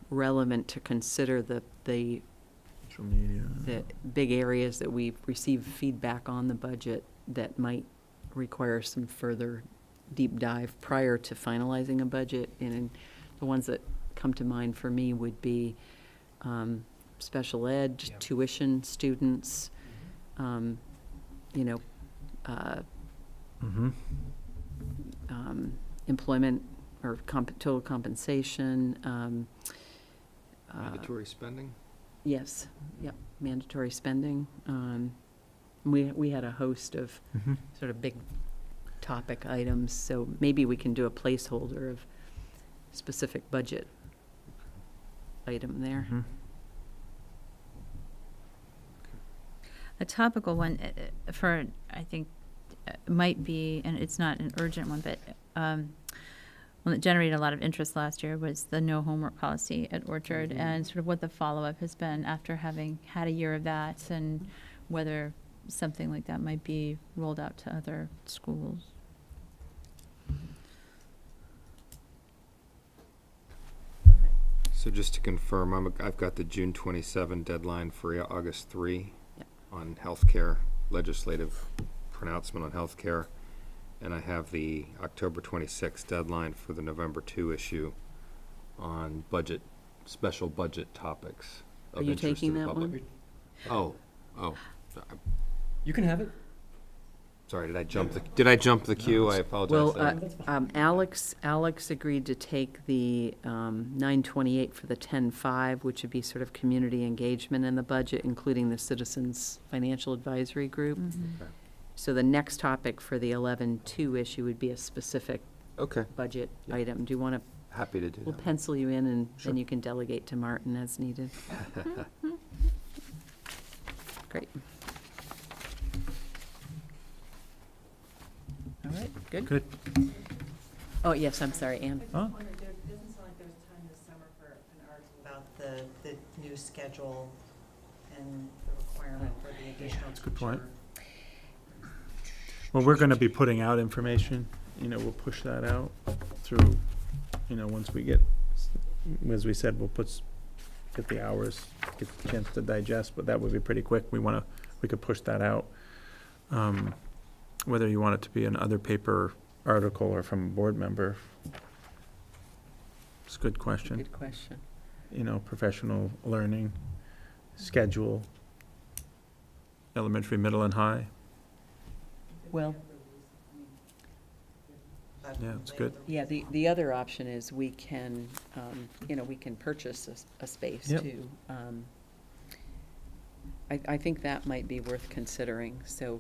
Speaker 1: relevant to consider the
Speaker 2: Social media.
Speaker 1: the big areas that we've received feedback on the budget that might require some further deep dive prior to finalizing a budget. And the ones that come to mind for me would be special ed,
Speaker 13: Yeah.
Speaker 1: tuition students, employment or total compensation.
Speaker 11: Mandatory spending?
Speaker 1: Yes, yep, mandatory spending. We had a host of
Speaker 2: Mhm.
Speaker 1: sort of big topic items, so maybe we can do a placeholder of specific budget item there.
Speaker 2: Mhm.
Speaker 16: A topical one for, I think, might be, and it's not an urgent one, but one that generated a lot of interest last year was the no homework policy at Orchard, and sort of what the follow-up has been after having had a year of that, and whether something like that might be rolled out to other schools.
Speaker 11: So just to confirm, I've got the June 27 deadline for August 3
Speaker 1: Yep.
Speaker 11: on healthcare, legislative pronouncement on healthcare, and I have the October 26 deadline for the November 2 issue on budget, special budget topics
Speaker 1: Are
Speaker 11: of
Speaker 1: you
Speaker 11: interest to
Speaker 1: taking
Speaker 11: the
Speaker 1: that
Speaker 11: public.
Speaker 1: one?
Speaker 11: Oh,
Speaker 9: You can have it.
Speaker 11: sorry, did I jump the queue? I apologize.
Speaker 1: Well, Alex agreed to take the 928 for the 10-5, which would be sort of community engagement in the budget, including the Citizens Financial Advisory Group.
Speaker 11: Okay.
Speaker 1: So the next topic for the 11-2 issue would be a specific
Speaker 11: Okay,
Speaker 1: budget
Speaker 11: Yeah.
Speaker 1: item. Do you want to,
Speaker 11: happy to do
Speaker 1: we'll
Speaker 11: that.
Speaker 1: pencil you in, and
Speaker 11: Sure.
Speaker 1: then you can delegate to Martin as needed. Great. All right, good?
Speaker 2: Good.
Speaker 1: Oh, yes, I'm sorry, Ann.
Speaker 2: Oh.
Speaker 18: It doesn't sound like there was time this summer for an article about the new schedule and the requirement for the additional
Speaker 2: That's a good point.
Speaker 18: teacher.
Speaker 2: Well, we're gonna be putting out information, we'll push that out through, once we get, as we said, we'll get the hours, get the chance to digest, but that would be pretty quick. We could push that out. Whether you want it to be an other paper article or from a board member, it's a good question.
Speaker 1: Good question.
Speaker 2: Professional learning, schedule, elementary, middle, and high.
Speaker 1: Well,
Speaker 2: Yeah, it's good.
Speaker 1: yeah, the other option is we can, we can purchase a space
Speaker 2: Yep.
Speaker 1: too. I think that might be worth considering, so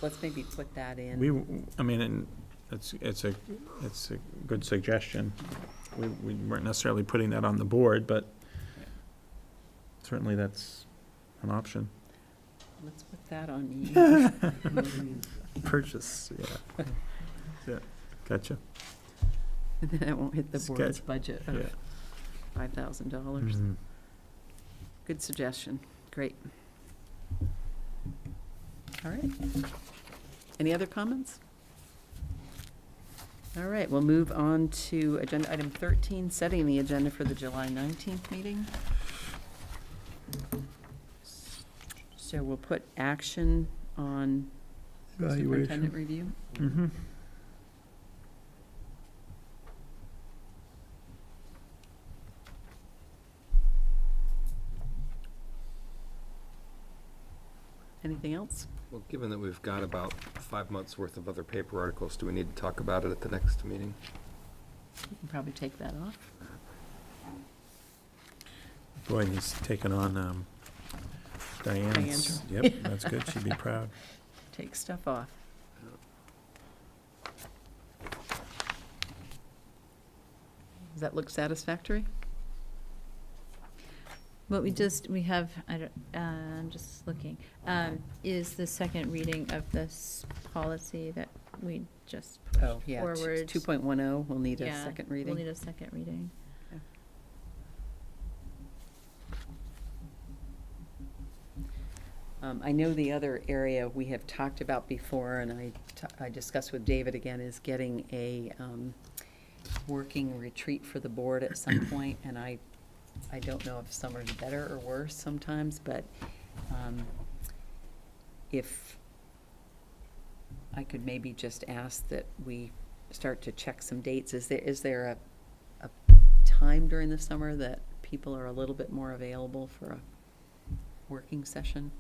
Speaker 1: let's maybe put that in.
Speaker 2: And it's a good suggestion. We weren't necessarily putting that on the board, but certainly that's an option.
Speaker 1: Let's put that on you.
Speaker 2: Purchase, yeah. Yeah, gotcha.
Speaker 1: And then it won't hit the board's
Speaker 2: Schedule,
Speaker 1: budget
Speaker 2: yeah.
Speaker 1: of $5,000.
Speaker 2: Mhm.
Speaker 1: Good suggestion, great. All right. Any other comments? All right, we'll move on to agenda item 13, setting the agenda for the July 19th meeting. So we'll put action on superintendent review.
Speaker 2: Mm-hmm.
Speaker 1: Anything else?
Speaker 11: Well, given that we've got about 5 months' worth of other paper articles, do we need to talk about it at the next meeting?
Speaker 1: We can probably take that off.
Speaker 2: Boy, he's taken on Diane's. Yep, that's good. She'd be proud.
Speaker 1: Take stuff off. Does that look satisfactory?
Speaker 16: What we have, I'm just looking, is the second reading of this policy that we just pushed
Speaker 1: Oh, yeah,
Speaker 16: forward.
Speaker 1: 2.10, we'll need a
Speaker 16: Yeah,
Speaker 1: second reading.
Speaker 16: We'll need a second reading.
Speaker 1: I know the other area we have talked about before, and I discussed with David again, is getting a working retreat for the board at some point, and I don't know if some are better or worse sometimes, but if I could maybe just ask that we start to check some dates. Is there a time during the summer that people are a little bit more available for a working session?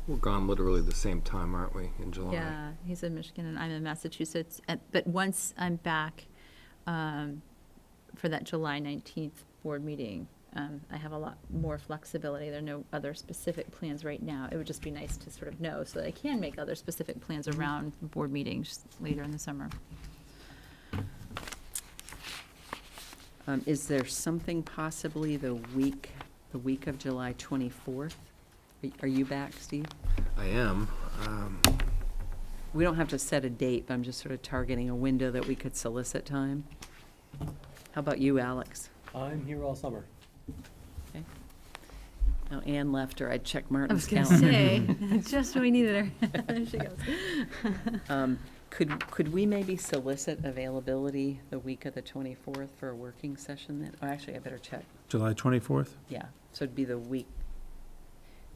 Speaker 11: We're gone literally the same time, aren't we, in July?
Speaker 16: Yeah, he's in Michigan and I'm in Massachusetts. But once I'm back for that July 19th board meeting, I have a lot more flexibility. There are no other specific plans right now. It would just be nice to sort of know so that I can make other specific plans around board meetings later in the summer.
Speaker 1: Is there something possibly the week of July 24th? Are you back, Steve?
Speaker 11: I am.
Speaker 1: We don't have to set a date, but I'm just sort of targeting a window that we could solicit time. How about you, Alex?
Speaker 9: I'm here all summer.
Speaker 1: Okay. Now, Ann left her. I'd check
Speaker 16: I
Speaker 1: Martin's
Speaker 16: was gonna
Speaker 1: calendar.
Speaker 16: say, just when we needed her. There she goes.
Speaker 1: Could we maybe solicit availability the week of the 24th for a working session then? Oh, actually, I better check.
Speaker 2: July 24th?
Speaker 1: Yeah, so it'd be the week.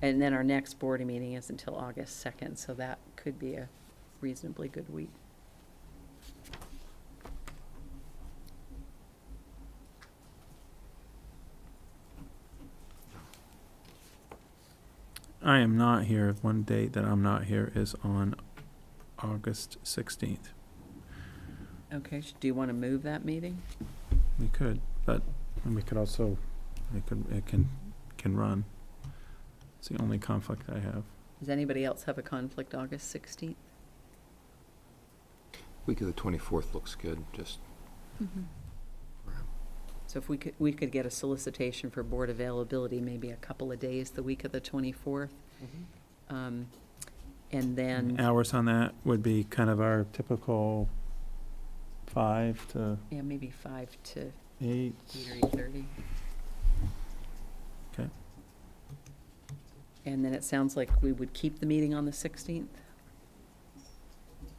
Speaker 1: And then our next board meeting is until August 2nd, so that could be a reasonably good week.
Speaker 2: I am not here. One date that I'm not here is on August 16th.
Speaker 1: Okay, do you want to move that meeting?
Speaker 2: We could, but we could also, it can run. It's the only conflict I have.
Speaker 1: Does anybody else have a conflict August 16th?
Speaker 11: Week of the 24th looks good, just.
Speaker 1: So if we could get a solicitation for board availability, maybe a couple of days, the week of the 24th. And then,
Speaker 2: Hours on that would be kind of our typical 5 to
Speaker 1: yeah, maybe 5 to
Speaker 2: 8.
Speaker 1: 8 or 8:30.
Speaker 2: Okay.
Speaker 1: And then it sounds like we would keep the meeting on the 16th.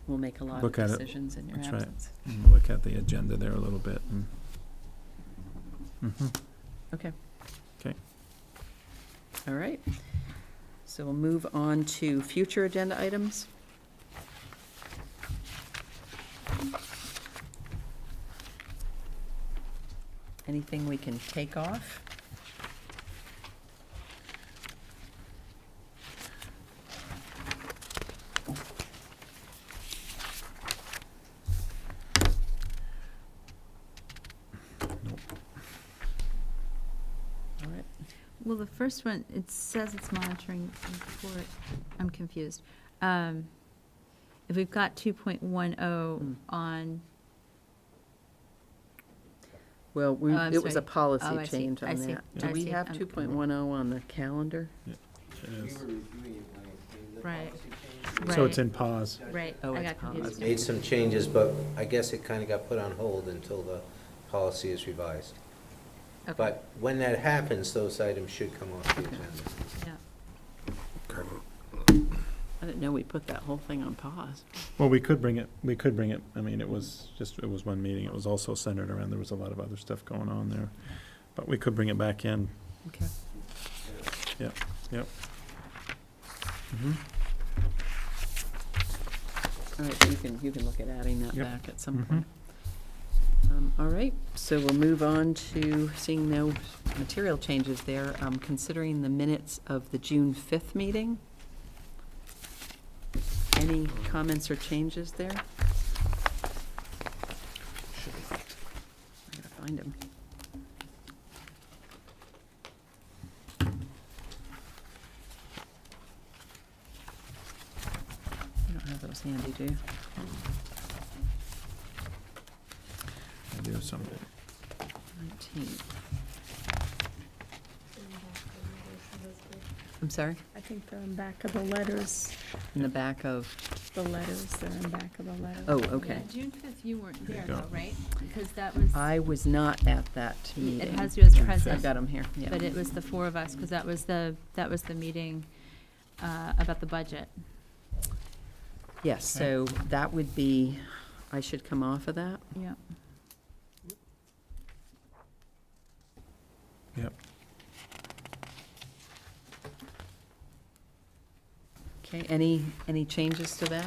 Speaker 1: We'll make a lot of
Speaker 2: Look at it.
Speaker 1: decisions in your
Speaker 2: That's right.
Speaker 1: absence.
Speaker 2: And look at the agenda there a little bit.
Speaker 1: Okay.
Speaker 2: Okay.
Speaker 1: All right. So we'll move on to future agenda items. Anything we can take off? All right.
Speaker 16: Well, the first one, it says it's monitoring report. I'm confused. If we've got 2.10 on,
Speaker 1: Well,
Speaker 16: Oh, I'm
Speaker 1: it was a
Speaker 16: sorry.
Speaker 1: policy
Speaker 16: Oh, I see.
Speaker 1: change
Speaker 16: I
Speaker 1: on
Speaker 16: see.
Speaker 1: that.
Speaker 16: I
Speaker 1: Do we
Speaker 16: see.
Speaker 1: have
Speaker 16: I'm-
Speaker 1: 2.10 on the calendar?
Speaker 2: It is.
Speaker 16: right,
Speaker 2: So it's
Speaker 16: right,
Speaker 2: in pause.
Speaker 16: right.
Speaker 1: Oh,
Speaker 16: I
Speaker 1: it's
Speaker 16: got confused.
Speaker 12: Made some changes, but I guess it kind of got put on hold until the policy is revised.
Speaker 16: Okay.
Speaker 12: But when that happens, those items should come off the agenda.
Speaker 16: Yeah.
Speaker 1: I didn't know we put that whole thing on pause.
Speaker 2: Well, we could bring it, I mean, it was one meeting. It was also centered around, there was a lot of other stuff going on there. But we could bring it back in.
Speaker 1: Okay.
Speaker 2: Yep.
Speaker 1: All right, you can look at adding that
Speaker 2: Yep.
Speaker 1: back at some point. All right, so we'll move on to seeing no material changes there. Considering the minutes of the June 5th meeting. Any comments or changes there? I gotta find them. You don't have those handy, do you?
Speaker 2: I do some.
Speaker 1: 19. I'm sorry?
Speaker 6: I think they're in back of the letters,
Speaker 1: In the back of,
Speaker 6: the letters, they're in back of the letters.
Speaker 1: oh, okay.
Speaker 16: Yeah, June 5th, you weren't
Speaker 2: There
Speaker 16: there
Speaker 2: you go.
Speaker 16: though, right? Because that was,
Speaker 1: I was not at that meeting.
Speaker 16: it has you as
Speaker 1: I've
Speaker 16: present,
Speaker 1: got them here, yeah.
Speaker 16: but it was the four of us, because that was the meeting about the budget.
Speaker 1: Yes, so that would be, I should come off of that?
Speaker 16: Yeah.
Speaker 2: Yep.
Speaker 1: Okay, any changes to that?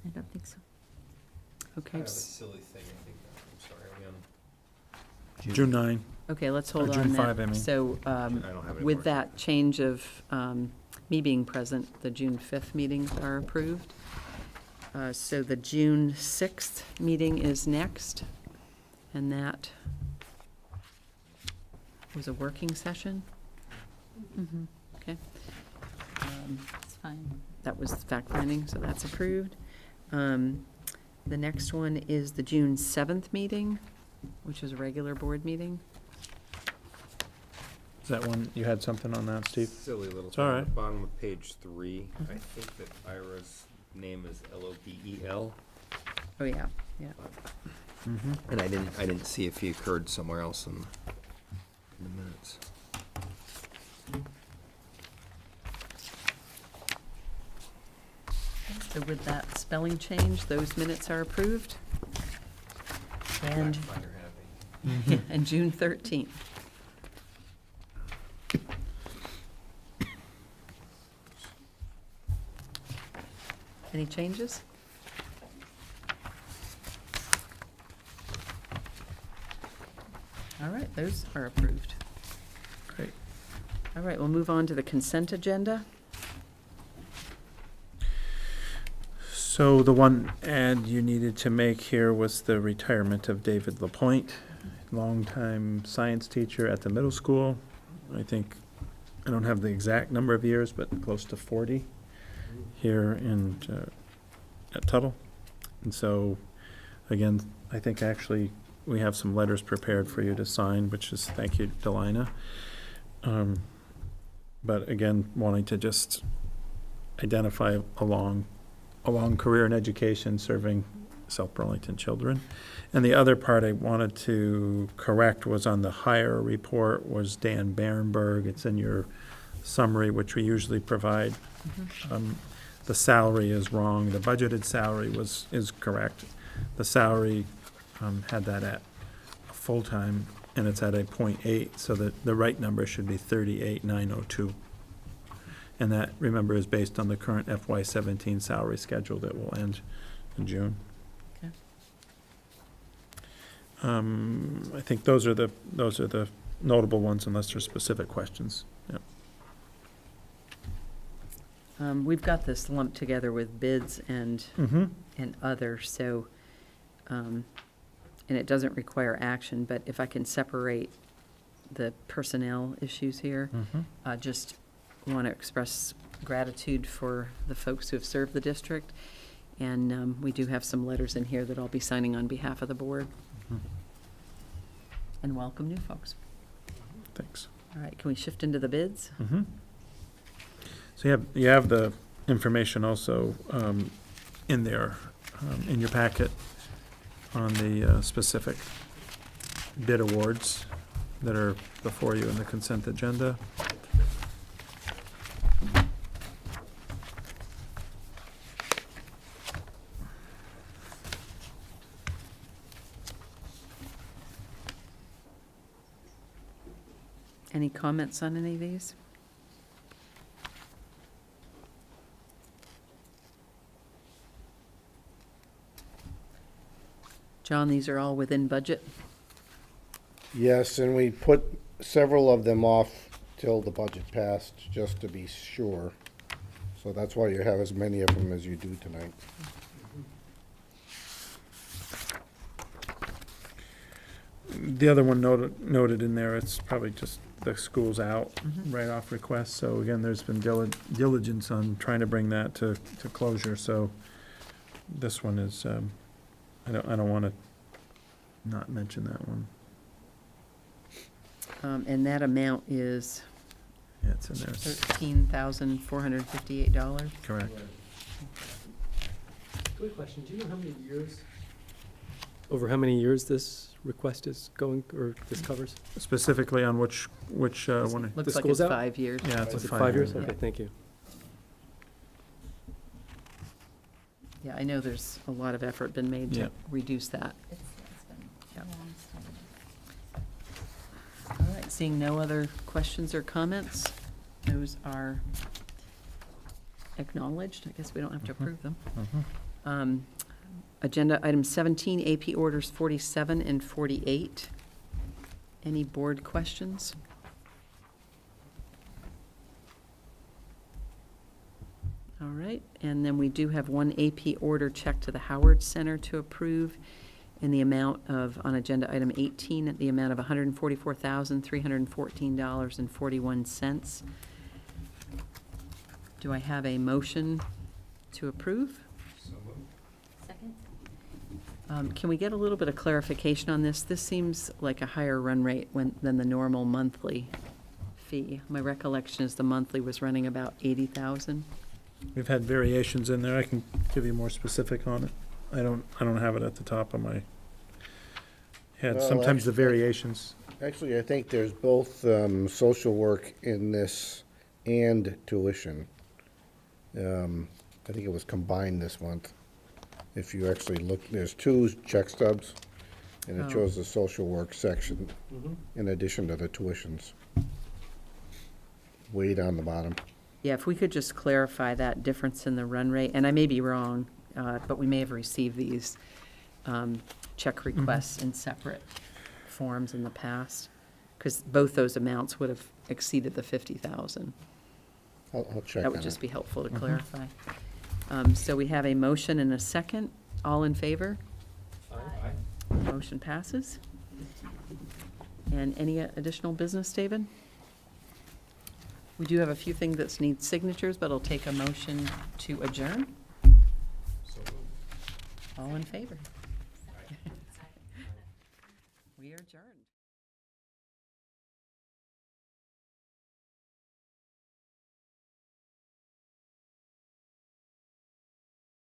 Speaker 16: I don't think so.
Speaker 1: Okay,
Speaker 11: Kind of a silly thing, I think. I'm sorry, are we on?
Speaker 2: June 9.
Speaker 1: okay, let's hold on
Speaker 2: June
Speaker 1: that.
Speaker 2: 5, I mean.
Speaker 1: So,
Speaker 11: I don't have any
Speaker 1: with
Speaker 11: more.
Speaker 1: that change of me being present, the June 5th meetings are approved. So the June 6th meeting is next, and that was a working session.
Speaker 16: Mm-hmm.
Speaker 1: Okay.
Speaker 16: It's fine.
Speaker 1: That was fact finding, so that's approved. The next one is the June 7th meeting. which is a regular board meeting.
Speaker 2: Is that one, you had something on that, Steve?
Speaker 11: Silly little
Speaker 2: It's
Speaker 11: thing.
Speaker 2: all
Speaker 11: At
Speaker 2: right.
Speaker 11: the bottom of page 3, I think that Ira's name is Lobel.
Speaker 1: Oh, yeah, yeah.
Speaker 2: Mm-hmm.
Speaker 11: And I didn't see if he occurred somewhere else in the minutes.
Speaker 1: So with that spelling change, those minutes are approved. And,
Speaker 11: Find her happy.
Speaker 1: and June 13th. Any changes? All right, those are approved.
Speaker 2: Great.
Speaker 1: All right, we'll move on to the consent agenda.
Speaker 2: So the one add you needed to make here was the retirement of David Lapointe, longtime science teacher at the middle school. I think, I don't have the exact number of years, but close to 40 here in, at Tuttle. And so, again, I think actually we have some letters prepared for you to sign, which is, thank you, Delina. But again, wanting to just identify a long career in education serving South Burlington children. And the other part I wanted to correct was on the hire report was Dan Barenberg. It's in your summary, which we usually provide. The salary is wrong. The budgeted salary is correct. The salary had that at a full-time, and it's at a .8, so that the right number should be 38,902. And that, remember, is based on the current FY17 salary schedule that will end in June.
Speaker 1: Okay.
Speaker 2: I think those are the notable ones unless there's specific questions. Yep.
Speaker 1: We've got this lumped together with bids and and other, so, and it doesn't require action, but if I can separate the personnel issues here, just want to express gratitude for the folks who have served the district, and we do have some letters in here that I'll be signing on behalf of the board. And welcome new folks.
Speaker 2: Thanks.
Speaker 1: All right, can we shift into the bids?
Speaker 2: So you have the information also in there, in your packet on the specific bid awards that are before you in the consent agenda.
Speaker 1: Any comments on any of these? John, these are all within budget?
Speaker 17: Yes, and we put several of them off till the budget passed, just to be sure. So that's why you have as many of them as you do tonight.
Speaker 2: The other one noted in there, it's probably just the school's out write-off request. So again, there's been diligence on trying to bring that to closure. So this one is, I don't want to not mention that one.
Speaker 1: And that amount is
Speaker 2: Yeah, it's in there.
Speaker 1: $13,458.
Speaker 2: Correct.
Speaker 13: Quick question, do you know how many years?
Speaker 9: Over how many years this request is going, or this covers?
Speaker 2: Specifically on which one?
Speaker 1: Looks
Speaker 9: The
Speaker 1: like it's
Speaker 9: school's out?
Speaker 1: 5 years.
Speaker 2: Yeah, it's a
Speaker 9: Was it
Speaker 2: 5 year.
Speaker 9: 5 years? Okay, thank you.
Speaker 1: Yeah, I know there's a lot of effort been made to
Speaker 2: Yeah.
Speaker 1: reduce that.
Speaker 3: It's been
Speaker 1: Yep.
Speaker 3: a long study.
Speaker 1: All right, seeing no other questions or comments, those are acknowledged. I guess we don't have to approve them. Agenda item 17, AP orders 47 and 48. Any board questions? All right, and then we do have one AP order check to the Howard Center to approve in the amount of, on agenda item 18, at the amount of $144,314.41. Do I have a motion to approve?
Speaker 3: Second?
Speaker 1: Can we get a little bit of clarification on this? This seems like a higher run rate than the normal monthly fee. My recollection is the monthly was running about 80,000.
Speaker 2: We've had variations in there. I can give you more specific on it. I don't have it at the top of my head.
Speaker 17: Well,
Speaker 2: Sometimes the variations.
Speaker 17: Actually, I think there's both social work in this and tuition. I think it was combined this month. If you actually look, there's two check stubs, and it
Speaker 1: Oh.
Speaker 17: shows the social work section in addition to the tuitions. Way down the bottom.
Speaker 1: Yeah, if we could just clarify that difference in the run rate, and I may be wrong, but we may have received these check requests in separate forms in the past, because both those amounts would have exceeded the 50,000.
Speaker 17: I'll check
Speaker 1: That
Speaker 17: on
Speaker 1: would just
Speaker 17: it.
Speaker 1: be helpful to clarify. So we have a motion and a second. All in favor? Motion passes. And any additional business, David? We do have a few things that need signatures, but I'll take a motion to adjourn. All in favor? We are adjourned.